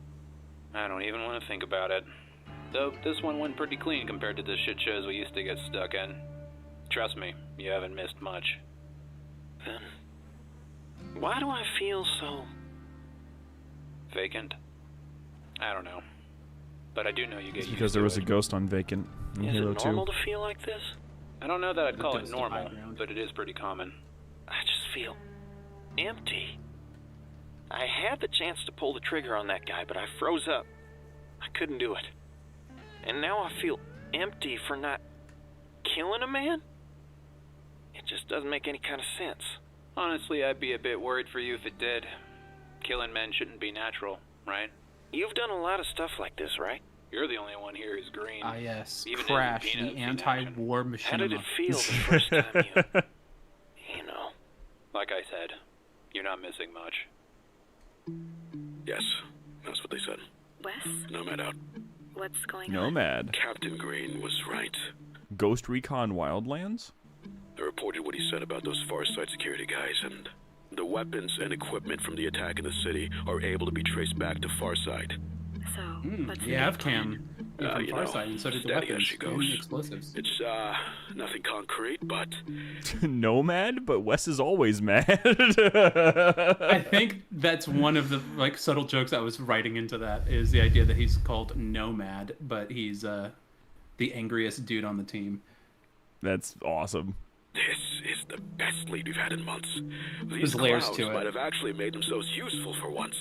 A: I don't even want to think about it. Though this one went pretty clean compared to the shit shows we used to get stuck in. Trust me, you haven't missed much.
C: Then, why do I feel so...
A: Vacant? I don't know. But I do know you get
J: It's
A: used
J: because
A: to
J: there was
A: it.
J: a ghost on Vacant in
C: Is
J: Halo
C: it
J: 2.
C: normal to feel like this?
A: I don't know that I'd call it
I: dusty
A: normal,
I: background.
A: but it is pretty common.
C: I just feel empty. I had the chance to pull the trigger on that guy, but I froze up. I couldn't do it. And now I feel empty for not killing a man? It just doesn't make any kind of sense.
A: Honestly, I'd be a bit worried for you if it did. Killing men shouldn't be natural, right?
C: You've done a lot of stuff like this, right?
A: You're the only one here who's green.
I: Ah, yes.
A: Even
I: Crash,
A: in Peanuts,
I: the anti-war machinima.
C: How did it feel the first time you know?
A: Like I said, you're not missing much.
V: Yes, that's what they said.
P: Wes,
V: Nomad out.
P: what's going on?
J: Nomad.
V: Captain Green was right.
J: Ghost Recon Wildlands?
V: I reported what he said about those Farside security guys, and the weapons and equipment from the attack in the city are able to be traced back to Farside.
P: So, what's the
I: Yeah,
P: game plan?
I: Avcam. From
V: You
I: Farside,
V: know,
I: and so did the
V: steady as
I: weapons
V: she
I: and
V: goes.
I: the explosives.
V: It's, nothing concrete, but
J: Nomad? But Wes is always mad.
I: I think that's one of the like subtle jokes I was writing into that, is the idea that he's called Nomad, but he's the angriest dude on the team.
J: That's awesome.
V: this is the best lead we've had in months.
I: There's
V: These
I: layers
V: clowns
I: to it.
V: might have actually made themselves useful for once.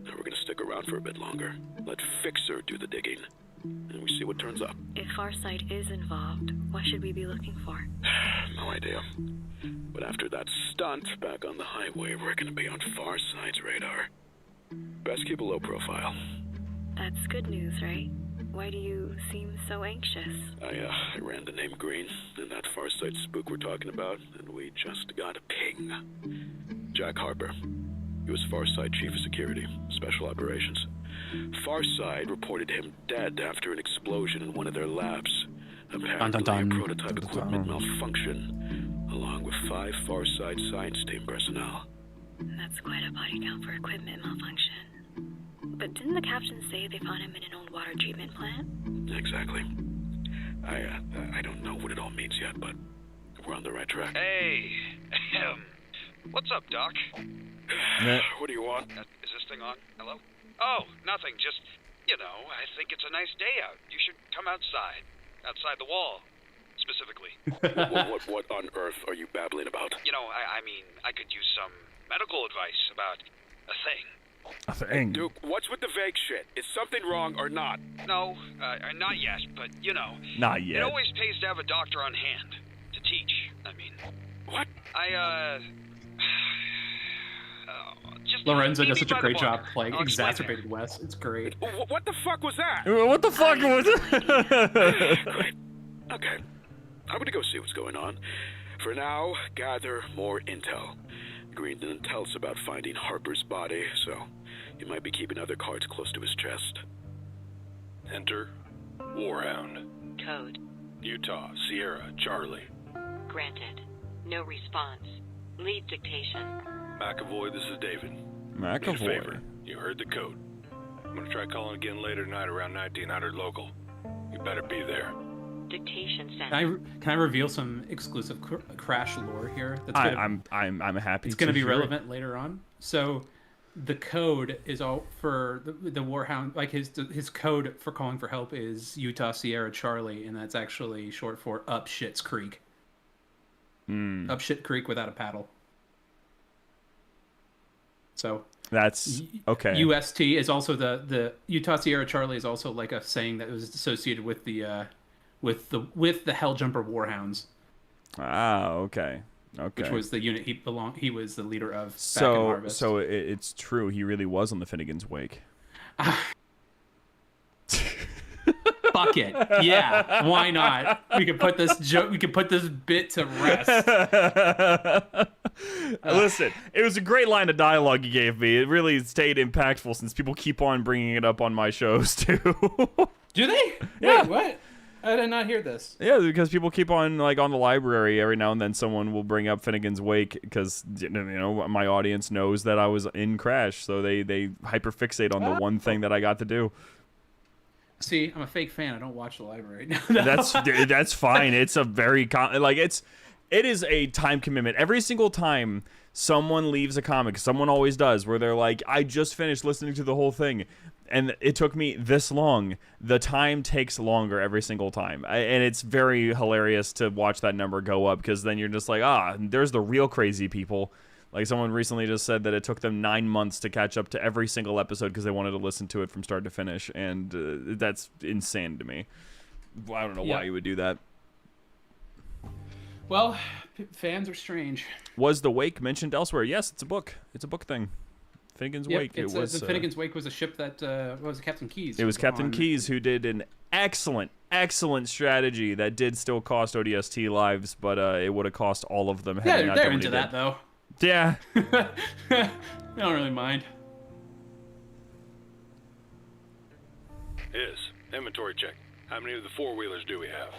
V: Now we're gonna stick around for a bit longer. Let Fixer do the digging, and we see what turns up.
P: If Farsight is involved, what should we be looking for?
V: No idea. But after that stunt back on the highway, we're gonna be on Farside's radar. Best keep a low profile.
P: That's good news, right? Why do you seem so anxious?
V: I ran the name Green in that Farside spook we're talking about, and we just got a ping. Jack Harper. He was Farside Chief of Security, Special Operations. Farside reported him dead after an explosion in one of their labs. Apparently,
I: Dun.
V: a prototype equipment malfunction, along with 5 Farside science team personnel.
P: That's quite a body count for equipment malfunction. But didn't the captain say they found him in an old water treatment plant?
V: Exactly. I don't know what it all means yet, but we're on the right track.
Q: Hey, what's up, Doc?
V: What do you want?
Q: Is this thing on? Hello? Oh, nothing. Just, I think it's a nice day out. You should come outside. Outside the wall, specifically.
V: What on earth are you babbling about?
Q: I mean, I could use some medical advice about a thing.
J: A thing?
V: Duke, what's with the vague shit? Is something wrong or not?
Q: No, not yet, but,
J: Not yet.
Q: It always pays to have a doctor on hand. To teach, I mean.
V: What?
Q: Just
I: Lorenzo
Q: meet
I: does
Q: me
I: such a
Q: by the
I: great
Q: bar.
I: job playing
Q: I'll explain
I: exacerbated Wes. It's great.
V: What the fuck was that?
J: What the fuck was it?
V: Great. Okay. I'm gonna go see what's going on. For now, gather more intel. Green didn't tell us about finding Harper's body, so he might be keeping other cards close to his chest.
L: Enter Warhound.
R: Code.
L: Utah, Sierra, Charlie.
R: Granted. No response. Lead dictation.
L: McAvoy, this is David.
J: McAvoy.
L: Need a favor. You heard the code. I'm gonna try calling again later tonight around 1900 local. You Better be there.
R: Dictation sent.
I: Can I reveal some exclusive Crash lore here? That's gonna,
J: I'm happy.
I: It's going to be relevant later on. So, the code is all for the Warhound. Like his code for calling for help is Utah Sierra Charlie, and that's actually short for Up Shit's Creek. Up Shit Creek without a paddle. So
J: that's okay.
I: UST is also the Utah Sierra Charlie is also like a saying that was associated with the Helljumper Warhounds.
J: Ah, okay.
I: Which was the unit he was the leader of back in
J: So
I: Harvest.
J: so it's true. He really was on the Finnegan's Wake.
I: Fuck it. Yeah, why not? We could put this bit to rest.
J: Listen, it was a great line of dialogue you gave me. It really stayed impactful since people keep on bringing it up on my shows too.
I: Do they?
J: Yeah.
I: Wait, what? I did not hear this.
J: Yeah, because people keep on, like, on the library, every now and then someone will bring up Finnegan's Wake because, you know, my audience knows that I was in Crash, so they hyperfixate on the one thing that I got to do.
I: See, I'm a fake fan. I don't watch the library.
J: That's fine. It's a very it is a time commitment. Every single time someone leaves a comic, someone always does, where they're like, I just finished listening to the whole thing, and it took me this long. The time takes longer every single time, and it's very hilarious to watch that number go up, because then you're just like, there's the real crazy people. Like, someone recently just said that it took them 9 months to catch up to every single episode because they wanted to listen to it from start to finish, and that's insane to me. I don't know why you would do that.
I: Well, fans are strange.
J: Was The Wake mentioned elsewhere? Yes, it's a book. It's a book thing. Finnegan's Wake.
I: The Finnegan's Wake was a ship that was Captain Keyes.
J: It was Captain Keyes who did an excellent strategy that did still cost ODST lives, but it would have cost all of them.
I: Yeah, they're into that though.
J: Yeah.
I: I don't really mind.
L: Inventory check. How many of the four-wheelers do we have?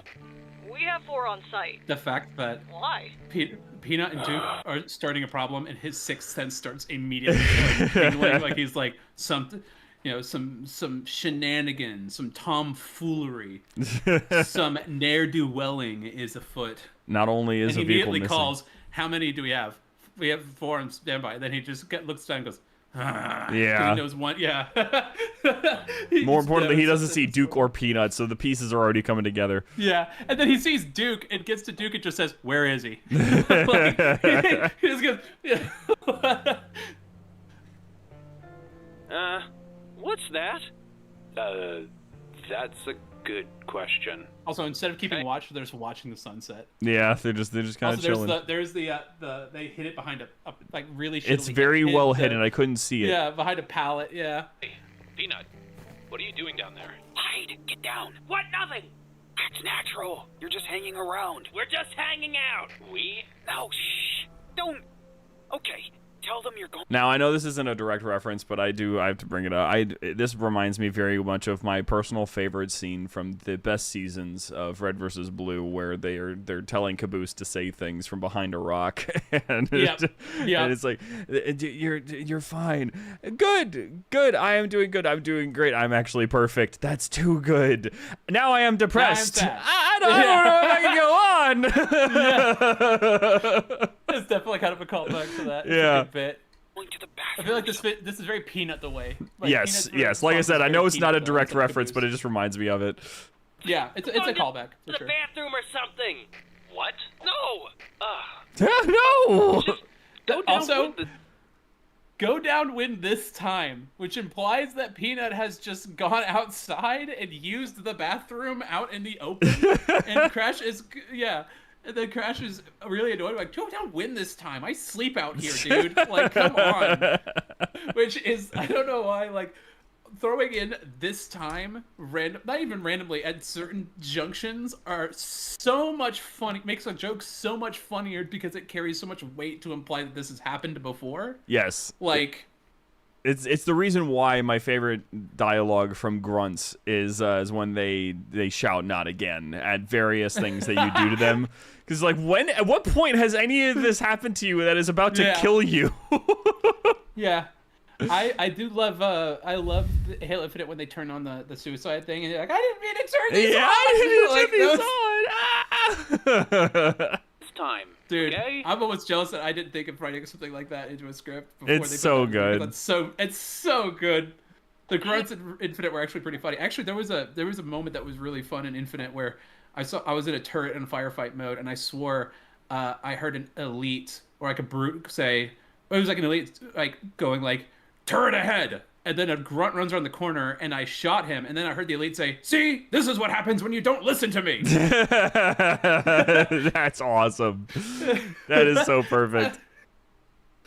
D: We have 4 on site.
I: The fact that
D: Why?
I: Peanut and Duke are starting a problem, and his sixth sense starts immediately tingling, like he's like some shenanigans, some tomfoolery, some ne'er-do-welling is afoot.
J: Not only is
I: and
J: a vehicle
I: he immediately
J: missing.
I: calls, how many do we have? We have 4 on standby. Then he just looks down and goes,
J: yeah.
I: He knows one. Yeah.
J: More importantly, he doesn't see Duke or Peanut, so the pieces are already coming together.
I: Yeah, and then he sees Duke and gets to Duke and just says, "Where is he?" Like, he just goes, yeah.
C: What's that?
A: That's a good question.
I: Also, instead of keeping watch, they're just watching the sunset.
J: Yeah, they're just kind of chilling.
I: There's the they hid it behind a like really.
J: It's very well hidden. I couldn't see it.
I: Yeah, behind a pallet. Yeah.
A: Hey, Peanut, what are you doing down there?
B: Hide! Get down!
E: What? Nothing!
B: That's natural. You're just hanging around.
E: We're just hanging out.
A: We?
B: No, shh! Don't! Okay, tell them you're going.
J: Now, I know this isn't a direct reference, but I have to bring it up. This reminds me very much of my personal favorite scene from the best seasons of Red vs. Blue, where they're telling Caboose to say things from behind a rock, and and it's like, you're fine. Good. I am doing good. I'm doing great. I'm actually perfect. That's too good. Now I am depressed. I don't know if I can go on.
I: It's definitely kind of a callback to that.
J: Yeah.
I: Bit. I feel like this is very Peanut the way. Like,
J: yes. Like I said, I know it's not a direct reference, but it just reminds me of it.
I: Yeah, it's a callback for
E: The
I: sure.
E: bathroom or something. What? No.
I: Also, go downwind this time, which implies that Peanut has just gone outside and used the bathroom out in the open, and Crash is And then Crash is really annoyed, like, go downwind this time. I sleep out here, dude. Like, come on. Which is, I don't know why, like, throwing in this time, not even randomly, at certain junctions are so much funny, makes a joke so much funnier because it carries so much weight to imply that this has happened before.
J: Yes.
I: Like...
J: It's the reason why my favorite dialogue from Grunts is when they shout "not again" at various things that you do to them. Because like, at what point has any of this happened to you that is about to kill you?
I: Yeah. I do love I love Halo Infinite when they turn on the suicide thing and you're like, I didn't mean to turn these on.
A: It's time.
I: Dude,
A: okay?
I: I'm almost jealous that I didn't think of writing something like that into a script before
J: It's
I: they put
J: so
I: that in.
J: good.
I: It's so good. The grunts in Infinite were actually pretty funny. Actually, there was a moment that was really fun in Infinite where I was in a turret in firefight mode and I swore I heard an elite or like a brute say, it was like an elite like going like turret ahead, and then a grunt runs around the corner and I shot him, and then I heard the elite say, "See, this is what happens when you don't listen to me."
J: That's awesome. That is so perfect.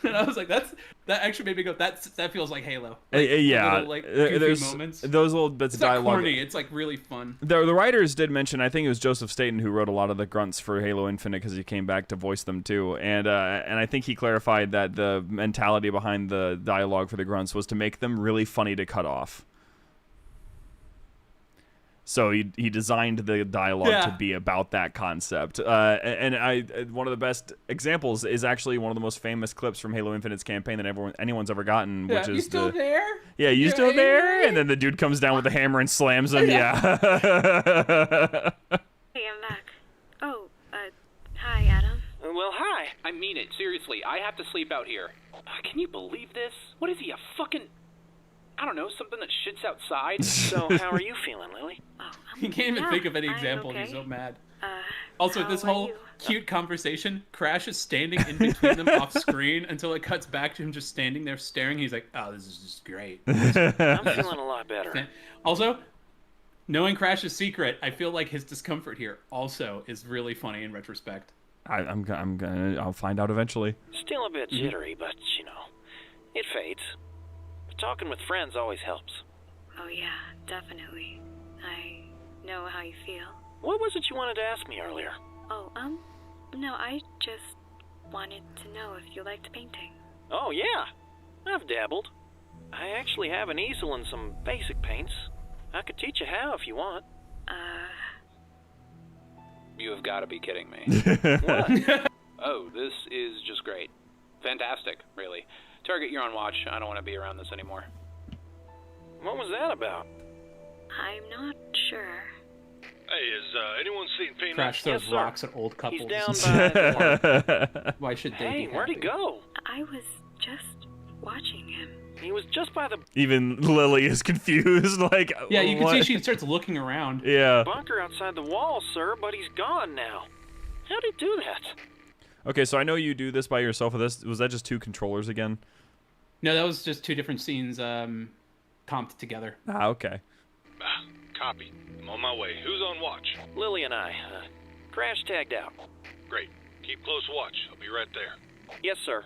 I: And I was like, that actually made me go, that feels like Halo.
J: Yeah,
I: little, like, goofy
J: there's
I: moments.
J: those little bits
I: It's
J: of
I: not
J: dialogue.
I: corny. It's like really fun.
J: The writers did mention, I think it was Joseph Staten who wrote a lot of the grunts for Halo Infinite because he came back to voice them too, and I think he clarified that the mentality behind the dialogue for the grunts was to make them really funny to cut off. So he designed the dialogue to be about that concept. And one of the best examples is actually one of the most famous clips from Halo Infinite's campaign that anyone's ever gotten, which is
I: you still there?
J: Yeah, you still there? And then the dude comes down with a hammer and slams him. Yeah.
P: Hey, I'm back. Oh, hi, Adam.
A: Well, hi. I mean it. Seriously, I have to sleep out here. Can you believe this? What is he, a fucking... I don't know, something that shits outside?
C: So, how are you feeling, Lily?
I: He can't even think of any example.
P: okay.
I: He's so mad. Also, this
P: how are
I: whole
P: you?
I: cute conversation, Crash is standing in between them off screen until it cuts back to him just standing there staring. He's like, oh, this is just great.
C: I'm feeling a lot better.
I: Also, knowing Crash's secret, I feel like his discomfort here also is really funny in retrospect.
J: I'll find out eventually.
C: Still a bit jittery, but, you know, it fades. Talking with friends always helps.
P: Oh, yeah, definitely. I know how you feel.
C: What was it you wanted to ask me earlier?
P: Oh, no, I just wanted to know if you liked painting.
C: Oh, yeah. I've dabbled. I actually have an easel and some basic paints. I could teach you how if you want.
A: You have got to be kidding me.
C: What?
A: Oh, this is just great. Fantastic, really. Target, you're on watch. I don't want to be around this anymore.
C: What was that about?
P: I'm not sure.
L: Hey, has anyone seen Peanut?
I: Crash throws
C: Yes, sir.
I: rocks at old couples.
C: He's down by
I: Why should they
C: Hey,
I: be
C: where'd he
I: happy?
C: go?
P: I was just watching him.
C: He was just by the
J: Even Lily is confused. Like,
I: Yeah, you can
J: what?
I: see she starts looking around.
J: Yeah.
C: bunker outside the wall, sir, but he's gone now. How'd he do that?
J: Okay, so I know you do this by yourself. Was that just 2 controllers again?
I: No, that was just 2 different scenes comped together.
J: Ah, okay.
L: Copy. I'm on my way. Who's on watch?
C: Lily and I. Crash tagged out.
L: Great. Keep close watch. I'll be right there.
C: Yes, sir.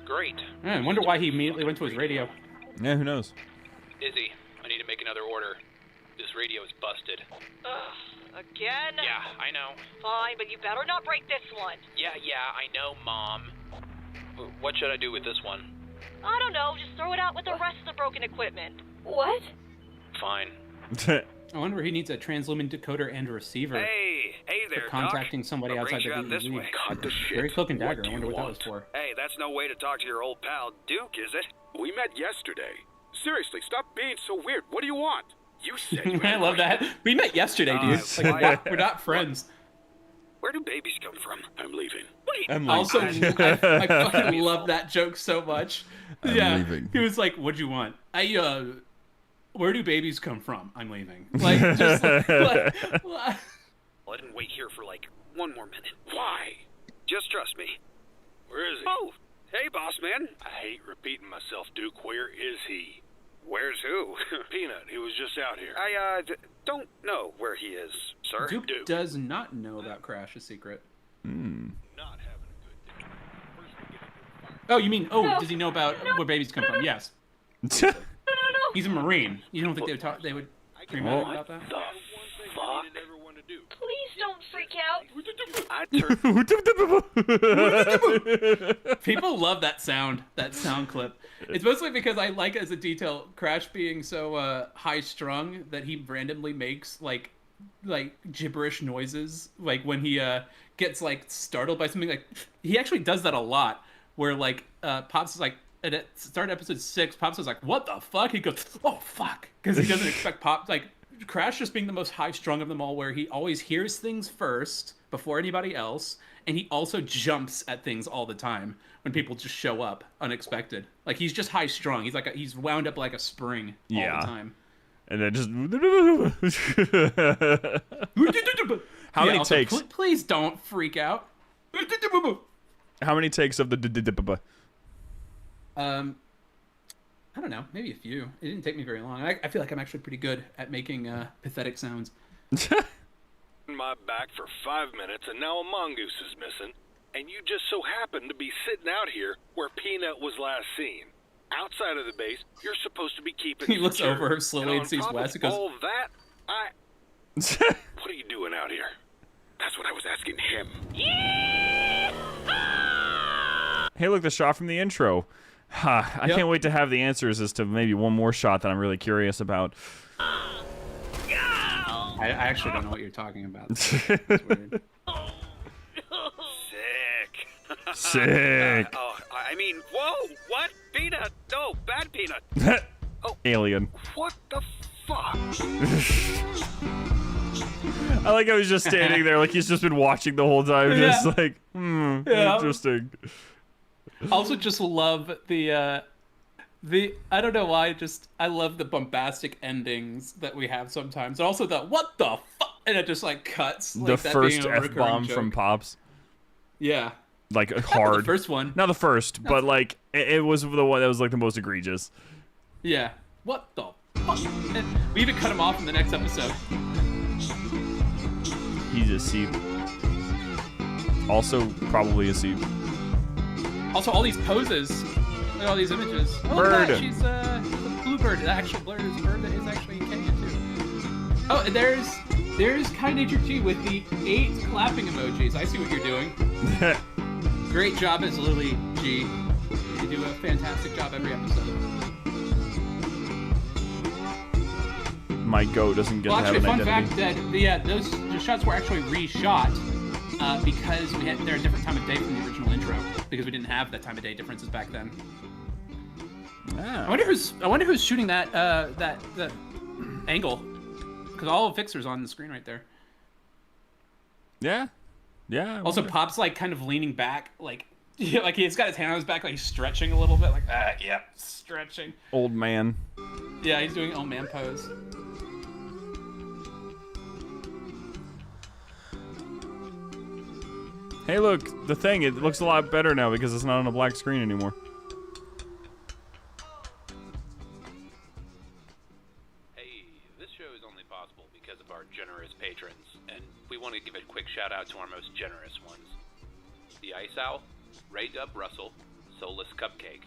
A: Great.
I: I wonder why he immediately went to his radio.
J: Yeah, who knows?
A: Izzy, I need to make another order. This radio is busted.
D: Ugh, again?
A: Yeah, I know.
D: Fine, but you better not break this one.
A: Yeah, I know, Mom. What should I do with this one?
D: I don't know, just throw it out with the rest of the broken equipment. What?
A: Fine.
I: I wonder if he needs a translumin decoder and a receiver.
G: Hey there,
I: for contacting
G: Doc.
I: somebody
G: I'll
I: outside
G: bring you out
I: the
G: this
I: DEV.
G: way. Cut the shit.
I: Very Cloak and Dagger.
G: What do
I: I wonder
G: you
I: what that was
G: want?
I: for.
G: Hey, that's no way to talk to your old pal Duke, is it?
K: We met yesterday. Seriously, stop being so weird. What do you want? You said you
I: I
K: had
I: love that. We met yesterday, dude. We're not friends.
G: Where do babies come from?
K: I'm leaving.
J: I'm
I: Also,
J: leaving.
I: I fucking love that joke so much.
J: I'm leaving.
I: He was like, "What'd you want?" Where do babies come from? I'm leaving. Like, just like,
G: Let him wait here for like 1 more minute.
K: Why?
G: Just trust me.
L: Where is he?
G: Oh, hey, boss man.
L: I hate repeating myself, Duke. Where is he?
G: Where's who?
L: Peanut. He was just out here.
G: I don't know where he is, sir.
I: Duke does not know about Crash's secret.
L: Not having a good day.
I: Oh, you mean? Oh, does he know about where babies come from? Yes. He's a Marine. You don't think they would talk? They would dream about that?
H: Please don't freak out.
I: People love that sound clip. It's mostly because I like as a detail Crash being so high strung that he randomly makes like gibberish noises, like when he gets like startled by something. Like he actually does that a lot, where like Pops is like and at start episode 6, Pops was like, "What the fuck?" He goes, "Oh fuck," because he doesn't expect Pop like Crash just being the most high strung of them all, where he always hears things first before anybody else, and he also jumps at things all the time when people just show up unexpected. Like he's just high strung. He's like he's wound up like a spring all the time.
J: And then just how many
I: also,
J: takes?
I: Please don't freak out.
J: How many takes of the
I: I don't know, maybe a few. It didn't take me very long. I feel like I'm actually pretty good at making pathetic sounds.
L: My back for 5 minutes, and now a mongoose is missing. And you just so happen to be sitting out here where Peanut was last seen. Outside of the base, you're supposed to be keeping.
I: He looks
L: secure.
I: over slowly and sees Wes. He goes,
L: all that, what are you doing out here?
V: That's what I was asking him.
J: Hey, look, the shot from the intro. I can't wait to have the answers as to maybe one more shot that I'm really curious about.
I: I actually don't know what you're talking about. That's weird.
J: Sick.
G: I mean, whoa, what? Peanut? No, bad Peanut.
J: Alien.
L: What the fuck?
J: I like how he's just standing there, like he's just been watching the whole time, just like, interesting.
I: I also just love the I don't know why, I love the bombastic endings that we have sometimes. And also the what the fuck, and it just like cuts. Like,
J: the first F-bomb from Pops.
I: Yeah.
J: Like hard.
I: The first one.
J: Not the first, but like it was the one that was like the most egregious.
I: Yeah. What the fuck? And we even cut him off in the next episode.
J: He's a seep. Also probably a seep.
I: Also, all these poses, look at all these images. Oh, look at that. She's a bluebird. The actual bird is a bird that is actually in Kenya too. Oh, and there's Kind Nature G with the 8 clapping emojis. I see what you're doing. Great job as Lily G. You do a fantastic job every episode.
J: My goat doesn't get to have an identity.
I: Fun fact that those shots were actually reshot because they're a different time of day from the original intro because we didn't have that time of day differences back then. I wonder who's shooting that angle because all of Fixer's on the screen right there.
J: Yeah.
I: Also, Pop's like kind of leaning back, like he's got his hand on his back, like he's stretching a little bit, like stretching.
J: Old man.
I: Yeah, he's doing old man pose.
J: Hey, look, the thing, it looks a lot better now because it's not on a black screen anymore.
A: Hey, this show is only possible because of our generous patrons, and we want to give a quick shout out to our most generous ones. The Ice Owl, Ray Dub Russell, Soulless Cupcake,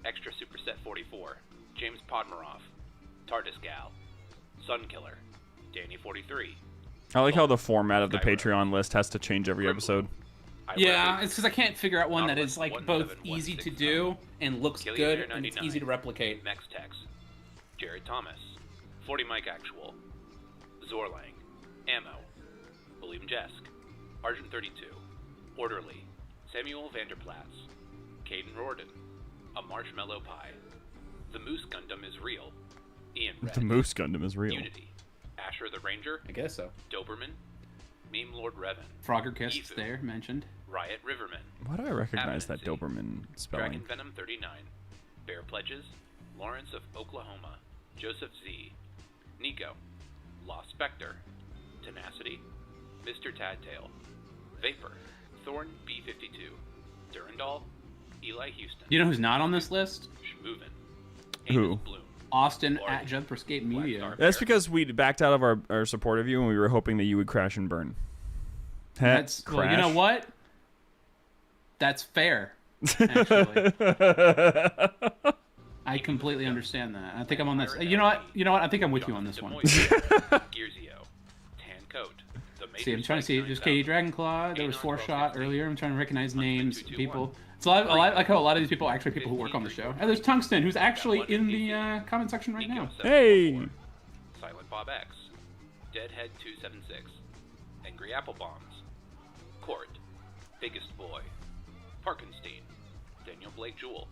A: Extra Superset 44, James Podmoroff, TARDIS Gal, Sunkiller, Danny 43.
J: I like how the format of the Patreon list has to change every episode.
I: Yeah, it's because I can't figure out one that is like both easy to do and looks good and it's easy to replicate.
A: Mextex, Jared Thomas, 40 Mike Actual, Zorlang, Ammo, William Jesk, Argent 32, Orderly, Samuel Vanderplatz, Caden Rorden, A Marshmallow Pie, The Moose Gundam is Real, Ian Red,
J: The Moose Gundam is real.
A: Unity, Asher the Ranger,
I: I guess so.
A: Doberman, Meme Lord Revan,
I: Frogger Kiss there mentioned.
A: Riot Riverman,
J: Why do I recognize that Doberman spelling?
A: Dragon Venom 39, Bear Pledges, Lawrence of Oklahoma, Joseph Z, Nico, Lost Spectre, Tenacity, Mr. Tadtail, Vapor, Thorn B52, Durandal, Eli Houston.
I: You know who's not on this list?
A: Schmoovin,
J: Who?
I: Austin at Jump for Escape Media.
J: That's because we backed out of our support of you and we were hoping that you would crash and burn.
I: That's
J: crash.
I: Well, you know what? That's fair. Actually, I completely understand that. I think I'm on this. You know what? I think I'm with you on this one.
A: Gearzio, Tancoat, the
I: See, I'm trying to see. There's Katie Dragonclaw. There was 4Shot earlier. I'm trying to recognize names, people. It's I like how a lot of these people are actually people who work on the show. And there's Tungsten, who's actually in the comment section right now.
J: Hey!
A: Silent Bob X, Deadhead 276, Angry Apple Bombs, Court, Biggest Boy, Parkenstein, Daniel Blake Jewell,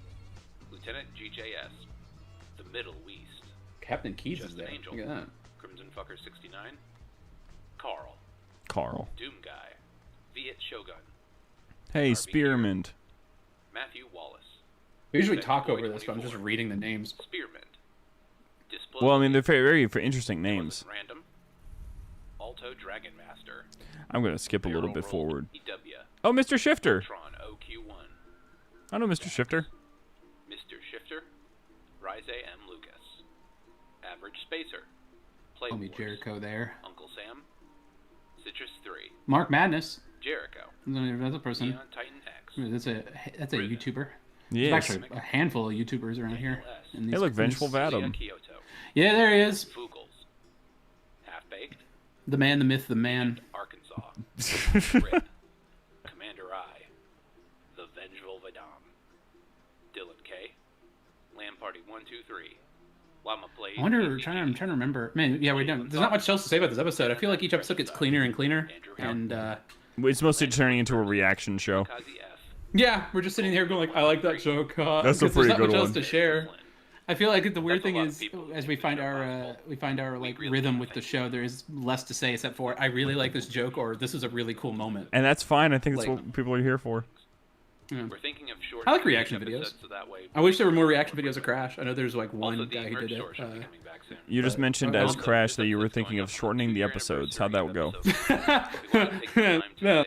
A: Lieutenant GJS, the Middle East.
I: Captain Keys is
A: Just
I: there.
A: an Angel.
I: Look at that.
A: Crimson Fucker 69. Carl. Doom Guy. Viet Shogun.
J: Hey, Spearmint.
A: Matthew Wallace.
I: We usually talk over this, but I'm just reading the names.
A: Spearmint.
J: Well, I mean, they're very, very interesting names.
A: Random. Alto Dragon Master.
J: I'm going to skip a little bit forward.
A: EW.
J: Oh, Mr. Shifter.
A: Tron OQ1.
J: I know Mr. Shifter.
A: Mr. Shifter. Rise M. Lucas. Average Spacer. Play
I: Homie Jericho there.
A: Uncle Sam. Citrus 3.
I: Mark Madness.
A: Jericho.
I: Another person.
A: Neon Titan X.
I: That's a YouTuber.
J: Yes.
I: There's actually a handful of YouTubers around here. In these
J: Hey, look,
I: groups.
J: Vengeful Vadim.
I: Yeah, there he is.
A: Fugels. Half-Baked.
I: The man, the myth, the man.
A: Arkansas. Red. Commander I. The Vengeful Vadam. Dylan K. Lamb Party 123. Llama Blade.
I: I wonder. I'm trying to remember. Man, yeah, we don't. There's not much else to say about this episode. I feel like each episode gets cleaner and cleaner, and
J: It's mostly turning into a reaction show.
I: yeah, we're just sitting here going like, I like that joke.
J: That's a
I: because
J: pretty
I: there's not
J: good
I: much else
J: one.
I: to share. I feel like the weird thing is, as we find our like rhythm with the show, there is less to say except for I really like this joke or this is a really cool moment.
J: And that's fine. I think that's
I: Like-
J: what people are here for.
I: Yeah.
A: We're thinking of short.
I: I like reaction videos.
A: So that way
I: I wish there were more reaction videos of Crash. I know there's like one guy who did it.
J: You just mentioned as Crash that you were thinking of shortening the episodes. How'd that go?
I: No.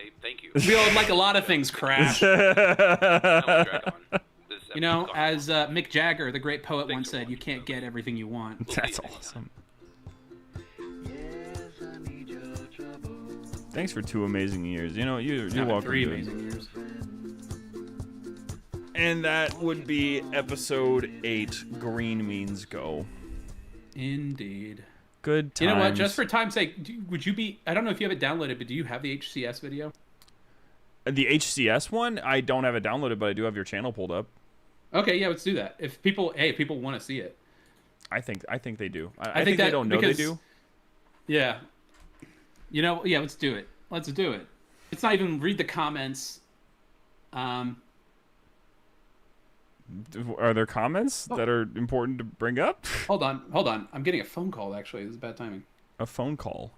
I: We all like a lot of things, Crash. You know, as Mick Jagger, the great poet, once said, "You can't get everything you want."
J: That's awesome. Thanks for 2 amazing years. You know, you're welcome.
I: 3
J: dude.
I: amazing years.
J: And that would be episode 8. Green means go.
I: Indeed.
J: Good times.
I: You know what? Just for time's sake, would you be? I don't know if you have it downloaded, but do you have the HCS video?
J: The HCS one, I don't have it downloaded, but I do have your channel pulled up.
I: Okay, yeah, let's do that. If people want to see it,
J: I think they do.
I: I
J: think
I: that
J: they don't know
I: because,
J: they do.
I: Yeah. You know, yeah, let's do it. Let's do it. Let's not even read the comments.
J: Are there comments that are important to bring up?
I: Hold on. I'm getting a phone call, actually. This is bad timing.
J: A phone call?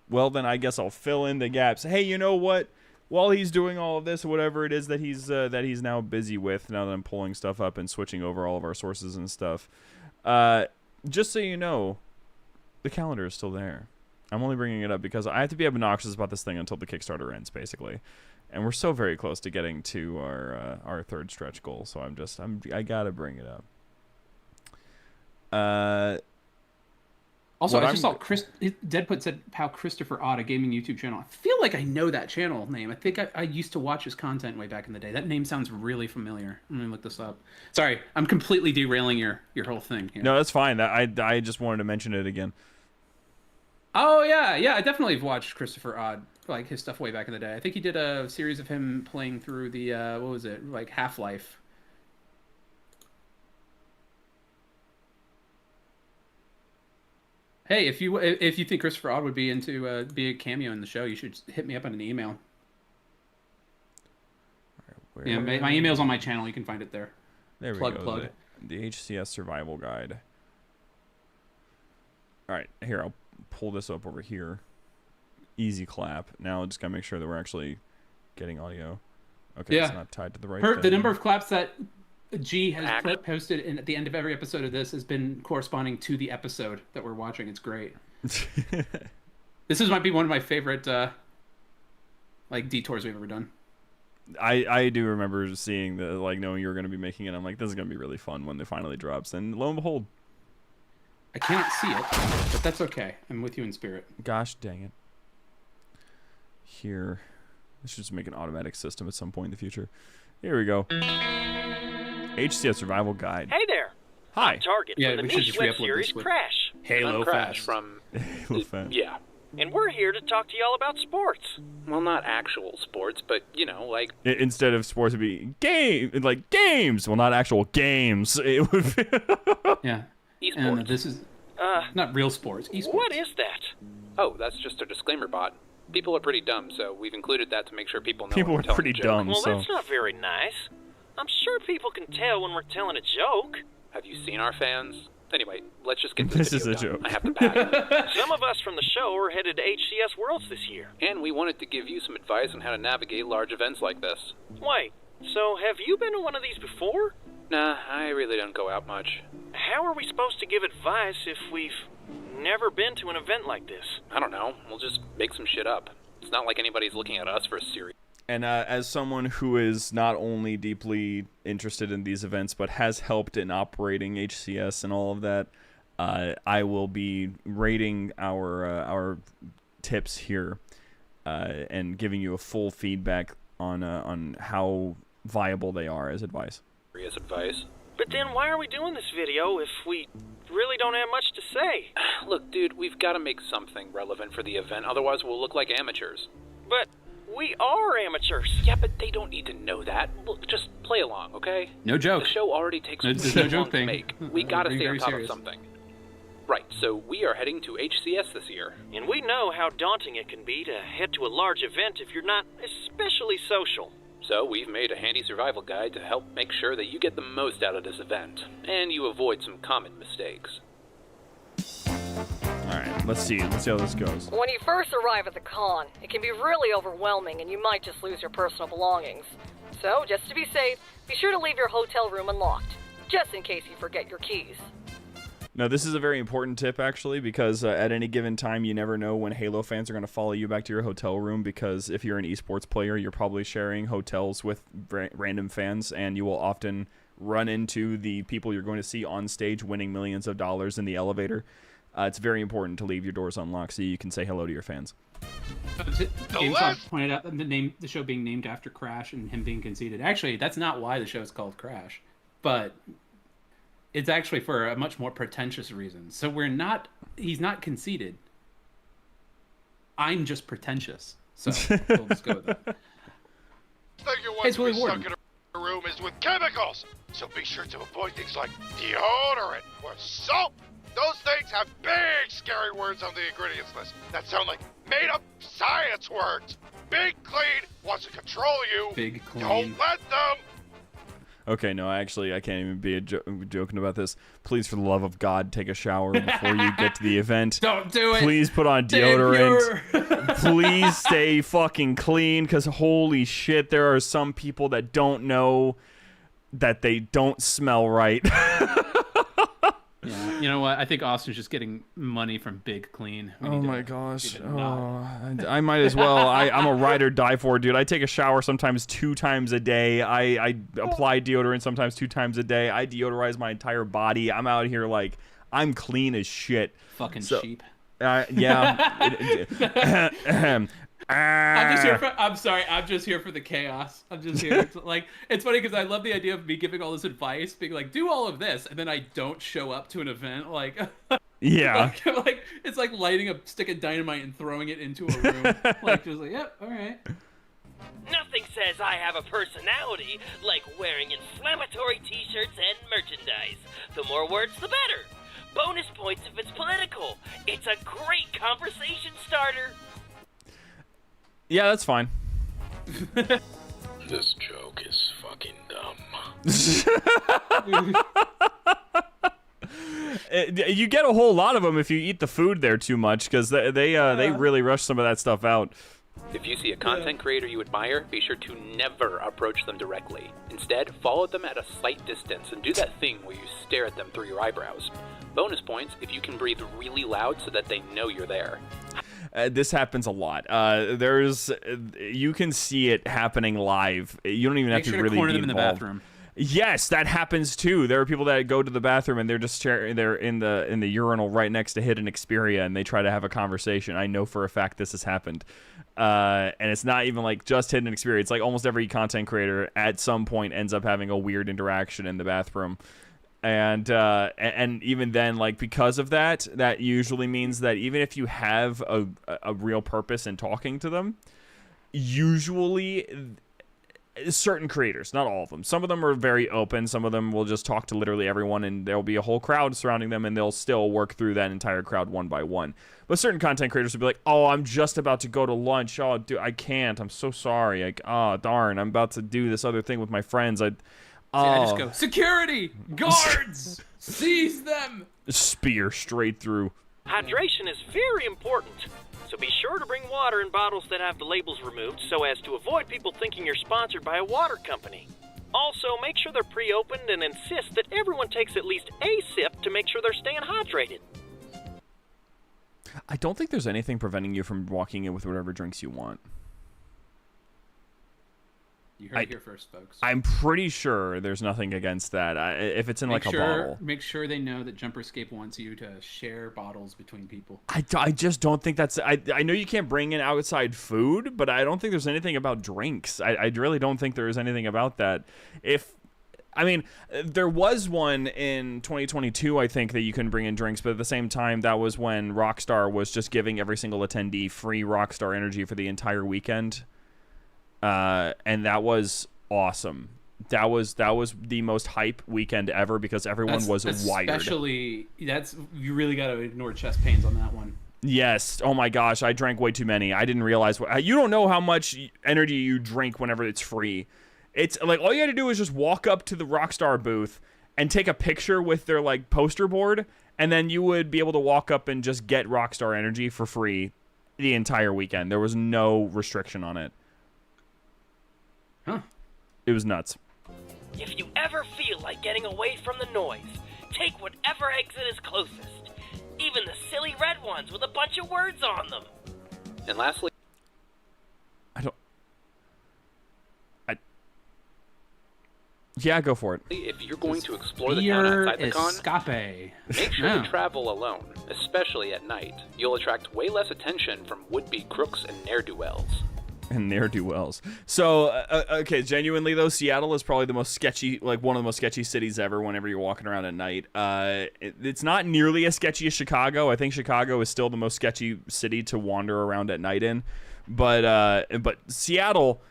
J: Well, then I guess I'll fill in the gaps. Hey, you know what? While he's doing all of this, whatever it is that he's now busy with, now that I'm pulling stuff up and switching over all of our sources and stuff, just so you know, the calendar is still there. I'm only bringing it up because I have to be obnoxious about this thing until the Kickstarter ends, basically. And we're so very close to getting to our 3rd stretch goal, so I gotta bring it up.
I: Also, I just saw Deadput said how Christopher Odd, a gaming YouTube channel. I feel like I know that channel name. I think I used to watch his content way back in the day. That name sounds really familiar. I'm gonna look this up. Sorry, I'm completely derailing your whole thing here.
J: No, that's fine. I just wanted to mention it again.
I: Oh yeah, I definitely have watched Christopher Odd, like his stuff way back in the day. I think he did a series of him playing through the what was it, like Half-Life. Hey, if you think Christopher Odd would be into be a cameo in the show, you should hit me up on an email.
J: Right,
I: yeah, my email's on my channel. You can find it there.
J: There we
I: plug,
J: go.
I: Plug.
J: The HCS Survival Guide. All right, here, I'll pull this up over here. Easy clap. Now just gotta make sure that we're actually getting audio. Okay,
I: yeah.
J: It's not tied to the right
I: thing. The number of claps that G has posted at the end of every episode of this has been corresponding to the episode that we're watching. It's great. This might be one of my favorite like detours we've ever done.
J: I do remember seeing the knowing you were going to be making it. I'm like, this is going to be really fun when it finally drops. And lo and behold,
I: I cannot see it, but that's okay. I'm with you in spirit.
J: Gosh dang it. Here, I should just make an automatic system at some point in the future. Here we go. HCS Survival Guide.
C: Hey there.
J: Hi.
C: I'm Target from the niche web series Crash.
A: Halo Crash from
J: Halo Fast.
A: Yeah.
C: And we're here to talk to y'all about sports.
A: Well, not actual sports, but like
J: instead of sports, it'd be games. Well, not actual games. It would be
I: yeah.
A: Esports.
I: And this is not real sports. Esports.
C: What is that?
A: Oh, that's just a disclaimer bot. People are pretty dumb, so we've included that to make sure people know.
J: People
A: we're
J: are
A: telling
J: pretty
A: a joke.
J: dumb.
C: Well,
J: so
C: that's not very nice. I'm sure people can tell when we're telling a joke.
A: Have you seen our fans? Anyway, let's just get
J: This
A: video
J: is a
A: done.
J: joke.
A: I have to pack.
C: Some of us from the show are headed to HCS Worlds this year.
A: And we wanted to give you some advice on how to navigate large events like this.
C: Wait, so have you been to one of these before?
A: Nah, I really don't go out much.
C: How are we supposed to give advice if we've never been to an event like this?
A: I don't know. We'll just make some shit up. It's not like anybody's looking at us for a serious...
J: And as someone who is not only deeply interested in these events, but has helped in operating HCS and all of that, I will be rating our tips here and giving you a full feedback on how viable they are as advice.
A: Serious advice.
C: But then why are we doing this video if we really don't have much to say?
A: Look, dude, we've got to make something relevant for the event, otherwise we'll look like amateurs.
C: But we are amateurs.
A: Yeah, but they don't need to know that. Look, just play along, okay?
I: No joke.
A: The show already takes
I: There's
A: too
I: no joke
A: long to
I: thing.
A: make. We gotta
I: Being
A: stay on
I: very
A: top
I: serious.
A: of something. Right, so we are heading to HCS this year.
C: And we know how daunting it can be to head to a large event if you're not especially social.
A: So we've made a handy survival guide to help make sure that you get the most out of this event, and you avoid some common mistakes.
J: Alright, let's see how this goes.
D: When you first arrive at the con, it can be really overwhelming and you might just lose your personal belongings. So, just to be safe, be sure to leave your hotel room unlocked, just in case you forget your keys.
J: Now, this is a very important tip, actually, because at any given time, you never know when Halo fans are going to follow you back to your hotel room, because if you're an esports player, you're probably sharing hotels with random fans, and you will often run into the people you're going to see on stage winning millions of dollars in the elevator. It's very important to leave your doors unlocked so you can say hello to your fans.
I: GameStop pointed out the show being named after Crash and him being conceited. Actually, that's not why the show is called Crash, but it's actually for a much more pretentious reason. So he's not conceited. I'm just pretentious. So we'll just go with that.
O: Thing you want
I: It's
O: to
I: Willie
O: be
I: Warden.
O: stuck in a room is with chemicals, so be sure to avoid things like deodorant or soap. Those things have big, scary words on the ingredients list that sound like made-up science words. Big Clean wants to control you.
I: Big Clean.
O: Don't let them.
J: Okay, no, actually, I can't even be joking about this. Please, for the love of God, take a shower before you get to the event.
I: Don't do it.
J: Please put on deodorant. Please stay fucking clean, because holy shit, there are some people that don't know that they don't smell right.
I: Yeah, you know what? I think Austin's just getting money from Big Clean.
J: Oh my gosh. I might as well. I'm a ride or die for it, dude. I take a shower sometimes 2 times a day. I apply deodorant sometimes 2 times a day. I deodorize my entire body. I'm out here like, I'm clean as shit.
I: Fucking sheep.
J: Yeah.
I: I'm sorry. I'm just here for the chaos. I'm just here. It's funny because I love the idea of me giving all this advice, being like, do all of this, and then I don't show up to an event. Like,
J: yeah.
I: like it's like lighting a stick of dynamite and throwing it into a room. Like, just like, yep, all right.
E: Nothing says I have a personality like wearing inflammatory t-shirts and merchandise. The more words, the better. Bonus points if it's political. It's a great conversation starter.
J: Yeah, that's fine.
V: This joke is fucking dumb.
J: You get a whole lot of them if you eat the food there too much, because they really rush some of that stuff out.
A: If you see a content creator you admire, be sure to never approach them directly. Instead, follow them at a slight distance and do that thing where you stare at them through your eyebrows. Bonus points if you can breathe really loud so that they know you're there.
J: This happens a lot. You can see it happening live. You don't even have to really
I: corner
J: be
I: them in the
J: involved.
I: bathroom.
J: Yes, that happens too. There are people that go to the bathroom and they're just they're in the urinal right next to Hidden Xperia and they try to have a conversation. I know for a fact this has happened. And it's not even like just Hidden Xperia. It's like almost every content creator at some point ends up having a weird interaction in the bathroom. And even then, like, because of that, that usually means that even if you have a real purpose in talking to them, usually certain creators, not all of them. Some of them are very open. Some of them will just talk to literally everyone, and there'll be a whole crowd surrounding them, and they'll still work through that entire crowd one by one. But certain content creators will be like, oh, I'm just about to go to lunch. Oh, dude, I can't. I'm so sorry. Like, oh, darn. I'm about to do this other thing with my friends. I
I: just go, security! Guards! Seize them!
J: Spear straight through.
C: Hydration is very important, so be sure to bring water in bottles that have the labels removed so as to avoid people thinking you're sponsored by a water company. Also, make sure they're pre-opened and insist that everyone takes at least a sip to make sure they're staying hydrated.
J: I don't think there's anything preventing you from walking in with whatever drinks you want.
I: You heard it here first, folks.
J: I'm pretty sure there's nothing against that. If it's in like a bottle.
I: Make sure they know that Jumperscape wants you to share bottles between people.
J: I just don't think that's... I know you can't bring in outside food, but I don't think there's anything about drinks. I really don't think there is anything about that. I mean, there was one in 2022, I think, that you couldn't bring in drinks, but at the same time, that was when Rockstar was just giving every single attendee free Rockstar Energy for the entire weekend. And that was awesome. That was the most hype weekend ever because everyone was wired.
I: Especially, you really got to ignore chest pains on that one.
J: Yes. Oh my gosh, I drank way too many. I didn't realize you don't know how much energy you drink whenever it's free. It's like all you had to do is just walk up to the Rockstar booth and take a picture with their like poster board, and then you would be able to walk up and just get Rockstar Energy for free the entire weekend. There was no restriction on it.
I: Huh.
J: It was nuts.
E: If you ever feel like getting away from the noise, take whatever exit is closest. Even the silly red ones with a bunch of words on them.
A: And lastly...
J: Yeah, go for it.
A: If you're going to explore the town outside the con,
I: escape.
A: Make sure to travel alone, especially at night. You'll attract way less attention from would-be crooks and ne'er-do-wells.
J: And ne'er-do-wells. So, okay, genuinely though, Seattle is probably the most sketchy, like one of the most sketchy cities ever whenever you're walking around at night. It's not nearly as sketchy as Chicago. I think Chicago is still the most sketchy city to wander around at night in. But Seattle...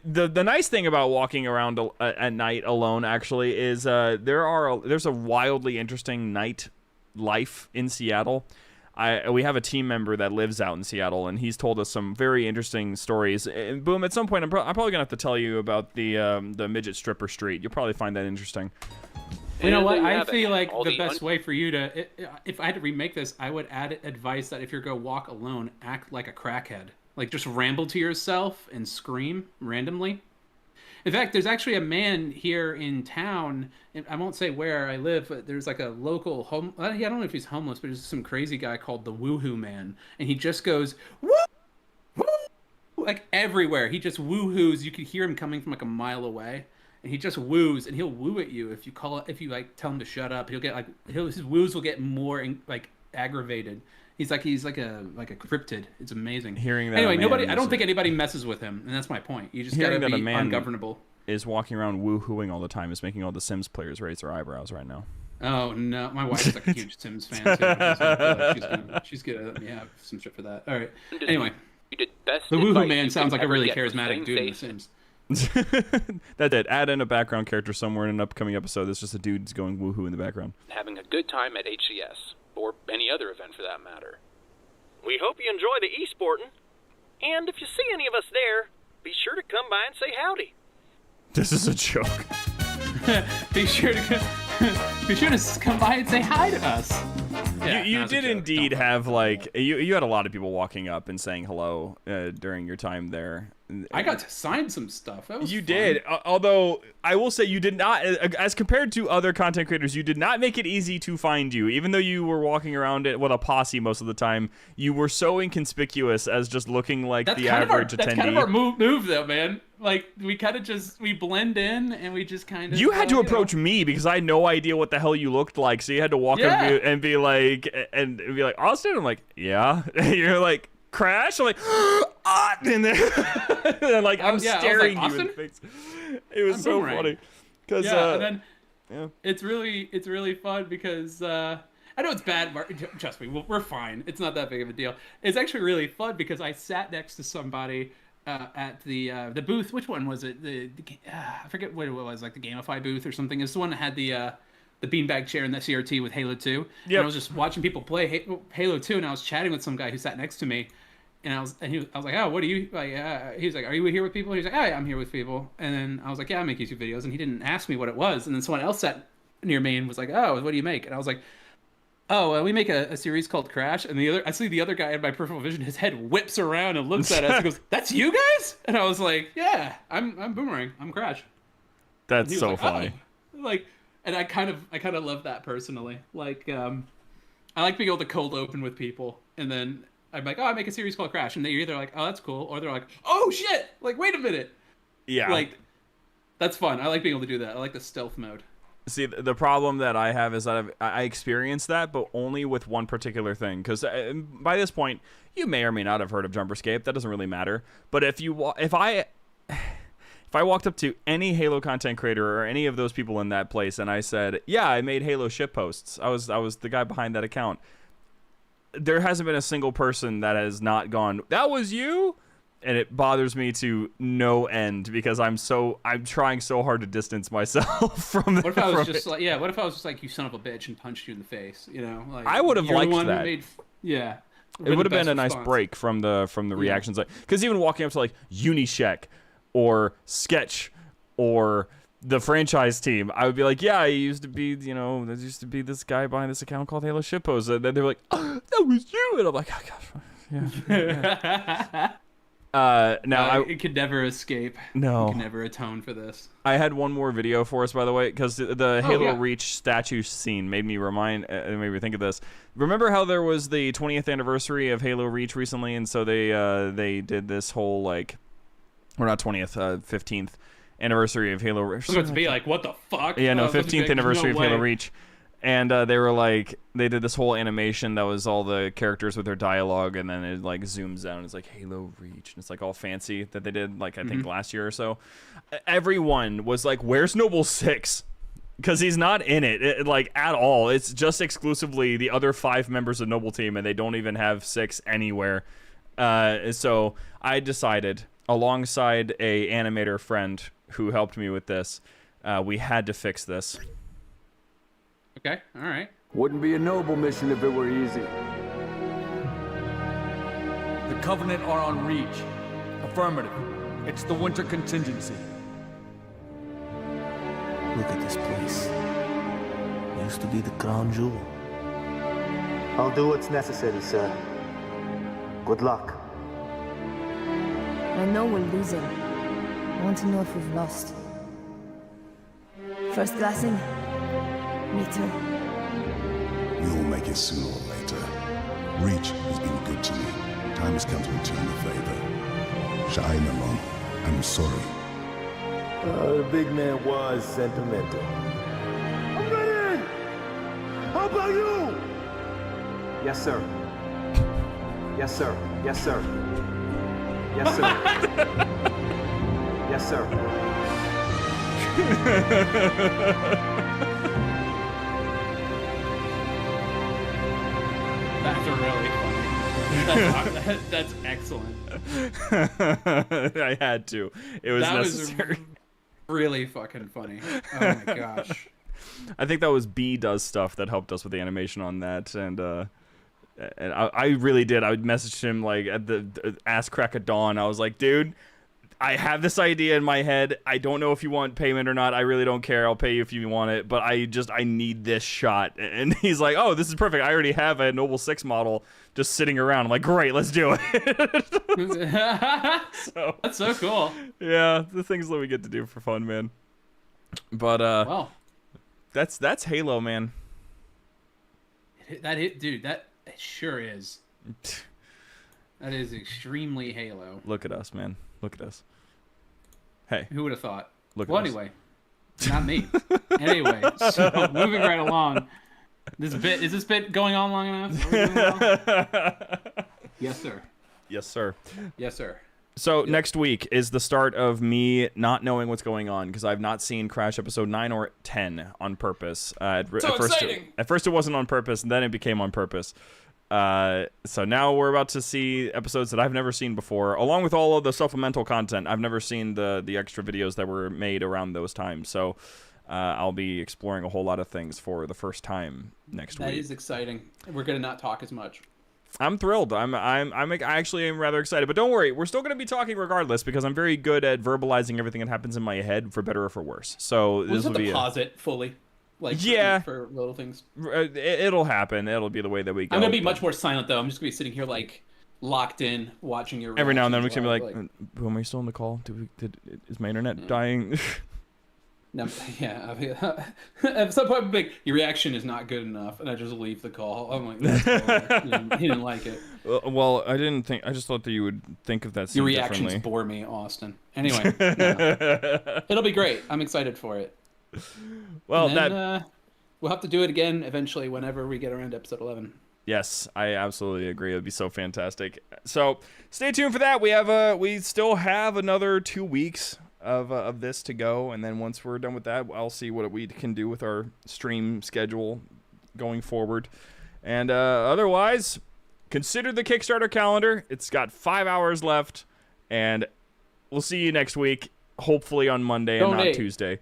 J: The nice thing about walking around at night alone actually is there's a wildly interesting night life in Seattle. We have a team member that lives out in Seattle, and he's told us some very interesting stories. And Boom, at some point I'm probably gonna have to tell you about the midget stripper street. You'll probably find that interesting.
I: You know what? I feel like the best way for you to, if I had to remake this, I would add advice that if you're going to walk alone, act like a crackhead. Like, just ramble to yourself and scream randomly. In fact, there's actually a man here in town, and I won't say where I live, but there's like a local I don't know if he's homeless, but there's some crazy guy called the Woohoo Man, and he just goes, woo, woo, like everywhere. He just woohoos. You can hear him coming from like a mile away, and he just woos, and he'll woo at you if you like tell him to shut up. He'll get his woos will get more like aggravated. He's like a cryptid. It's amazing.
J: Hearing that
I: anyway, I don't think anybody messes with him, and that's my point. You just gotta be ungovernable.
J: Is walking around woohooing all the time is making all the Sims players raise their eyebrows right now.
I: Oh no, my wife is like a huge Sims fan too. She's gonna let me have some shit for that. All right. Anyway,
A: you did best.
I: The Woohoo Man sounds like a really charismatic dude in The Sims.
J: That's it. Add in a background character somewhere in an upcoming episode. That's just a dude going woohoo in the background.
A: Having a good time at HCS. Or any other event for that matter.
C: We hope you enjoy the e-sporting. And if you see any of us there, be sure to come by and say howdy.
J: This is a joke.
I: Be sure to come by and say hi to us. Yeah,
J: you did indeed have like you had a lot of people walking up and saying hello during your time there.
I: I got to sign some stuff. That was
J: you
I: fun.
J: did, although I will say you did not, as compared to other content creators, you did not make it easy to find you. Even though you were walking around it with a posse most of the time, you were so inconspicuous as just looking like the average attendee.
I: That's kind of our move though, man. Like we blend in and we just kind of.
J: You had to approach me because I had no idea what the hell you looked like, so you had to walk up and be like, Austin. I'm like, yeah. And you're like, Crash. I'm like, and then like I'm staring you in the face. It was so funny because
I: and then it's really fun because I know it's bad. Trust me, we're fine. It's not that big of a deal. It's actually really fun because I sat next to somebody at the booth. Which one was it? I forget what it was, like the Gamify booth or something. It's the one that had the beanbag chair and the CRT with Halo 2. And I was just watching people play Halo 2, and I was chatting with some guy who sat next to me, and I was like, oh, what do you like? He was like, are you here with people? He was like, oh, yeah, I'm here with people. And then I was like, yeah, I make YouTube videos, and he didn't ask me what it was. And then someone else sat near me and was like, oh, what do you make? And I was like, oh, we make a series called Crash. And I see the other guy in my peripheral vision, his head whips around and looks at us and goes, that's you guys? And I was like, yeah, I'm Boomerang. I'm Crash.
J: That's so
I: like,
J: funny.
I: Oh. Like, and I kind of love that personally. Like, I like being able to cold open with people, and then I'm like, oh, I make a series called Crash, and they're either like, oh, that's cool, or they're like, oh shit, like, wait a minute.
J: Yeah.
I: Like, that's fun. I like being able to do that. I like the stealth mode.
J: See, the problem that I have is that I experienced that, but only with one particular thing. Because by this point, you may or may not have heard of Jumperscape. That doesn't really matter. But if I walked up to any Halo content creator or any of those people in that place and I said, yeah, I made Halo shitposts. I was the guy behind that account. There hasn't been a single person that has not gone, that was you? And it bothers me to no end because I'm trying so hard to distance myself from
I: What if I was just like, what if I was just like, you son of a bitch, and punched you in the face, you know? Like,
J: I would have liked that. It would have been a nice break from the reactions, because even walking up to like Unisheck or Sketch or the franchise team, I would be like, yeah, I used to be, there used to be this guy behind this account called Halo Shitpost, and then they were like, oh, that was you, and I'm like, oh gosh, yeah.
I: It could never escape.
J: No,
I: you can never atone for this.
J: I had one more video for us, by the way, because the Halo Reach statue scene made me think of this. Remember how there was the 20th anniversary of Halo Reach recently, and so they did this whole like, or not 20th, 15th anniversary of Halo Reach.
I: I was about to be like, what the fuck?
J: Yeah, no, 15th anniversary of Halo Reach. And they did this whole animation that was all the characters with their dialogue, and then it like zooms out and it's like Halo Reach, and it's like all fancy that they did like I think last year or so. Everyone was like, "Where's Noble 6?" Because he's not in it like at all. It's just exclusively the other 5 members of Noble Team, and they don't even have 6 anywhere. So I decided, alongside a animator friend who helped me with this, we had to fix this.
I: Okay, all right.
M: Wouldn't be a noble mission if it were easy.
S: The Covenant are on Reach. Affirmative. It's the winter contingency.
W: Look at this place. It used to be the crown jewel.
X: I'll do what's necessary, sir. Good luck.
Y: I know we're losing. I want to know if we've lost. First glassing? Me too.
T: We will make it sooner or later. Reach has been good to me. Time has come to return the favor. Shine along. I'm sorry.
X: The big man was sentimental. I'm ready! How about you? Yes, sir. Yes, sir. Yes, sir. Yes, sir. Yes, sir.
I: That's really funny. That's excellent.
J: I had to. It was necessary.
I: Was really fucking funny. Oh my gosh.
J: I think that was B Does Stuff that helped us with the animation on that, and I really did. I would message him like at the ass crack of dawn. I was like, dude, I have this idea in my head. I don't know if you want payment or not. I really don't care. I'll pay you if you want it, but I need this shot. And he's like, oh, this is perfect. I already have a Noble 6 model just sitting around. I'm like, great, let's do it.
I: That's so cool.
J: Yeah, the things that we get to do for fun, man. But
I: well,
J: that's Halo, man.
I: Dude, that sure is. That is extremely Halo.
J: Look at us, man. Look at us. Hey.
I: Who would have thought?
J: Look
I: well,
J: at us.
I: Anyway. Not me. Anyway, so moving right along. Is this bit going on long enough? Yes, sir.
J: Yes, sir.
I: Yes, sir.
J: So next week is the start of me not knowing what's going on because I've not seen Crash episode 9 or 10 on purpose.
I: Exciting!
J: At first it wasn't on purpose, and then it became on purpose. So now we're about to see episodes that I've never seen before, along with all of the supplemental content. I've never seen the extra videos that were made around those times. So I'll be exploring a whole lot of things for the first time next week.
I: That is exciting. We're gonna not talk as much.
J: I'm thrilled. I actually am rather excited. But don't worry, we're still going to be talking regardless because I'm very good at verbalizing everything that happens in my head, for better or for worse. So this will be
I: pause it fully, like for little things.
J: It'll happen. It'll be the way that we go.
I: I'm gonna be much more silent though. I'm just gonna be sitting here like locked in, watching your.
J: Every now and then we're gonna be like, "Am I still on the call? Is my internet dying?"
I: No, yeah. At some point, like, your reaction is not good enough, and I just leave the call. I'm like, he didn't like it.
J: Well, I didn't think. I just thought that you would think of that.
I: Your reactions bore me, Austin. Anyway, it'll be great. I'm excited for it.
J: Well,
I: then, we'll have to do it again eventually, whenever we get around to episode 11.
J: Yes, I absolutely agree. It would be so fantastic. So stay tuned for that. We still have another 2 weeks of this to go, and then once we're done with that, I'll see what we can do with our stream schedule going forward. And otherwise, consider the Kickstarter calendar. It's got 5 hours left, and we'll see you next week, hopefully on Monday and not Tuesday.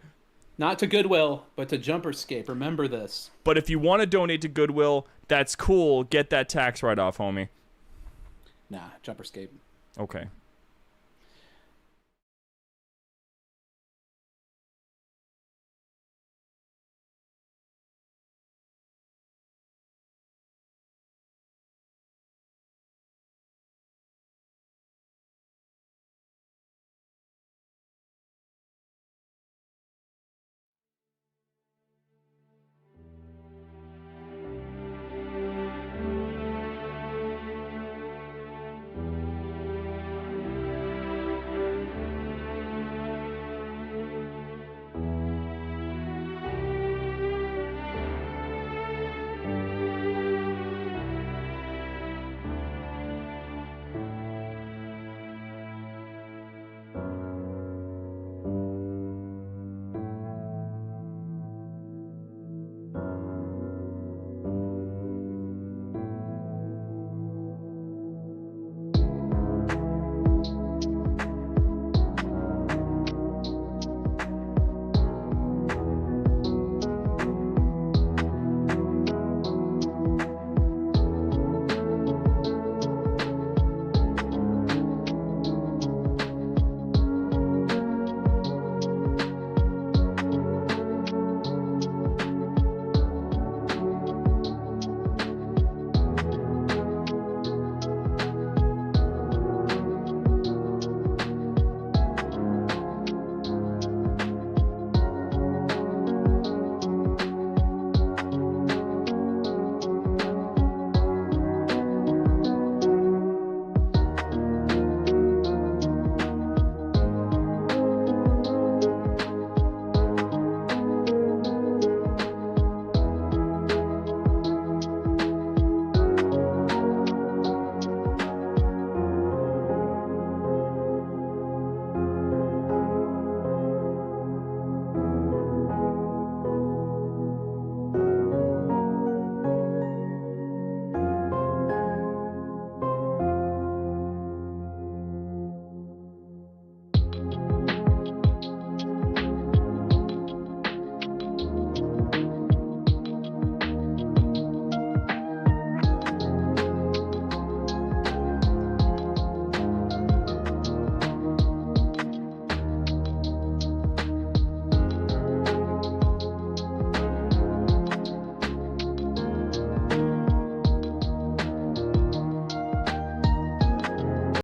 I: Not to Goodwill, but to Jumperscape. Remember this.
J: But if you want to donate to Goodwill, that's cool. Get that tax write-off, homie.
I: Nah, Jumperscape.
J: Okay.